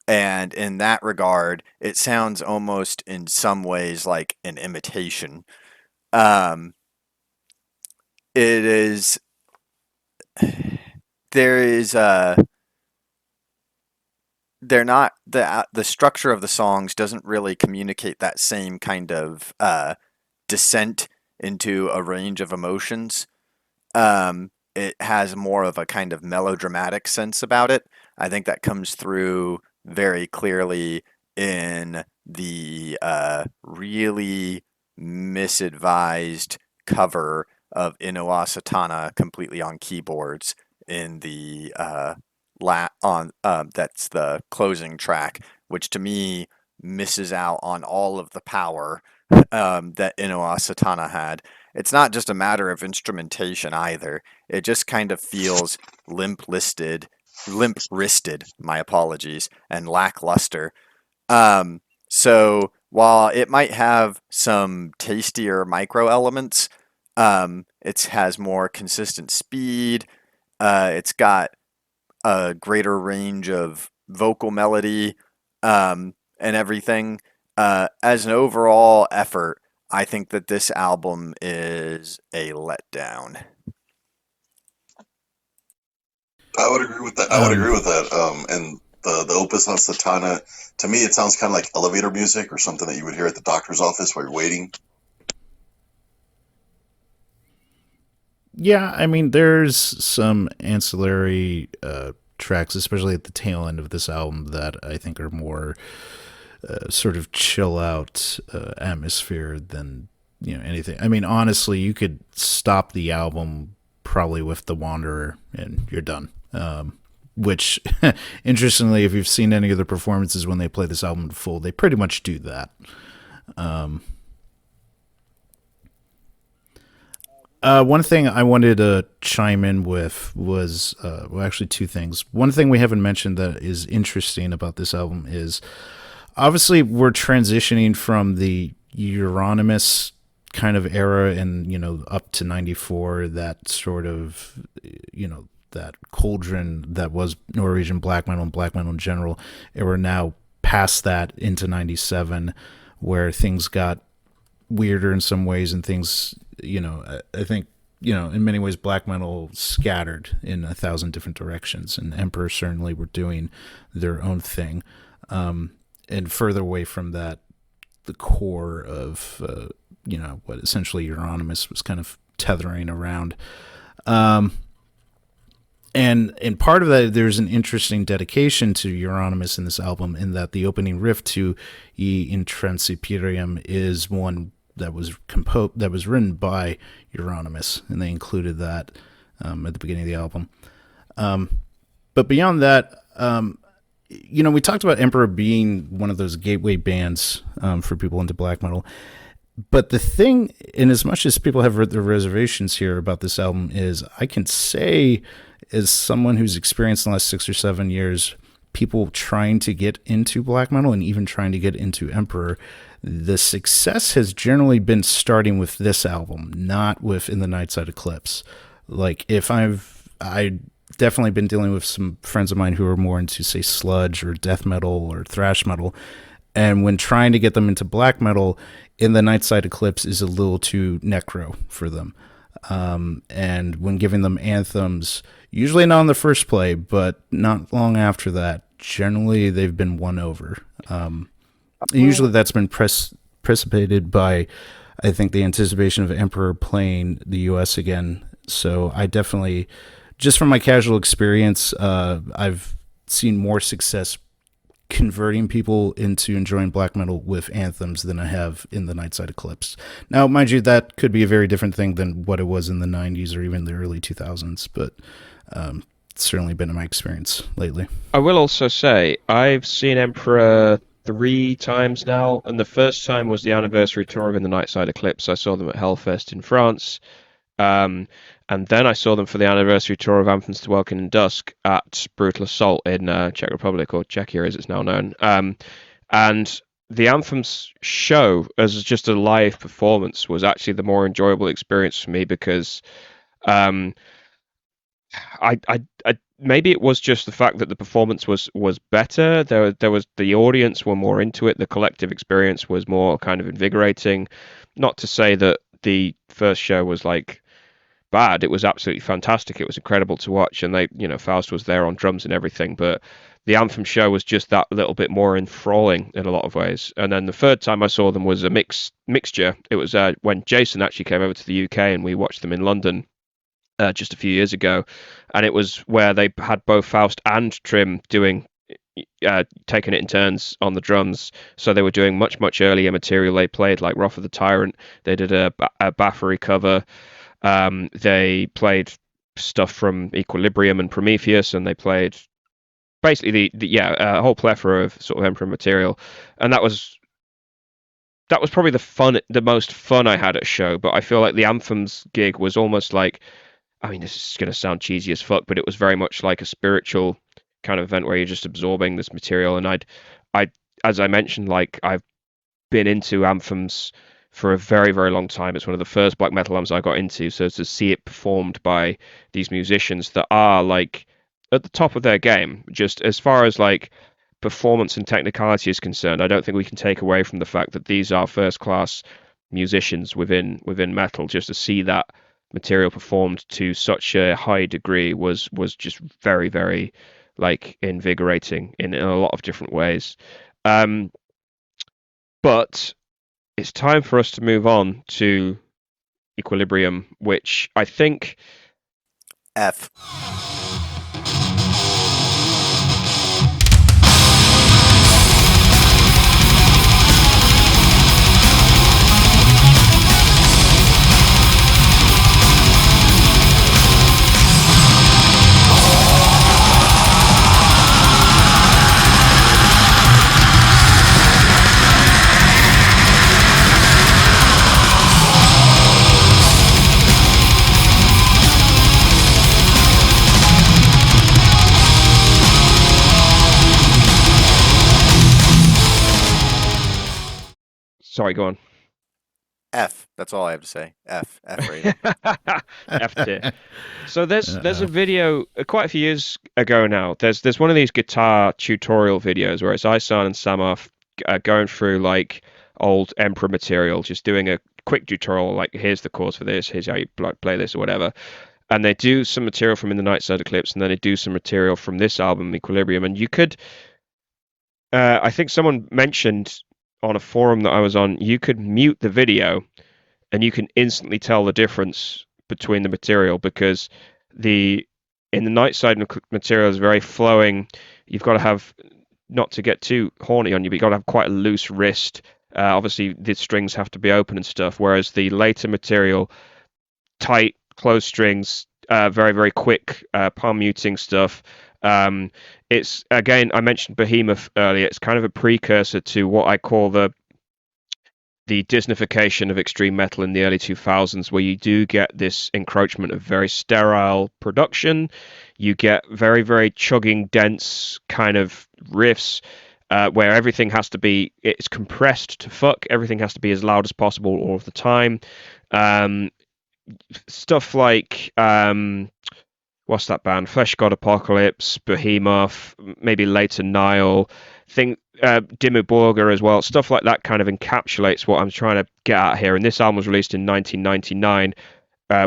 And in that regard, it sounds almost in some ways like an imitation. It is, there is they're not the structure of the songs doesn't really communicate that same kind of descent into a range of emotions. It has more of a kind of melodramatic sense about it. I think that comes through very clearly in the really misadvised cover of Inoue Satana completely on keyboards in the that's the closing track, which to me misses out on all of the power that Inoue Satana had. It's not just a matter of instrumentation either. It just kind of feels limp-wristed, my apologies, and lackluster. So while it might have some tastier micro elements, it has more consistent speed. It's got a greater range of vocal melody and everything. As an overall effort, I think that this album is a letdown. I would agree with that. And the opus on Satana, to me, it sounds kind of like elevator music or something that you would hear at the doctor's office while you're waiting. Yeah, I mean, there's some ancillary tracks, especially at the tail end of this album, that I think are more sort of chill out atmosphere than anything. I mean, honestly, you could stop the album probably with The Wanderer, and you're done. Which, interestingly, if you've seen any of the performances when they play this album in full, they pretty much do that. One thing I wanted to chime in with was, actually two things. One thing we haven't mentioned that is interesting about this album is, obviously, we're transitioning from the Euronymous kind of era and, up to 94, that sort of, that cauldron that was Norwegian black metal and black metal in general. And we're now past that into 97, where things got weirder in some ways and things, I think, in many ways black metal scattered in 1,000 different directions, and Emperor certainly were doing their own thing. And further away from that, the core of, what essentially Euronymous was kind of tethering around. And part of that, there's an interesting dedication to Euronymous in this album, in that the opening riff to E Intransiperium is one that was written by Euronymous, and they included that at the beginning of the album. But beyond that, we talked about Emperor being one of those gateway bands for people into black metal. But the thing, in as much as people have their reservations here about this album, is I can say, as someone who's experienced in the last 6 or 7 years, people trying to get into black metal and even trying to get into Emperor, the success has generally been starting with this album, not with In the Nightside Eclipse. Like, I definitely been dealing with some friends of mine who are more into, say, sludge or death metal or thrash metal, and when trying to get them into black metal, In the Nightside Eclipse is a little too necro for them. And when giving them Anthems, usually not on the first play, but not long after that, generally they've been won over. Usually that's been precipitated by, I think, the anticipation of Emperor playing the U.S. again. So I definitely, just from my casual experience, I've seen more success converting people into enjoying black metal with Anthems than I have in the Nightside Eclipse. Now, mind you, that could be a very different thing than what it was in the 90s or even the early 2000s, but it's certainly been in my experience lately. I will also say, I've seen Emperor 3 times now, and the first time was the anniversary tour of In the Nightside Eclipse. I saw them at Hellfest in France. And then I saw them for the anniversary tour of Anthems to Welkin and Dusk at Brutal Assault in Czech Republic, or Czechia as it's now known. And the Anthems show, as just a live performance, was actually the more enjoyable experience for me, because I maybe it was just the fact that the performance was better. There was, the audience were more into it. The collective experience was more kind of invigorating. Not to say that the first show was like bad. It was absolutely fantastic. It was incredible to watch, and Faust was there on drums and everything, but the Anthem show was just that little bit more enthralling in a lot of ways. And then the third time I saw them was a mixture. It was when Jason actually came over to the UK, and we watched them in London just a few years ago, and it was where they had both Faust and Trim doing taking it in turns on the drums. So they were doing much earlier material. They played like Wrath of the Tyrant. They did a Bathory cover. They played stuff from Equilibrium and Prometheus, and they played basically a whole plethora of sort of Emperor material, and that was probably the most fun I had at a show. But I feel like the Anthems gig was almost like, I mean, this is going to sound cheesy as fuck, but it was very much like a spiritual kind of event where you're just absorbing this material. And I as I mentioned, like, I've been into Anthems for a very, very long time. It's one of the first black metal albums I got into. So to see it performed by these musicians that are like at the top of their game, just as far as like performance and technicality is concerned, I don't think we can take away from the fact that these are first class musicians within metal. Just to see that material performed to such a high degree was just very, very like invigorating in a lot of different ways. But it's time for us to move on to Equilibrium, which I think F. Sorry, go on. F. That's all I have to say. F. F rating. F tier. So there's a video quite a few years ago now. There's one of these guitar tutorial videos where it's Isan and Samoth going through like old Emperor material, just doing a quick tutorial, like here's the chords for this, here's how you play this or whatever. And they do some material from In the Nightside Eclipse, and then they do some material from this album, Equilibrium. And you could, I think someone mentioned on a forum that I was on, you could mute the video and you can instantly tell the difference between the material, because in the Nightside material is very flowing. You've got to have, not to get too horny on you, but you've got to have quite a loose wrist. Obviously, the strings have to be open and stuff, whereas the later material, tight, closed strings, very, very quick palm muting stuff. It's, again, I mentioned Behemoth earlier. It's kind of a precursor to what I call the Disneyfication of extreme metal in the early 2000s, where you do get this encroachment of very sterile production. You get very, very chugging, dense kind of riffs, where everything has to be, it's compressed to fuck. Everything has to be as loud as possible all of the time. Stuff like, what's that band? Flesh God Apocalypse, Behemoth, maybe later Nile, Dimmu Borgir as well. Stuff like that kind of encapsulates what I'm trying to get at here. And this album was released in 1999,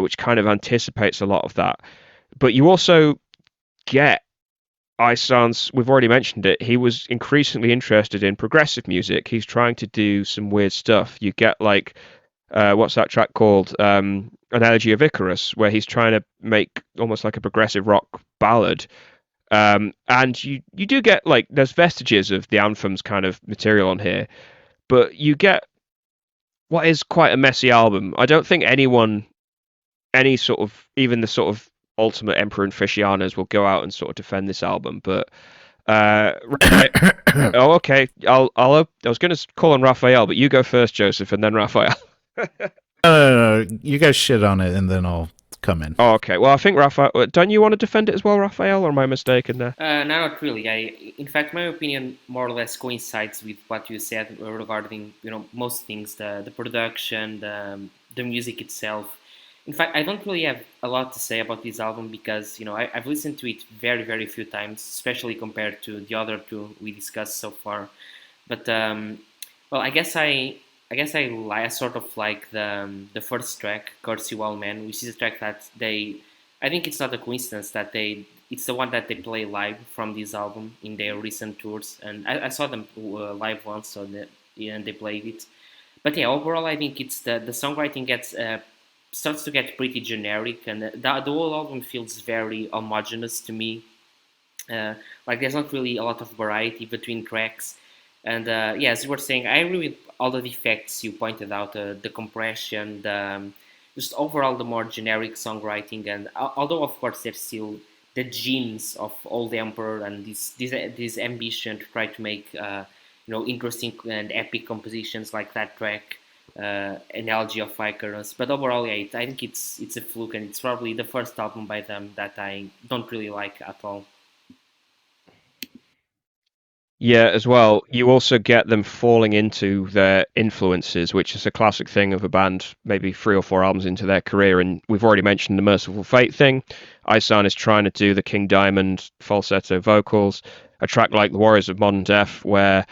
which kind of anticipates a lot of that. But you also get Isan's, we've already mentioned it, he was increasingly interested in progressive music. He's trying to do some weird stuff. You get like, what's that track called? An Elegy of Icarus, where he's trying to make almost like a progressive rock ballad. And you do get, like, there's vestiges of the Anthems kind of material on here, but you get what is quite a messy album. I don't think even the sort of ultimate Emperor aficionados will go out and sort of defend this album, but right. Oh, okay. I was going to call on Raphael, but you go first, Joseph, and then Raphael. No. You guys shit on it, and then I'll come in. Oh, okay. Well, I think Raphael, don't you want to defend it as well, Raphael, or am I mistaken there? No, not really. In fact, my opinion more or less coincides with what you said regarding, most things, the production, the music itself. In fact, I don't really have a lot to say about this album because, I've listened to it very, very few times, especially compared to the other two we discussed so far. But, well, I guess I sort of like the first track, Curse You All Men, which is a track that I think it's not a coincidence that it's the one that they play live from this album in their recent tours, and I saw them live once, so and they played it. But yeah, overall, I think it's the songwriting starts to get pretty generic, and the whole album feels very homogeneous to me. Like there's not really a lot of variety between tracks. And yeah, as you were saying, I agree with all the defects you pointed out, the compression, just overall the more generic songwriting. And although, of course, there's still the genes of Old Emperor and this ambition to try to make interesting and epic compositions like that track, Analogy of Icarus. But overall, yeah, I think it's a fluke, and it's probably the first album by them that I don't really like at all. Yeah, as well, you also get them falling into their influences, which is a classic thing of a band maybe 3 or 4 albums into their career. And we've already mentioned the Merciful Fate thing. Isan is trying to do the King Diamond falsetto vocals. A track like The Warriors of Modern Death, where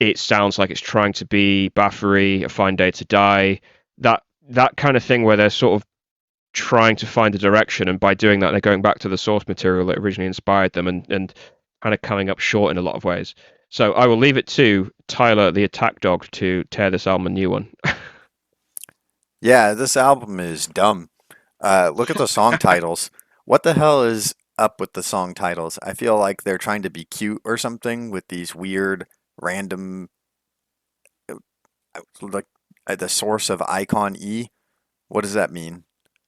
it sounds like it's trying to be Bathory, A Fine Day to Die. That kind of thing where they're sort of trying to find a direction, and by doing that, they're going back to the source material that originally inspired them, and kind of coming up short in a lot of ways. So I will leave it to Tyler, the attack dog, to tear this album a new one. Yeah, this album is dumb. Look at the song titles. What the hell is up with the song titles? I feel like they're trying to be cute or something with these weird, random, like the source of Icon E. What does that mean?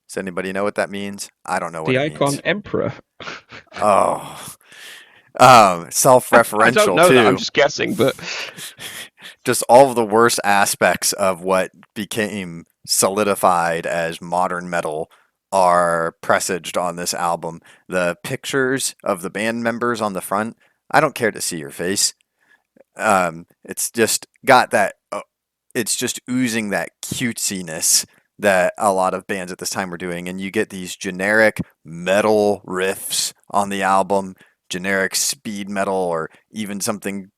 Does anybody know what that means? I don't know what the it Icon means. Emperor. Oh. Self-referential, I don't know too. that, I'm just guessing, but just all of the worst aspects of what became solidified as modern metal are presaged on this album. The pictures of the band members on the front, I don't care to see your face. It's just got that it's just oozing that cutesiness that a lot of bands at this time were doing, and you get these generic metal riffs on the album, generic speed metal, or even something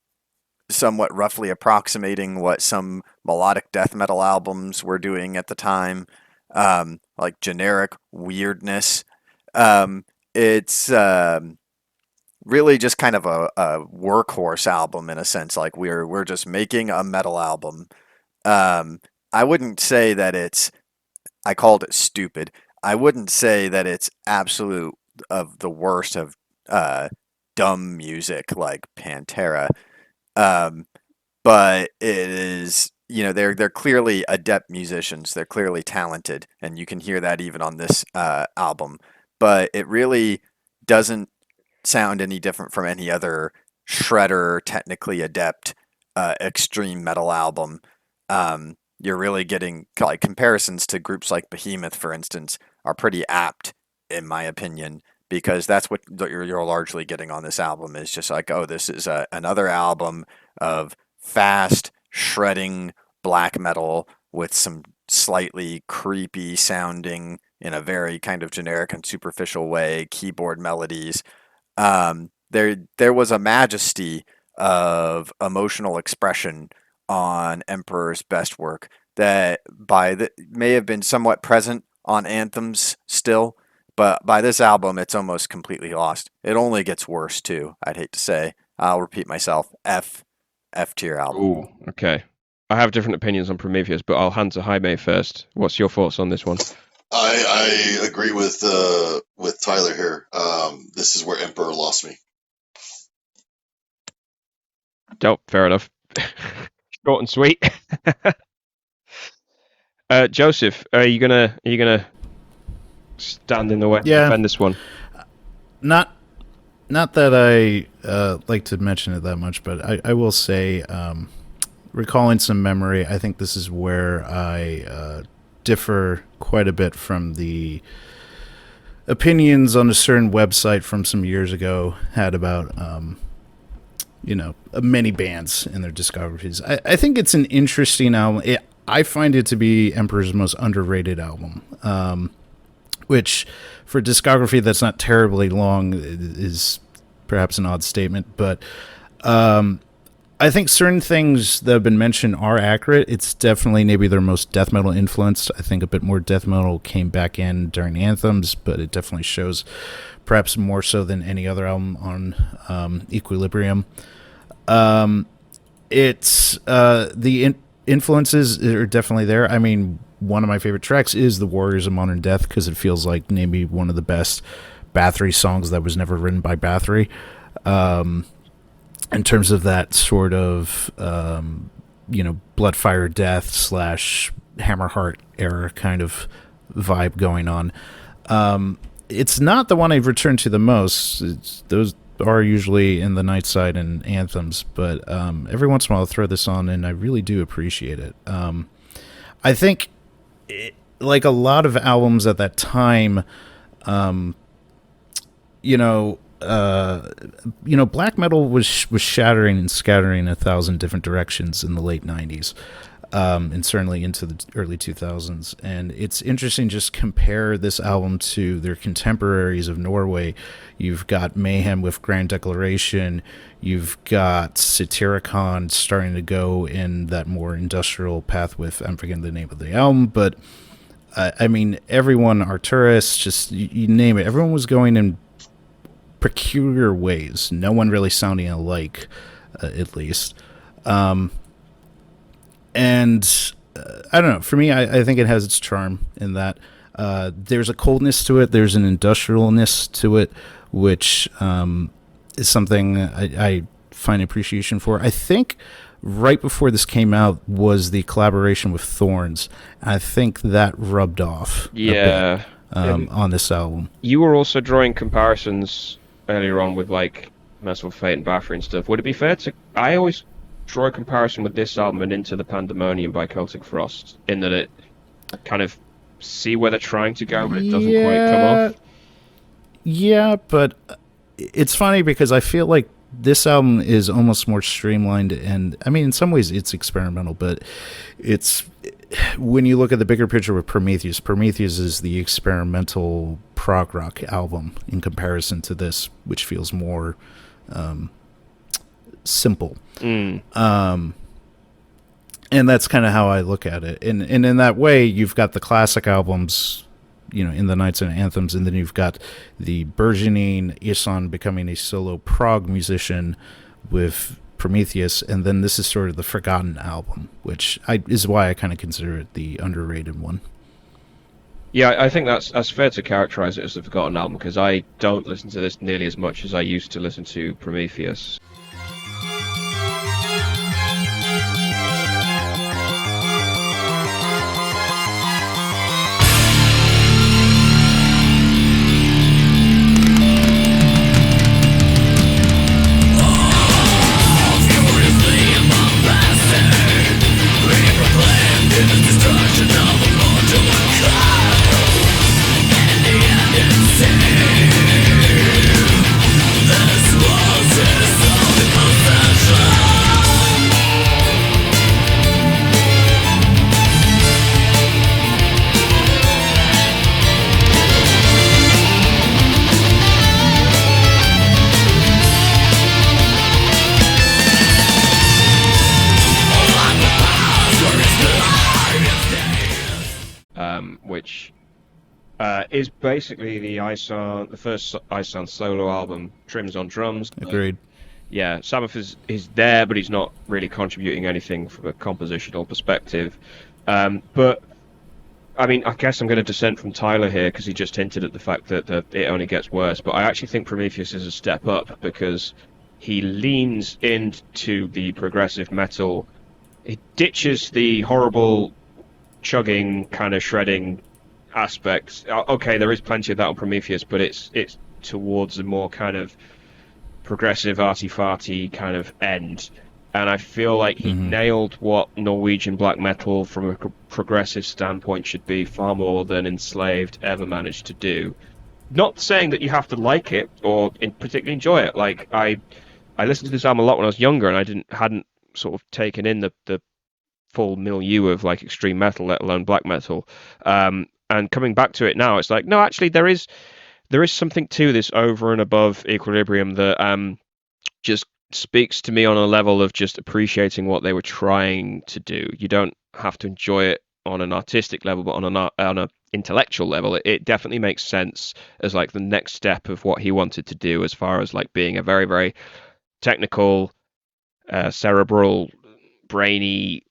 somewhat roughly approximating what some melodic death metal albums were doing at the time, like generic weirdness. It's really just kind of a workhorse album in a sense. Like we're just making a metal album. I wouldn't say that it's. I called it stupid. I wouldn't say that it's absolute of the worst of dumb music like Pantera. Um, but it is, they're clearly adept musicians. They're clearly talented, and you can hear that even on this album. But it really doesn't sound any different from any other shredder, technically adept, extreme metal album. You're really getting like comparisons to groups like Behemoth, for instance, are pretty apt, in my opinion, because that's what you're largely getting on this album is just like, oh, this is another album of fast, shredding black metal with some slightly creepy sounding, in a very kind of generic and superficial way, keyboard melodies. There was a majesty of emotional expression on Emperor's best work that may have been somewhat present on Anthems still, but by this album it's almost completely lost. It only gets worse too, I'd hate to say. I'll repeat myself. F tier album. Ooh, okay. I have different opinions on Prometheus, but I'll hand to Jaime first. What's your thoughts on this one? I agree with Tyler here. This is where Emperor lost me. Dope, fair enough. Short and sweet. Joseph, are you gonna stand in the way? Yeah. Defend this one? Not that I like to mention it that much, but I will say, recalling some memory, I think this is where I differ quite a bit from the opinions on a certain website from some years ago had about many bands and their discographies. I think it's an interesting album. I find it to be Emperor's most underrated album, which for discography that's not terribly long is perhaps an odd statement, but I think certain things that have been mentioned are accurate. It's definitely maybe their most death metal influenced. I think a bit more death metal came back in during Anthems, but it definitely shows perhaps more so than any other album on Equilibrium. It's the influences are definitely there. I mean, one of my favorite tracks is The Warriors of Modern Death because it feels like maybe one of the best Bathory songs that was never written by Bathory. In terms of that sort of, blood, fire, death / Hammerheart era kind of vibe going on. It's not the one I've returned to the most. Those are usually in the Nightside and Anthems, but every once in a while I'll throw this on, and I really do appreciate it. I think, like a lot of albums at that time, black metal was shattering and scattering 1,000 different directions in the late 90s, and certainly into the early 2000s. And it's interesting to just compare this album to their contemporaries of Norway. You've got Mayhem with Grand Declaration. You've got Satyricon starting to go in that more industrial path with, I'm forgetting the name of the album, but I mean, everyone, Arturus, just you name it, everyone was going in peculiar ways, no one really sounding alike, at least. And I don't know, for me, I think it has its charm in that there's a coldness to it, there's an industrialness to it, which is something I find appreciation for. I think right before this came out was the collaboration with Thorns. I think that rubbed off a bit, on this album. You were also drawing comparisons earlier on with like Merciful Fate and Bathory and stuff. Would it be fair to... I always draw a comparison with this album and Into the Pandemonium by Celtic Frost, in that it kind of see where they're trying to go, but it doesn't quite come off. Yeah, but it's funny because I feel like this album is almost more streamlined, and I mean, in some ways it's experimental, but it's, when you look at the bigger picture with Prometheus is the experimental prog rock album in comparison to this, which feels more simple. And that's kind of how I look at it. And in that way, you've got the classic albums, in the Nightside Anthems, and then you've got the burgeoning Ihsahn becoming a solo prog musician with Prometheus, and then this is sort of the forgotten album, which is why I kind of consider it the underrated one. Yeah, I think that's fair to characterize it as the forgotten album, because I don't listen to this nearly as much as I used to listen to Prometheus. Which is basically the first Ihsahn solo album, Trims on drums. Agreed. Yeah, Sabath is there, but he's not really contributing anything from a compositional perspective. But, I mean, I guess I'm going to dissent from Tyler here, because he just hinted at the fact that it only gets worse. But I actually think Prometheus is a step up, because he leans into the progressive metal. He ditches the horrible chugging, kind of shredding aspects. Okay, there is plenty of that on Prometheus, but it's towards a more kind of progressive, arty-farty kind of end. And I feel like he nailed what Norwegian black metal from a progressive standpoint should be far more than Enslaved ever managed to do. Not saying that you have to like it or particularly enjoy it. Like, I listened to this album a lot when I was younger, and I hadn't sort of taken in the full milieu of like extreme metal, let alone black metal. And coming back to it now, it's like, no, actually there is something to this over and above Equilibrium that just speaks to me on a level of just appreciating what they were trying to do. You don't have to enjoy it on an artistic level, but on an intellectual level, it definitely makes sense as like the next step of what he wanted to do, as far as like being a very, very technical, cerebral, brainy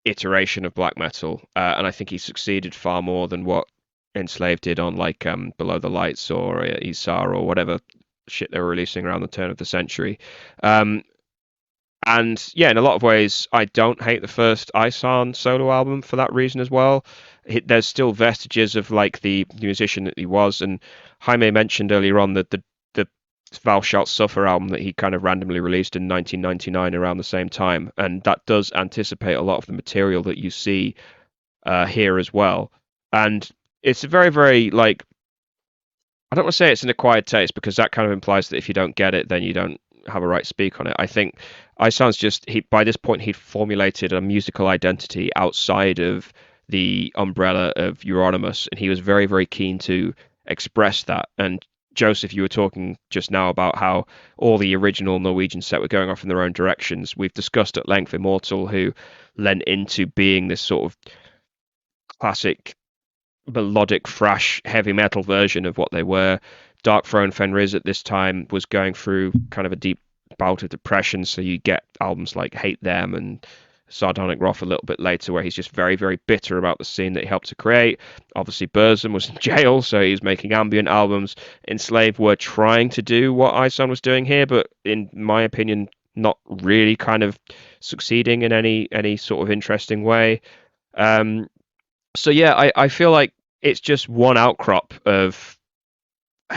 iteration of black metal, and I think he succeeded far more than what Enslaved did on like Below the Lights or Isar or whatever shit they were releasing around the turn of the century. And yeah, in a lot of ways, I don't hate the first Ihsahn solo album for that reason as well. There's still vestiges of like the musician that he was, and Jaime mentioned earlier on that the Thou Shalt Suffer album that he kind of randomly released in 1999 around the same time, and that does anticipate a lot of the material that you see here as well. And it's a very, very, like, I don't want to say it's an acquired taste, because that kind of implies that if you don't get it, then you don't have a right to speak on it. I think Ihsahn's by this point, he'd formulated a musical identity outside of the umbrella of Euronymous, and he was very, very keen to express that. And Joseph, you were talking just now about how all the original Norwegian set were going off in their own directions. We've discussed at length Immortal, who lent into being this sort of classic melodic thrash heavy metal version of what they were. Dark Throne Fenris at this time was going through kind of a deep bout of depression, so you get albums like Hate Them and Sardonic Wrath a little bit later, where he's just very, very bitter about the scene that he helped to create. Obviously, Burzum was in jail, so he was making ambient albums. Enslaved were trying to do what Ihsahn was doing here, but in my opinion, not really kind of succeeding in any sort of interesting way. So yeah, I feel like it's just one outcrop of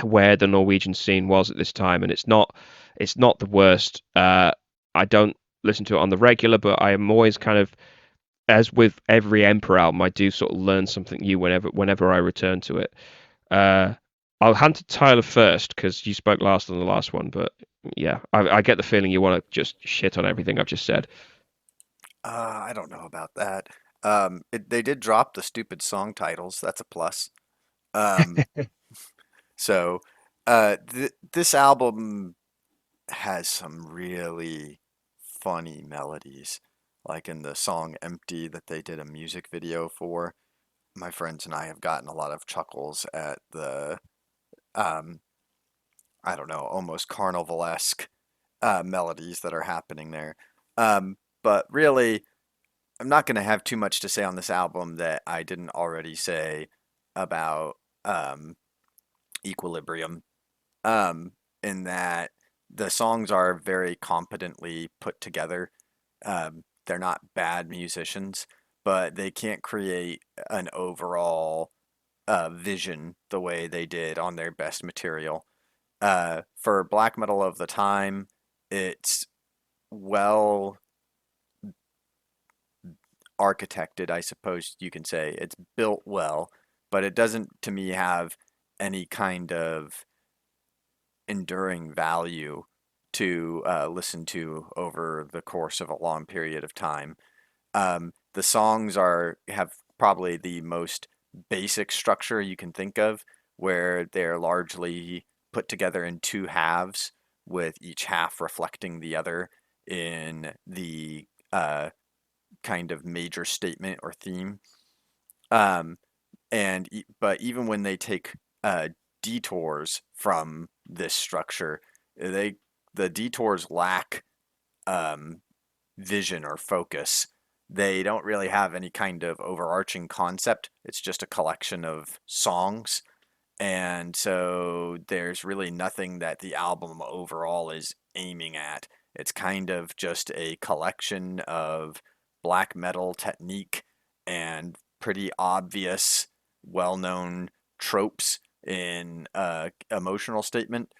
where the Norwegian scene was at this time, and it's not the worst. I don't listen to it on the regular, but I am always kind of, as with every Emperor album, I do sort of learn something new whenever I return to it. I'll hand to Tyler first because you spoke last on the last one. But yeah, I get the feeling you want to just shit on everything I've just said. I don't know about that. They did drop the stupid song titles. That's a plus. Um, so, this album has some really funny melodies, like in the song "Empty" that they did a music video for. My friends and I have gotten a lot of chuckles at the, um, I don't know, almost carnivalesque melodies that are happening there. But really, I'm not going to have too much to say on this album that I didn't already say about Equilibrium, in that the songs are very competently put together. They're not bad musicians, but they can't create an overall vision the way they did on their best material. For black metal of the time, it's well architected, I suppose you can say. It's built well, but it doesn't, to me, have any kind of enduring value to listen to over the course of a long period of time. The songs have probably the most basic structure you can think of, where they're largely put together in two halves, with each half reflecting the other in the kind of major statement or theme. Um, but even when they take detours from this structure, they the detours lack um, vision or focus. They don't really have any kind of overarching concept. It's just a collection of songs. And so there's really nothing that the album overall is aiming at. It's kind of just a collection of black metal technique and pretty obvious, well known tropes in emotional statement.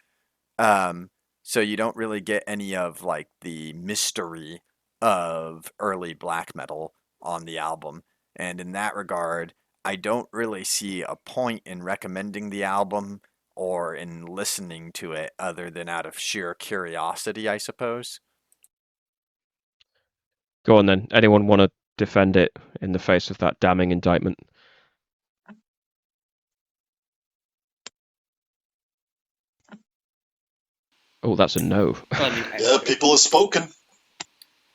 Um, so you don't really get any of like the mystery of early black metal on the album. And in that regard, I don't really see a point in recommending the album or in listening to it other than out of sheer curiosity, I suppose. Go on then. Anyone want to defend it in the face of that damning indictment? Oh, that's a no. Well, I mean, Yeah, people have spoken.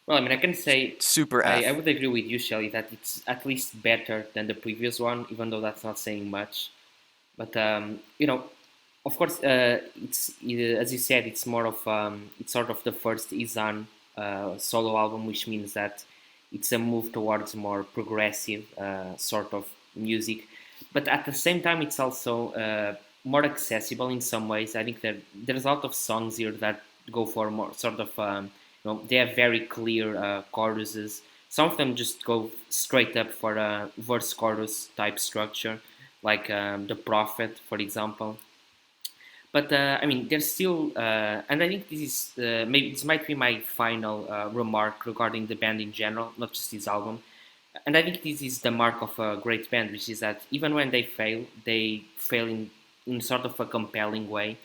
well, I mean, I can say Super I F. would agree with you, Shelley, that it's at least better than the previous one, even though that's not saying much. But of course, as you said, it's more of it's sort of the first Izan solo album, which means that it's a move towards more progressive sort of music. But at the same time, it's also more accessible in some ways. I think that there's a lot of songs here that go for more sort of they have very clear choruses. Some of them just go straight up for a verse chorus type structure, like the Prophet, for example. But I mean, there's still, and I think this is maybe this might be my final remark regarding the band in general, not just this album. And I think this is the mark of a great band, which is that even when they fail in sort of a compelling way.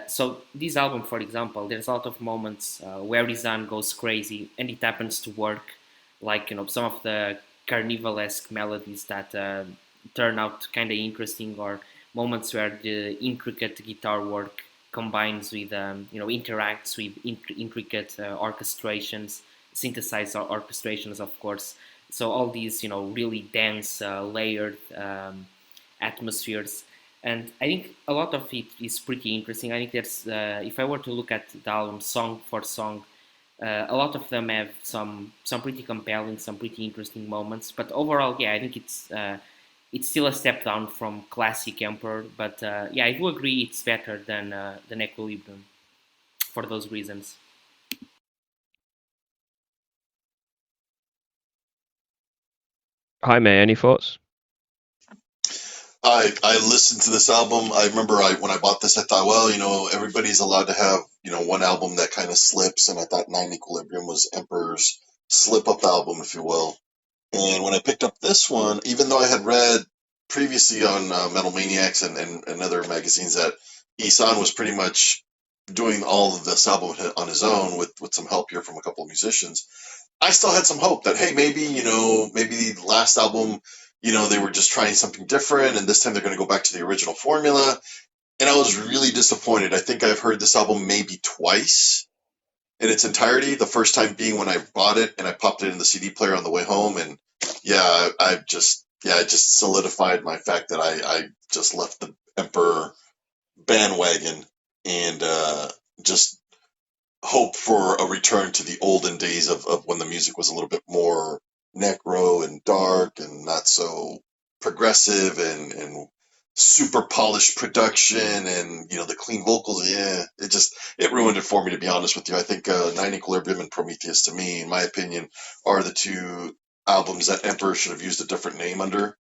So this album, for example, there's a lot of moments where Rizan goes crazy, and it happens to work, like some of the carnivalesque melodies that turn out kind of interesting, or moments where the intricate guitar work combines with interacts with intricate orchestrations, synthesized orchestrations, of course. So all these really dense, layered atmospheres, and I think a lot of it is pretty interesting. I think there's if I were to look at the album song for song, a lot of them have some pretty compelling, some pretty interesting moments. But overall, yeah, I think it's still a step down from classic Emperor. But yeah, I do agree it's better than Equilibrium for those reasons. Jaime, any thoughts? I listened to this album. I remember when I bought this, I thought, well, everybody's allowed to have, one album that kind of slips, and I thought Nine Equilibrium was Emperor's slip up album, if you will. And when I picked up this one, even though I had read previously on Metal Maniacs and other magazines that Isan was pretty much doing all of this album on his own with some help here from a couple of musicians. I still had some hope that, hey, maybe the last album, they were just trying something different, and this time they're going to go back to the original formula. And I was really disappointed. I think I've heard this album maybe twice in its entirety. The first time being when I bought it and I popped it in the CD player on the way home, and it just solidified my fact that I just left the Emperor bandwagon and just hope for a return to the olden days of when the music was a little bit more necro and dark and not so progressive and super polished production and the clean vocals. It ruined it for me, to be honest with you. I think Nine Equilibrium and Prometheus, to me, in my opinion, are the two albums that Emperor should have used a different name under.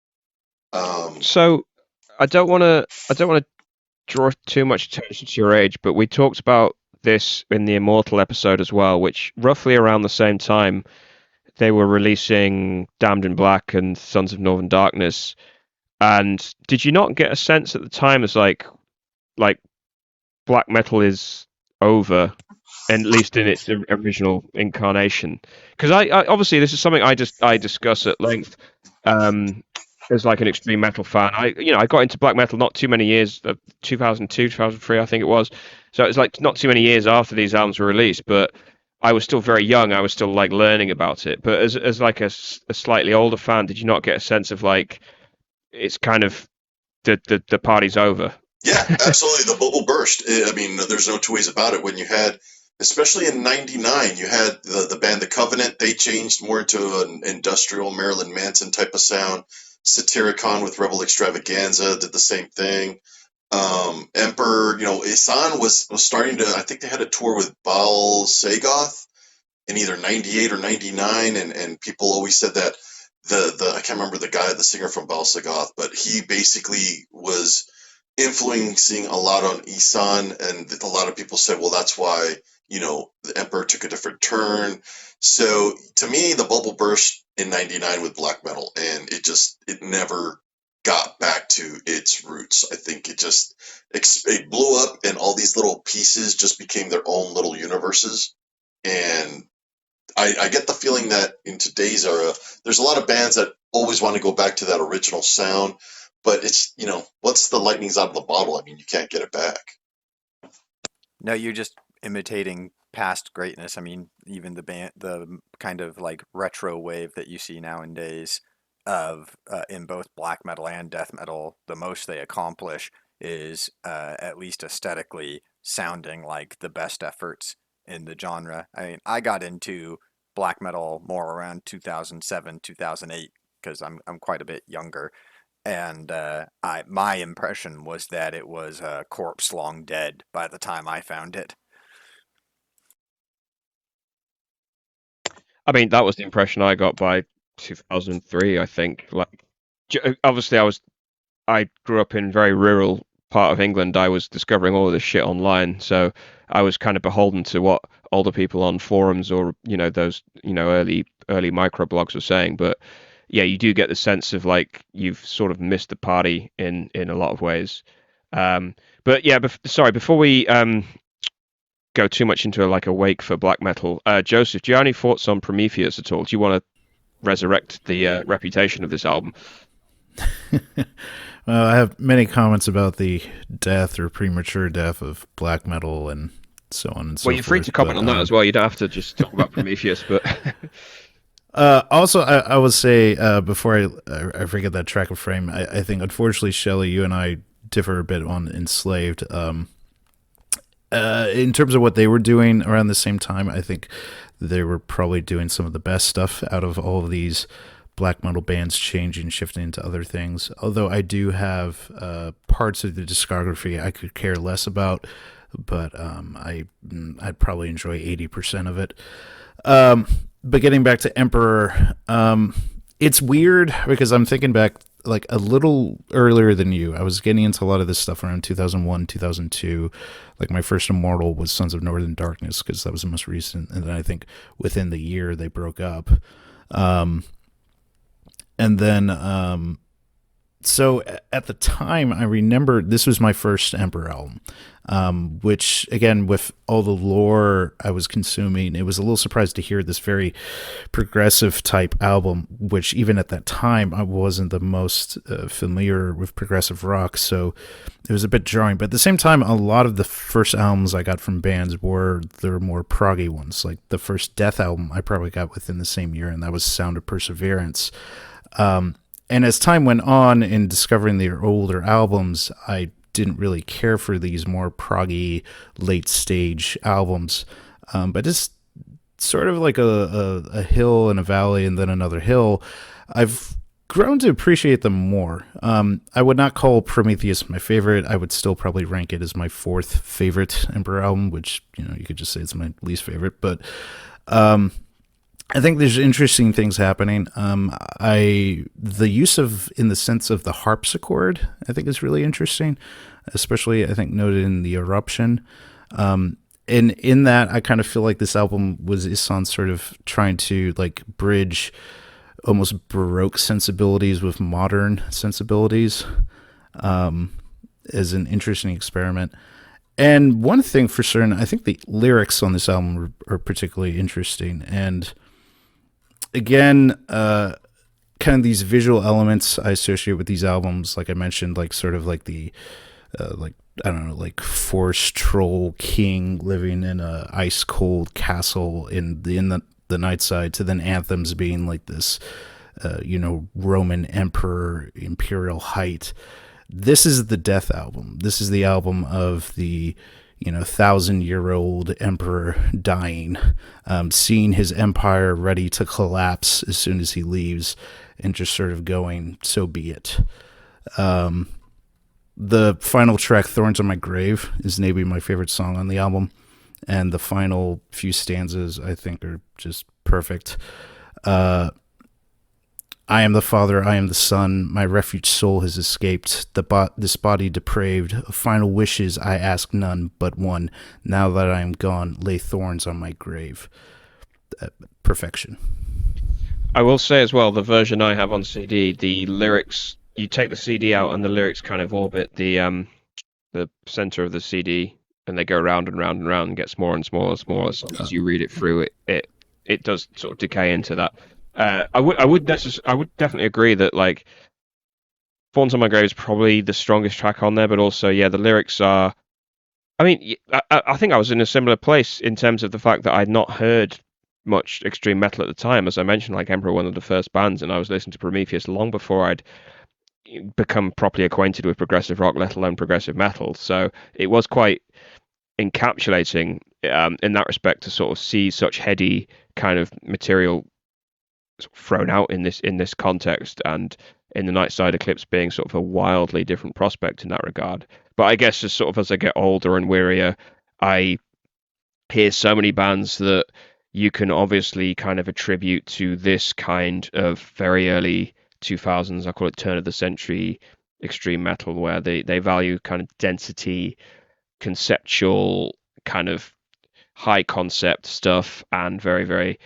So I don't want to draw too much attention to your age, but we talked about this in the Immortal episode as well, which roughly around the same time they were releasing Damned in Black and Sons of Northern Darkness. And did you not get a sense at the time as like black metal is over, at least in its original incarnation? Because I obviously this is something I discuss at length. As like an extreme metal fan, I got into black metal not too many years, 2002, 2003, I think it was. So it's like not too many years after these albums were released, but I was still very young. I was still like learning about it. But as like a slightly older fan, did you not get a sense of like it's kind of the party's over? Yeah, absolutely. The bubble burst. I mean, there's no two ways about it. When you had, especially in '99, you had the band The Covenant. They changed more into an industrial Marilyn Manson type of sound. Satyricon with Rebel Extravaganza did the same thing. Emperor, Isan was starting to, I think they had a tour with Baal Sagoth in either 98 or 99, and people always said that I can't remember the singer from Baal Sagoth, but he basically was influencing a lot on Isan, and a lot of people said, well, that's why, the Emperor took a different turn. So to me, the bubble burst in 99 with black metal, and it never got back to its roots. I think it blew up, and all these little pieces just became their own little universes. And I get the feeling that in today's era, there's a lot of bands that always want to go back to that original sound, but it's, once the lightning's out of the bottle, I mean, you can't get it back. No, you're just imitating past greatness. I mean, even the kind of like retro wave that you see nowadays of in both black metal and death metal, the most they accomplish is at least aesthetically sounding like the best efforts in the genre. I mean, I got into black metal more around 2007, 2008 because I'm quite a bit younger. And my impression was that it was a corpse long dead by the time I found it. I mean, that was the impression I got by 2003, I think. Like, obviously, I grew up in a very rural part of England. I was discovering all of this shit online, so I was kind of beholden to what older people on forums or those early microblogs were saying. But yeah, you do get the sense of like you've sort of missed the party in a lot of ways. But yeah, sorry, before we go too much into a wake for black metal, Joseph, do you have any thoughts on Prometheus at all? Do you want to resurrect the reputation of this album? Well, I have many comments about the death or premature death of black metal and so on and so forth. Well, you're free to comment on that as well. You don't have to just talk about Prometheus, but... Also, I would say, before I forget that track of frame, I think, unfortunately, Shelley, you and I differ a bit on Enslaved. In terms of what they were doing around the same time, I think they were probably doing some of the best stuff out of all of these black metal bands changing, shifting into other things. Although I do have parts of the discography I could care less about, but I'd probably enjoy 80% of it. But getting back to Emperor, it's weird because I'm thinking back like a little earlier than you. I was getting into a lot of this stuff around 2001, 2002. Like my first Immortal was Sons of Northern Darkness because that was the most recent. And then I think within the year they broke up. And then So at the time, I remember this was my first Emperor album, which, again, with all the lore I was consuming, it was a little surprised to hear this very progressive type album, which even at that time, I wasn't the most familiar with progressive rock, so it was a bit jarring. But at the same time, a lot of the first albums I got from bands were their more proggy ones. Like the first Death album I probably got within the same year, and that was Sound of Perseverance. And as time went on in discovering their older albums, I didn't really care for these more proggy late stage albums. But it's sort of like a hill and a valley and then another hill. I've grown to appreciate them more. I would not call Prometheus my favorite. I would still probably rank it as my fourth favorite Emperor album, which, you could just say it's my least favorite. But I think there's interesting things happening. The use of, in the sense of the harpsichord, I think is really interesting, especially I think noted in the Eruption. And in that, I kind of feel like this album was Ihsahn sort of trying to like bridge almost Baroque sensibilities with modern sensibilities, as an interesting experiment. And one thing for certain, I think the lyrics on this album are particularly interesting. And again, kind of these visual elements I associate with these albums, like I mentioned, like sort of like the, like forest troll king living in a ice cold castle in the Nightside, to then Anthems being like this, Roman emperor, imperial height. This is the Death album. This is the album of the 1,000-year-old emperor dying, seeing his empire ready to collapse as soon as he leaves, and just sort of going, so be it. The final track, Thorns on My Grave, is maybe my favorite song on the album, and the final few stanzas, I think, are just perfect. I am the Father, I am the Son, my refuge soul has escaped, this body depraved, of final wishes I ask none but one, now that I am gone, lay thorns on my grave. Perfection. I will say as well, the version I have on CD, the lyrics, you take the CD out and the lyrics kind of orbit the center of the CD, and they go round and round and round and get smaller and smaller and smaller. So as you read it through, it does sort of decay into that. I would definitely agree that like Thorns on My Grave is probably the strongest track on there, but also the lyrics are. I mean, I think I was in a similar place in terms of the fact that I'd not heard much extreme metal at the time. As I mentioned, like Emperor, one of the first bands, and I was listening to Prometheus long before I'd become properly acquainted with progressive rock, let alone progressive metal. So it was quite encapsulating in that respect to sort of see such heady kind of material thrown out in this context, and in the Nightside Eclipse being sort of a wildly different prospect in that regard. But I guess just sort of as I get older and wearier, I hear so many bands that you can obviously kind of attribute to this kind of very early 2000s, I call it turn of the century extreme metal, where they value kind of density, conceptual, kind of high concept stuff, and very, very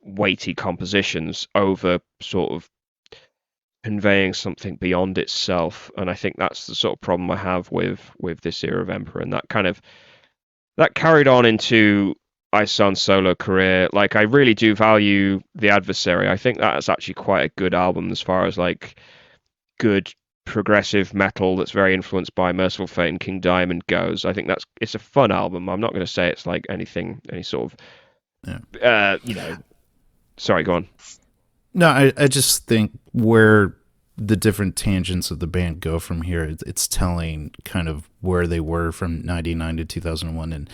weighty compositions over sort of conveying something beyond itself. And I think that's the sort of problem I have with this era of Emperor, and that carried on into Ihsahn's solo career. Like, I really do value The Adversary. I think that's actually quite a good album as far as like good progressive metal that's very influenced by Merciful Fate and King Diamond goes. I think it's a fun album. I'm not going to say it's like any sort of sorry, go on. No, I just think where the different tangents of the band go from here, it's telling kind of where they were from 99 to 2001. And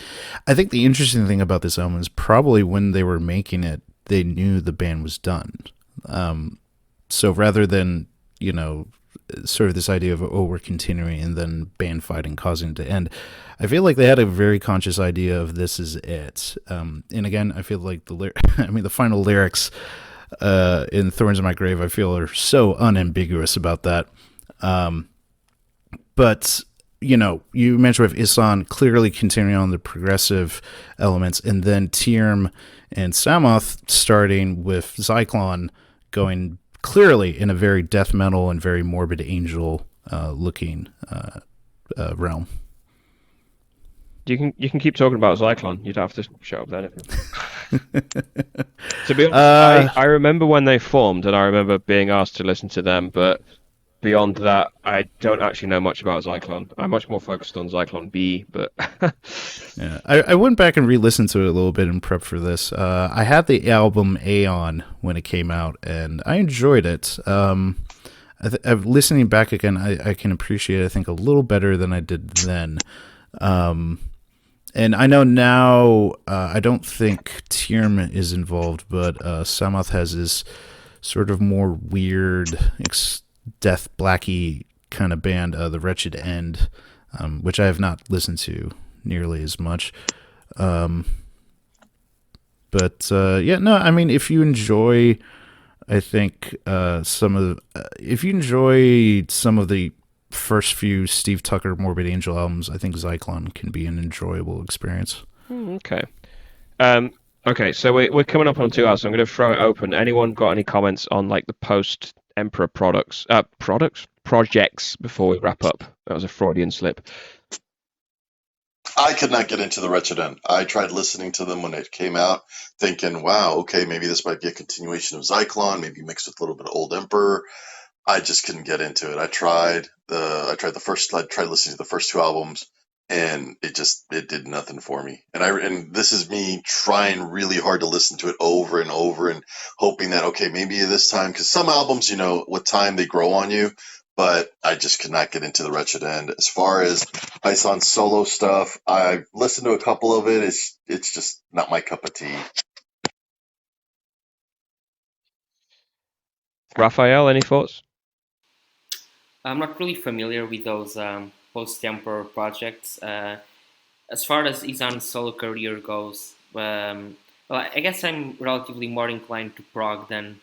I think the interesting thing about this album is probably when they were making it, they knew the band was done. So rather than, sort of this idea of, we're continuing and then band fighting causing it to end, I feel like they had a very conscious idea of this is it. And again, I feel like the final lyrics in Thorns in My Grave, I feel, are so unambiguous about that. But, you mentioned with Ihsahn clearly continuing on the progressive elements, and then Tyrant and Samoth starting with Zyklon going clearly in a very death metal and very morbid angel looking realm. You can keep talking about Zyklon. You'd have to shut up then. To be honest, I remember when they formed, and I remember being asked to listen to them, but beyond that, I don't actually know much about Zyklon. I'm much more focused on Zyklon B, but... Yeah, I went back and re-listened to it a little bit in prep for this. I had the album Aeon when it came out, and I enjoyed it. Listening back again, I can appreciate it, I think, a little better than I did then. And I know now, I don't think Tyrant is involved, but Samoth has this sort of more weird, death blacky kind of band, The Wretched End, which I have not listened to nearly as much. But I mean, if you enjoy, I think if you enjoy some of the first few Steve Tucker Morbid Angel albums, I think Zyklon can be an enjoyable experience. Okay. Okay, so we're coming up on 2 hours, so I'm going to throw it open. Anyone got any comments on like the post Emperor projects before we wrap up? That was a Freudian slip. I could not get into the Wretched End. I tried listening to them when it came out, thinking, wow, okay, maybe this might be a continuation of Zyklon, maybe mixed with a little bit of Old Emperor. I just couldn't get into it. I tried listening to the first 2 albums, and it did nothing for me. And this is me trying really hard to listen to it over and over and hoping that, okay, maybe this time, because some albums, with time they grow on you, but I just could not get into the Wretched End. As far as Ison solo stuff, I've listened to a couple of it. It's just not my cup of tea. Raphael, any thoughts? I'm not really familiar with those post-Emperor projects. As far as Izan's solo career goes, well, I guess I'm relatively more inclined to prog than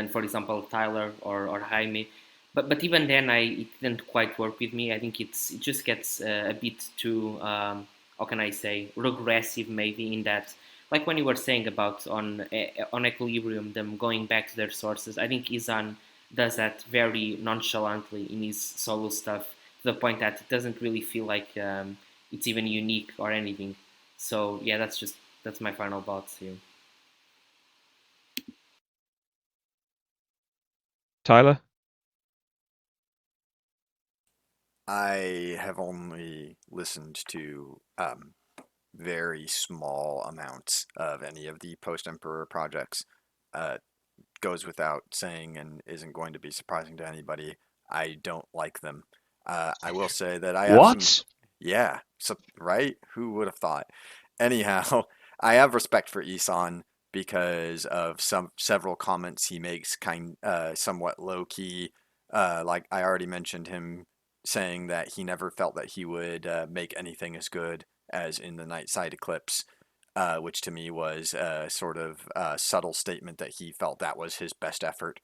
for example, Tyler or Jaime. But even then, it didn't quite work with me. I think it just gets a bit too, how can I say, regressive maybe in that, like when you were saying about on Equilibrium, them going back to their sources. I think Izan does that very nonchalantly in his solo stuff, to the point that it doesn't really feel like it's even unique or anything. So yeah, that's my final thoughts here. Tyler? I have only listened to very small amounts of any of the post-Emperor projects. Goes without saying and isn't going to be surprising to anybody. I don't like them. I will say that I have What? Yeah, right? Who would have thought? Anyhow, I have respect for Isan because of several comments he makes, somewhat low key. Like I already mentioned, him saying that he never felt that he would make anything as good as in the Nightside Eclipse, which to me was a sort of subtle statement that he felt that was his best effort.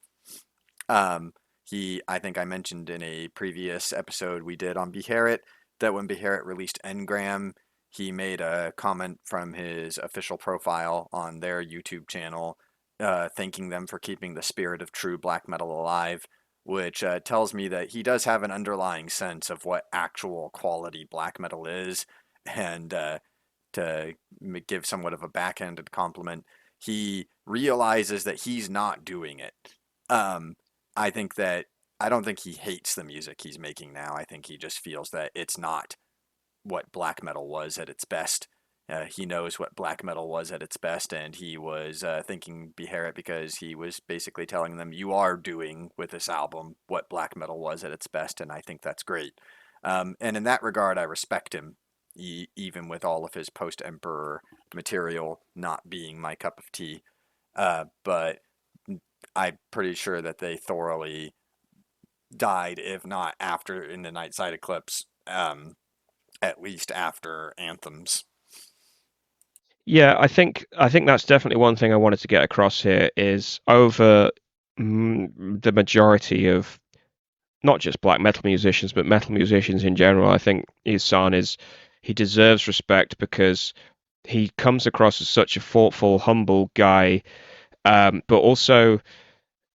I think I mentioned in a previous episode we did on Beharit that when Beharit released Engram, he made a comment from his official profile on their YouTube channel, thanking them for keeping the spirit of true black metal alive, which tells me that he does have an underlying sense of what actual quality black metal is. And to give somewhat of a backhanded compliment, he realizes that he's not doing it. I don't think he hates the music he's making now. I think he just feels that it's not what black metal was at its best. He knows what black metal was at its best, and he was thinking Beharit because he was basically telling them, you are doing with this album what black metal was at its best, and I think that's great. And in that regard, I respect him, even with all of his post-Emperor material not being my cup of tea. But I'm pretty sure that they thoroughly died, if not after in the Nightside Eclipse, at least after Anthems. Yeah, I think that's definitely one thing I wanted to get across here is over the majority of not just black metal musicians, but metal musicians in general. I think Ihsan he deserves respect because he comes across as such a thoughtful, humble guy, but also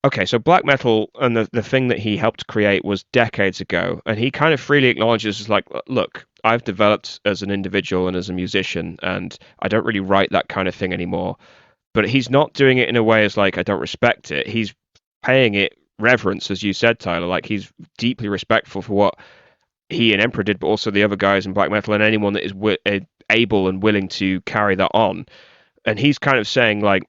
okay, so black metal and the thing that he helped create was decades ago, and he kind of freely acknowledges, like, look, I've developed as an individual and as a musician, and I don't really write that kind of thing anymore. But he's not doing it in a way as like I don't respect it. He's paying it reverence, as you said, Tyler. Like he's deeply respectful for what he and Emperor did, but also the other guys in black metal and anyone that is able and willing to carry that on. And he's kind of saying like,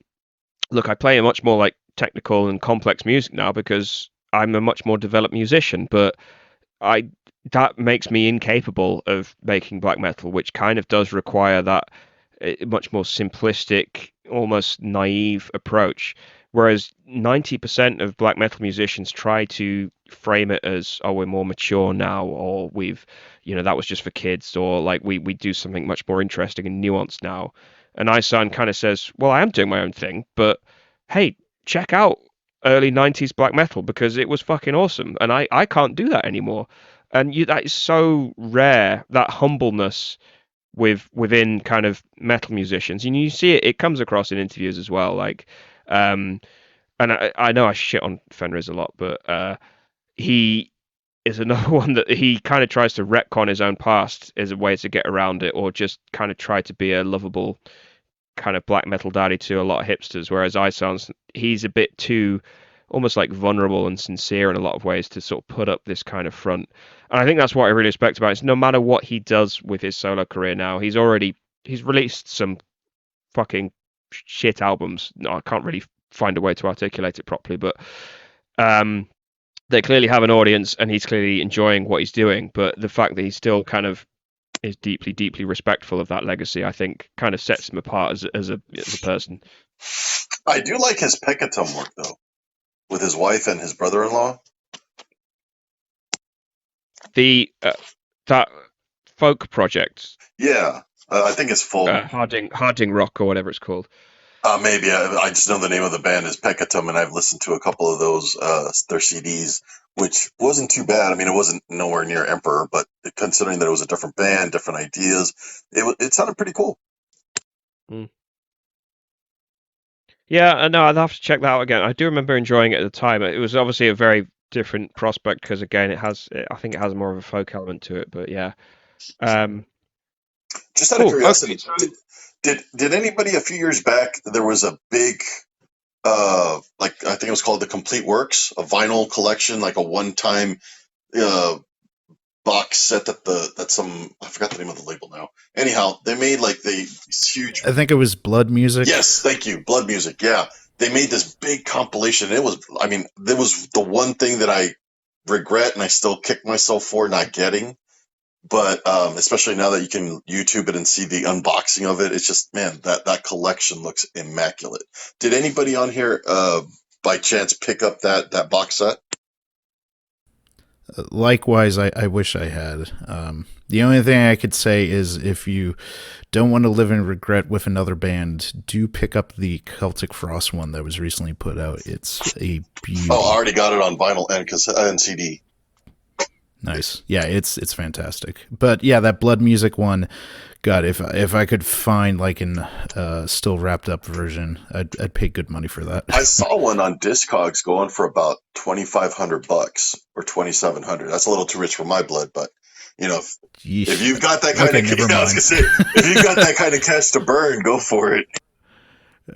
look, I play a much more like technical and complex music now because I'm a much more developed musician, but I that makes me incapable of making black metal, which kind of does require that much more simplistic, almost naive approach. Whereas 90% of black metal musicians try to frame it as, oh, we're more mature now, or we've, that was just for kids, or like we do something much more interesting and nuanced now. And Isan kind of says, well, I am doing my own thing, but hey, check out early 90s black metal because it was fucking awesome. And I can't do that anymore. And that is so rare, that humbleness within kind of metal musicians, and you see it comes across in interviews as well, like and I know I shit on Fenriz a lot, but he is another one that he kind of tries to retcon his own past as a way to get around it, or just kind of try to be a lovable kind of black metal daddy to a lot of hipsters, whereas Isan's, he's a bit too almost like vulnerable and sincere in a lot of ways to sort of put up this kind of front. And I think that's what I really respect about it. Is no matter what he does with his solo career now, he's released some fucking shit albums. No, I can't really find a way to articulate it properly, but they clearly have an audience and he's clearly enjoying what he's doing. But the fact that he still kind of is deeply, deeply respectful of that legacy, I think kind of sets him apart as a person. I do like his Peccatum work though, with his wife and his brother-in-law. The that folk project. Yeah, I think it's folk. Harding Rock or whatever it's called. Maybe I just know the name of the band is Peccatum, and I've listened to a couple of those their CDs, which wasn't too bad. I mean, it wasn't nowhere near Emperor, but considering that it was a different band, different ideas, it sounded pretty cool. Mm. Yeah, no, I'd have to check that out again. I do remember enjoying it at the time. It was obviously a very different prospect because, again, I think it has more of a folk element to it. But yeah, just out of curiosity, did anybody a few years back? There was a big, like I think it was called the Complete Works, a vinyl collection, like a one-time box set that some, I forgot the name of the label now. Anyhow, they made like these huge. I think it was Blood Music. Yes, thank you, Blood Music. Yeah, they made this big compilation. It was the one thing that I regret and I still kick myself for not getting. But especially now that you can YouTube it and see the unboxing of it, it's just, man, that collection looks immaculate. Did anybody on here by chance pick up that box set? Likewise, I wish I had. The only thing I could say is if you don't want to live in regret with another band, do pick up the Celtic Frost one that was recently put out. It's a beauty. Oh, I already got it on vinyl and CD. Nice. Yeah, it's fantastic. But yeah, that Blood Music one, God, if I could find like an still wrapped up version, I'd pay good money for that. I saw one on Discogs going for about $2,500 or $2,700. That's a little too rich for my blood, but if you've got that kind of if you've got that kind of cash to burn, go for it.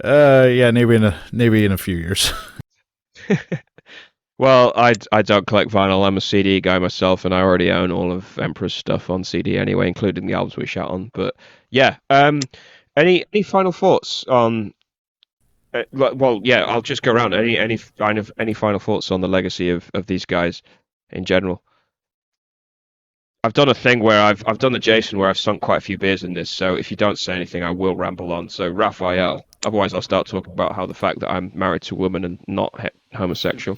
Yeah, maybe in a few years. Well, I don't collect vinyl. I'm a CD guy myself, and I already own all of Emperor's stuff on CD anyway, including the albums we shot on. But yeah, any final thoughts on? Well, yeah, I'll just go around. Any final thoughts on the legacy of these guys in general? I've done a thing where I've done the Jason where I've sunk quite a few beers in this. So if you don't say anything, I will ramble on. So Raphael. Otherwise, I'll start talking about how the fact that I'm married to a woman and not homosexual.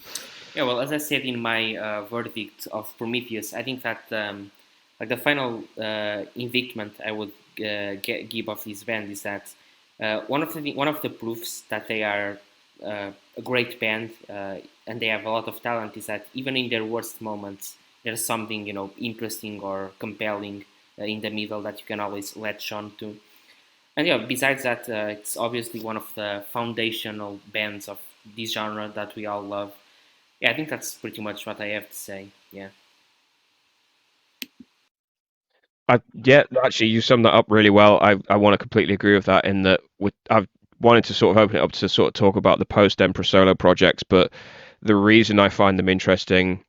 Yeah, well, as I said in my verdict of Prometheus, I think that like the final indictment I would give of this band is that one of the proofs that they are a great band and they have a lot of talent is that even in their worst moments, there's something interesting or compelling in the middle that you can always latch on to. And yeah, besides that, it's obviously one of the foundational bands of this genre that we all love. Yeah, I think that's pretty much what I have to say. Yeah. Yeah, actually, you summed that up really well. I want to completely agree with that. In that, I've wanted to sort of open it up to sort of talk about the post Emperor solo projects, but the reason I find them interesting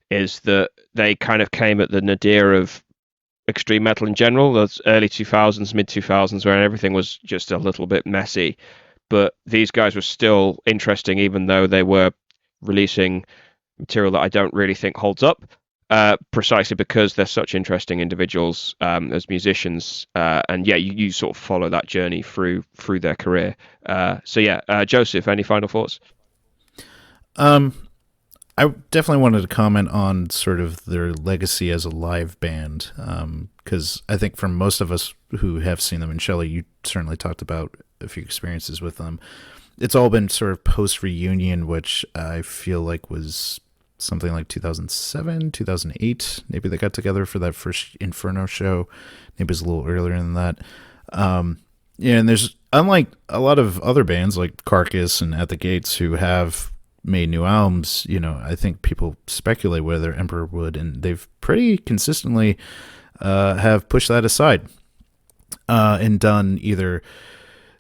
is that they kind of came at the nadir of extreme metal in general. Those early 2000s, mid 2000s, where everything was just a little bit messy. But these guys were still interesting, even though they were releasing material that I don't really think holds up. Precisely because they're such interesting individuals as musicians, and yeah, you sort of follow that journey through their career. So yeah, Joseph, any final thoughts? I definitely wanted to comment on sort of their legacy as a live band, because I think for most of us who have seen them, and Shelley, you certainly talked about a few experiences with them, it's all been sort of post-reunion, which I feel like was something like 2007, 2008. Maybe they got together for that first Inferno show. Maybe it was a little earlier than that. Yeah, and there's, unlike a lot of other bands like Carcass and At the Gates who have made new albums, I think people speculate whether Emperor would, and they've pretty consistently have pushed that aside and done either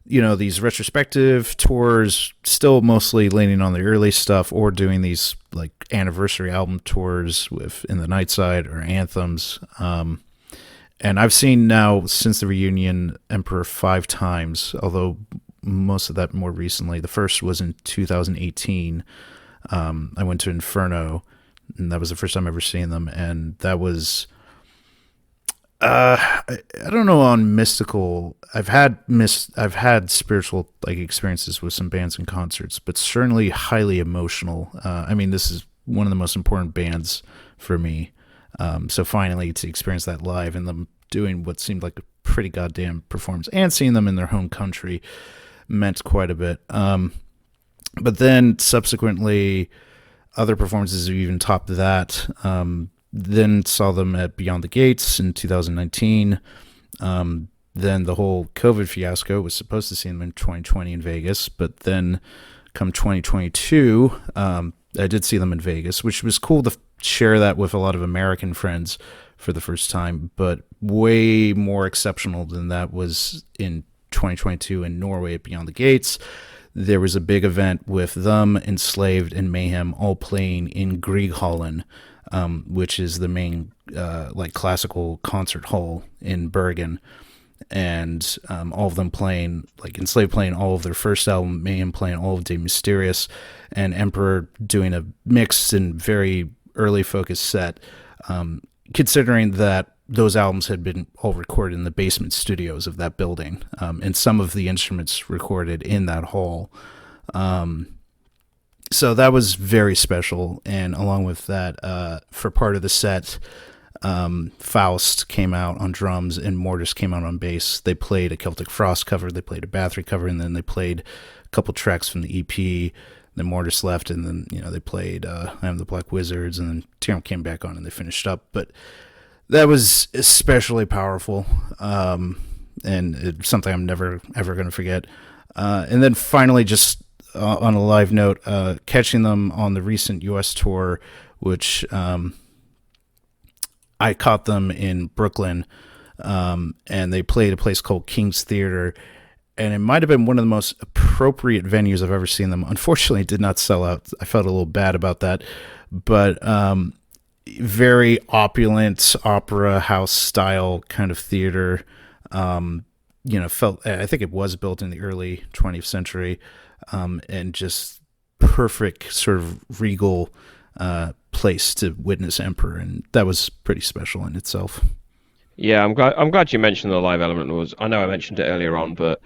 these retrospective tours, still mostly leaning on the early stuff, or doing these like anniversary album tours in the Nightside or Anthems. And I've seen now since the reunion Emperor 5 times, although most of that more recently. The first was in 2018. I went to Inferno, and that was the first time I ever seen them, and that was I don't know on mystical. I've had spiritual like experiences with some bands and concerts, but certainly highly emotional. I mean, this is one of the most important bands for me. So finally to experience that live and them doing what seemed like a pretty goddamn performance and seeing them in their home country meant quite a bit. But then subsequently other performances have even topped that. Then saw them at Beyond the Gates in 2019. Then the whole COVID fiasco, was supposed to see them in 2020 in Vegas, but then come 2022, I did see them in Vegas, which was cool to share that with a lot of American friends for the first time, but way more exceptional than that was in 2022 in Norway at Beyond the Gates. There was a big event with them, Enslaved, and Mayhem all playing in Grieghallen, which is the main like classical concert hall in Bergen, and all of them playing, like Enslaved playing all of their first album, Mayhem playing all of De Mysterious, and Emperor doing a mixed and very early focused set, considering that those albums had been all recorded in the basement studios of that building, and some of the instruments recorded in that hall. So that was very special. And along with that, for part of the set, Faust came out on drums and Mortis came out on bass. They played a Celtic Frost cover, they played a Bathory cover, and then they played a couple tracks from the EP. Then Mortis left, and then they played I Am the Black Wizards, and then Tyrant came back on and they finished up. But that was especially powerful, and it's something I'm never ever going to forget. And then finally, just on a live note, catching them on the recent U.S. tour, which I caught them in Brooklyn, and they played a place called King's Theater, and it might have been one of the most appropriate venues I've ever seen them. Unfortunately, it did not sell out. I felt a little bad about that, but very opulent opera house style kind of theater. I think it was built in the early 20th century, and just perfect sort of regal place to witness Emperor, and that was pretty special in itself. Yeah, I'm glad you mentioned the live element. I know I mentioned it earlier on, but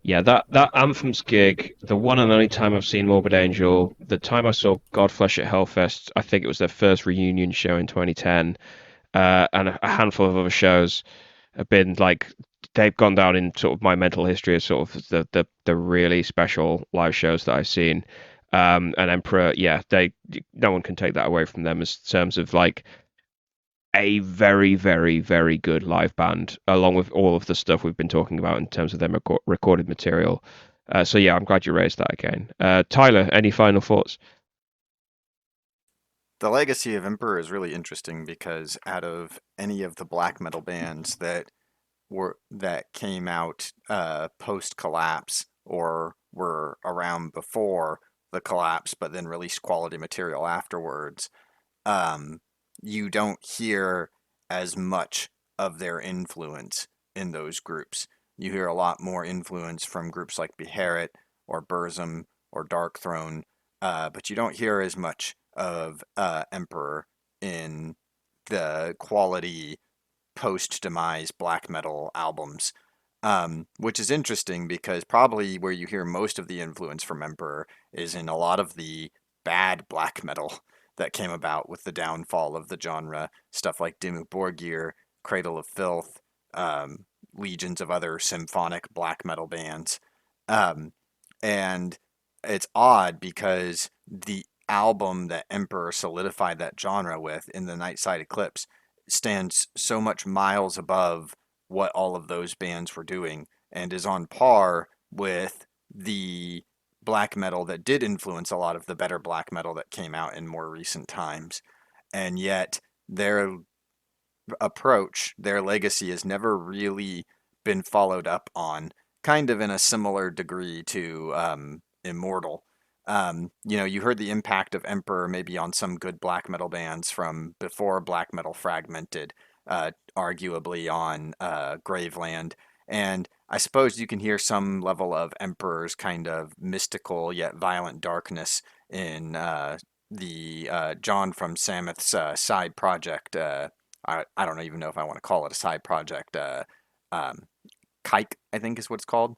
yeah, that Anthems gig, the one and only time I've seen Morbid Angel, the time I saw Godflesh at Hellfest, I think it was their first reunion show in 2010, and a handful of other shows have been like, they've gone down in sort of my mental history as sort of the really special live shows that I've seen. And Emperor, yeah, no one can take that away from them in terms of like a very, very, very good live band, along with all of the stuff we've been talking about in terms of their recorded material. So yeah, I'm glad you raised that again. Tyler, any final thoughts? The legacy of Emperor is really interesting because out of any of the black metal bands that came out post collapse or were around before the collapse, but then released quality material afterwards, um, you don't hear as much of their influence in those groups. You hear a lot more influence from groups like Beherit or Burzum or Dark Throne, but you don't hear as much of Emperor in the quality post demise black metal albums. Which is interesting because probably where you hear most of the influence from Emperor is in a lot of the bad black metal that came about with the downfall of the genre. Stuff like Dimmu Borgir, Cradle of Filth, legions of other symphonic black metal bands. Um, and it's odd because the album that Emperor solidified that genre with in the Nightside Eclipse stands so much miles above what all of those bands were doing and is on par with the black metal that did influence a lot of the better black metal that came out in more recent times. And yet their approach, their legacy has never really been followed up on, kind of in a similar degree to Immortal. You heard the impact of Emperor maybe on some good black metal bands from before black metal fragmented, arguably on Graveland. And I suppose you can hear some level of Emperor's kind of mystical yet violent darkness in the John from Samoth's side project. I don't even know if I want to call it a side project. Um, Kike, I think is what it's called.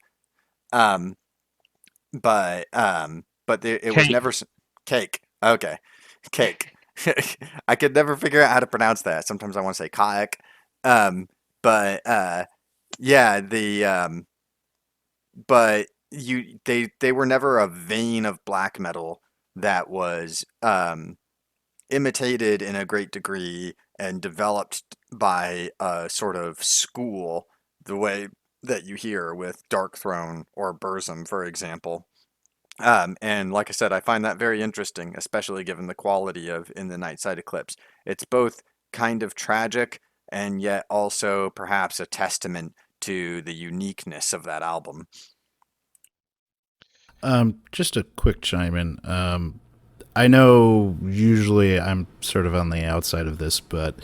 Um, it was Cake. never cake. Okay, cake. I could never figure out how to pronounce that. Sometimes I want to say kayak. Um, but yeah, but they were never a vein of black metal that was imitated in a great degree and developed by a sort of school, the way that you hear with Dark Throne or Burzum, for example. And like I said, I find that very interesting, especially given the quality of In the Nightside Eclipse. It's both kind of tragic and yet also perhaps a testament to the uniqueness of that album. Just a quick chime in. I know usually I'm sort of on the outside of this, but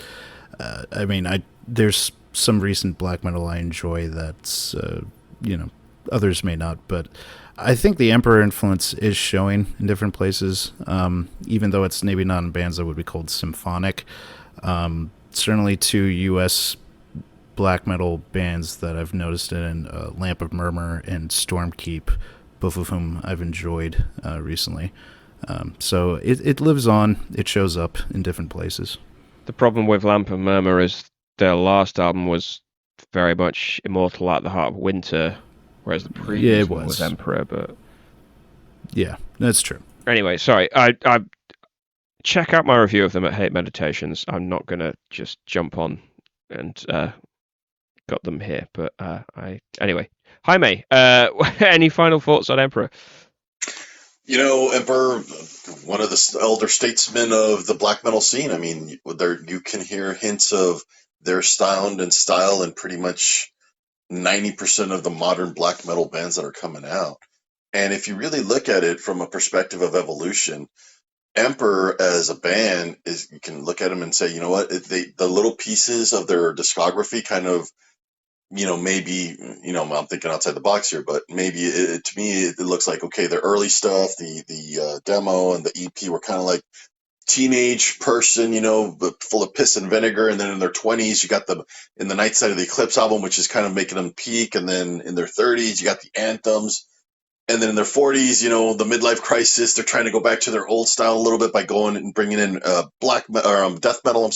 there's some recent black metal I enjoy that's others may not, but I think the Emperor influence is showing in different places, even though it's maybe not in bands that would be called symphonic. Certainly two U.S. black metal bands that I've noticed in Lamp of Murmur and Stormkeep, both of whom I've enjoyed recently. So it lives on. It shows up in different places. The problem with Lamp and Murmur is their last album was very much Immortal at the Heart of Winter, whereas the previous one was Emperor. But yeah, that's true. Anyway, sorry. I check out my review of them at Hate Meditations. I'm not gonna just jump on and got them here, but anyway. Jaime, any final thoughts on Emperor? Emperor, one of the elder statesmen of the black metal scene. I mean, you can hear hints of their sound and style in pretty much 90% of the modern black metal bands that are coming out. And if you really look at it from a perspective of evolution, Emperor as a band you can look at them and say, you know what, the little pieces of their discography kind of, maybe, I'm thinking outside the box here, but maybe to me, it looks like, okay, the early stuff, the demo and the EP were kind of like teenage person, but full of piss and vinegar. And then in their 20s, you got them in the Nightside of the Eclipse album, which is kind of making them peak. And then in their 30s, you got the Anthems. And then in their 40s, the midlife crisis, they're trying to go back to their old style a little bit by going and bringing in death metal,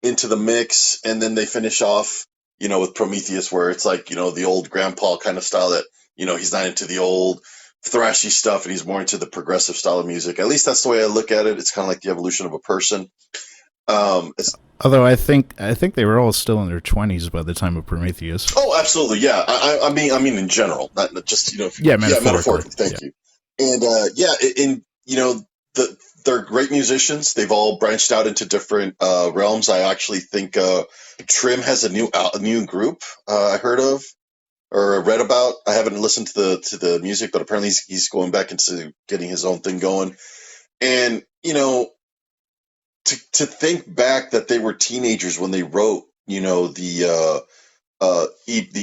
into the mix. And then they finish off, with Prometheus, where it's like, the old grandpa kind of style that, he's not into the old thrashy stuff and he's more into the progressive style of music. At least that's the way I look at it. It's kind of like the evolution of a person. Although I think they were all still in their 20s by the time of Prometheus. Oh, absolutely, yeah. I mean in general, not just metaphorically. Thank you. And they're great musicians. They've all branched out into different realms. I actually think Trim has a new group I heard of or read about. I haven't listened to the music, but apparently he's going back into getting his own thing going. And to think back that they were teenagers when they wrote, the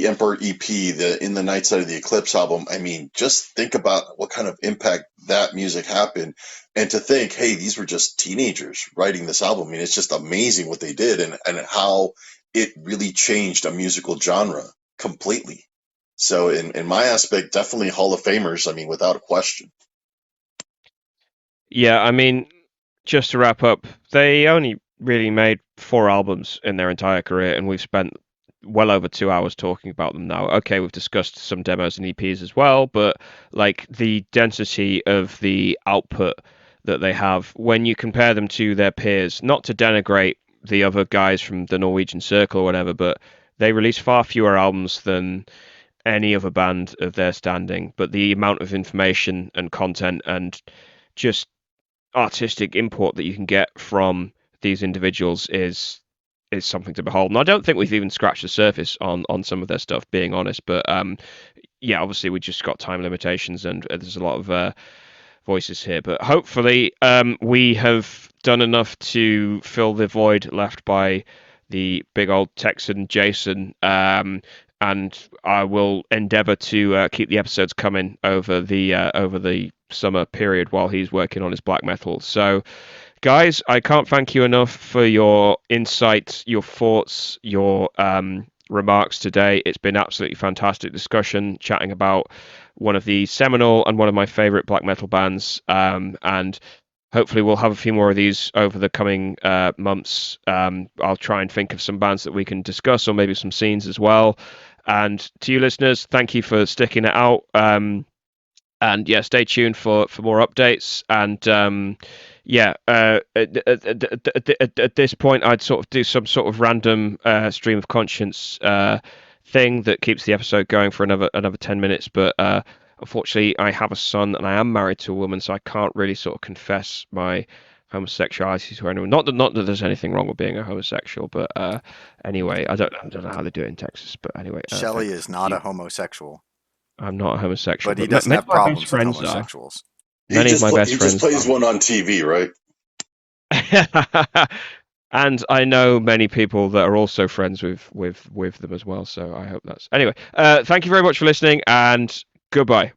Emperor EP, in the Nightside of the Eclipse album. I mean, just think about what kind of impact that music happened, and to think, hey, these were just teenagers writing this album. I mean, it's just amazing what they did, and how it really changed a musical genre completely. So, in my aspect, definitely Hall of Famers. I mean, without a question. Yeah, I mean, just to wrap up, they only really made 4 albums in their entire career, and we've spent well over 2 hours talking about them now. Okay, we've discussed some demos and EPs as well, but like the density of the output that they have when you compare them to their peers, not to denigrate the other guys from the Norwegian Circle or whatever, but they release far fewer albums than any other band of their standing. But the amount of information and content and just artistic import that you can get from these individuals is something to behold. And I don't think we've even scratched the surface on some of their stuff, being honest. But yeah, obviously we just got time limitations, and there's a lot of voices here. But hopefully we have done enough to fill the void left by the big old Texan Jason. And I will endeavour to keep the episodes coming over the summer period while he's working on his black metal. So, guys, I can't thank you enough for your insights, your thoughts, your remarks today. It's been absolutely fantastic discussion, chatting about one of the seminal and one of my favourite black metal bands. And hopefully we'll have a few more of these over the coming months. I'll try and think of some bands that we can discuss, or maybe some scenes as well. And to you listeners, thank you for sticking it out. And yeah, stay tuned for more updates. And at this point, I'd sort of do some sort of random stream of conscience thing that keeps the episode going for another 10 minutes. But unfortunately, I have a son and I am married to a woman, so I can't really sort of confess my homosexuality to anyone. Not that there's anything wrong with being a homosexual, but anyway, I don't know how they do it in Texas. But anyway, Shelley is not a homosexual. I'm not a homosexual, but he doesn't have problems with homosexuals. He just plays one on TV, right? And I know many people that are also friends with them as well. So I hope that's anyway. Thank you very much for listening, and goodbye.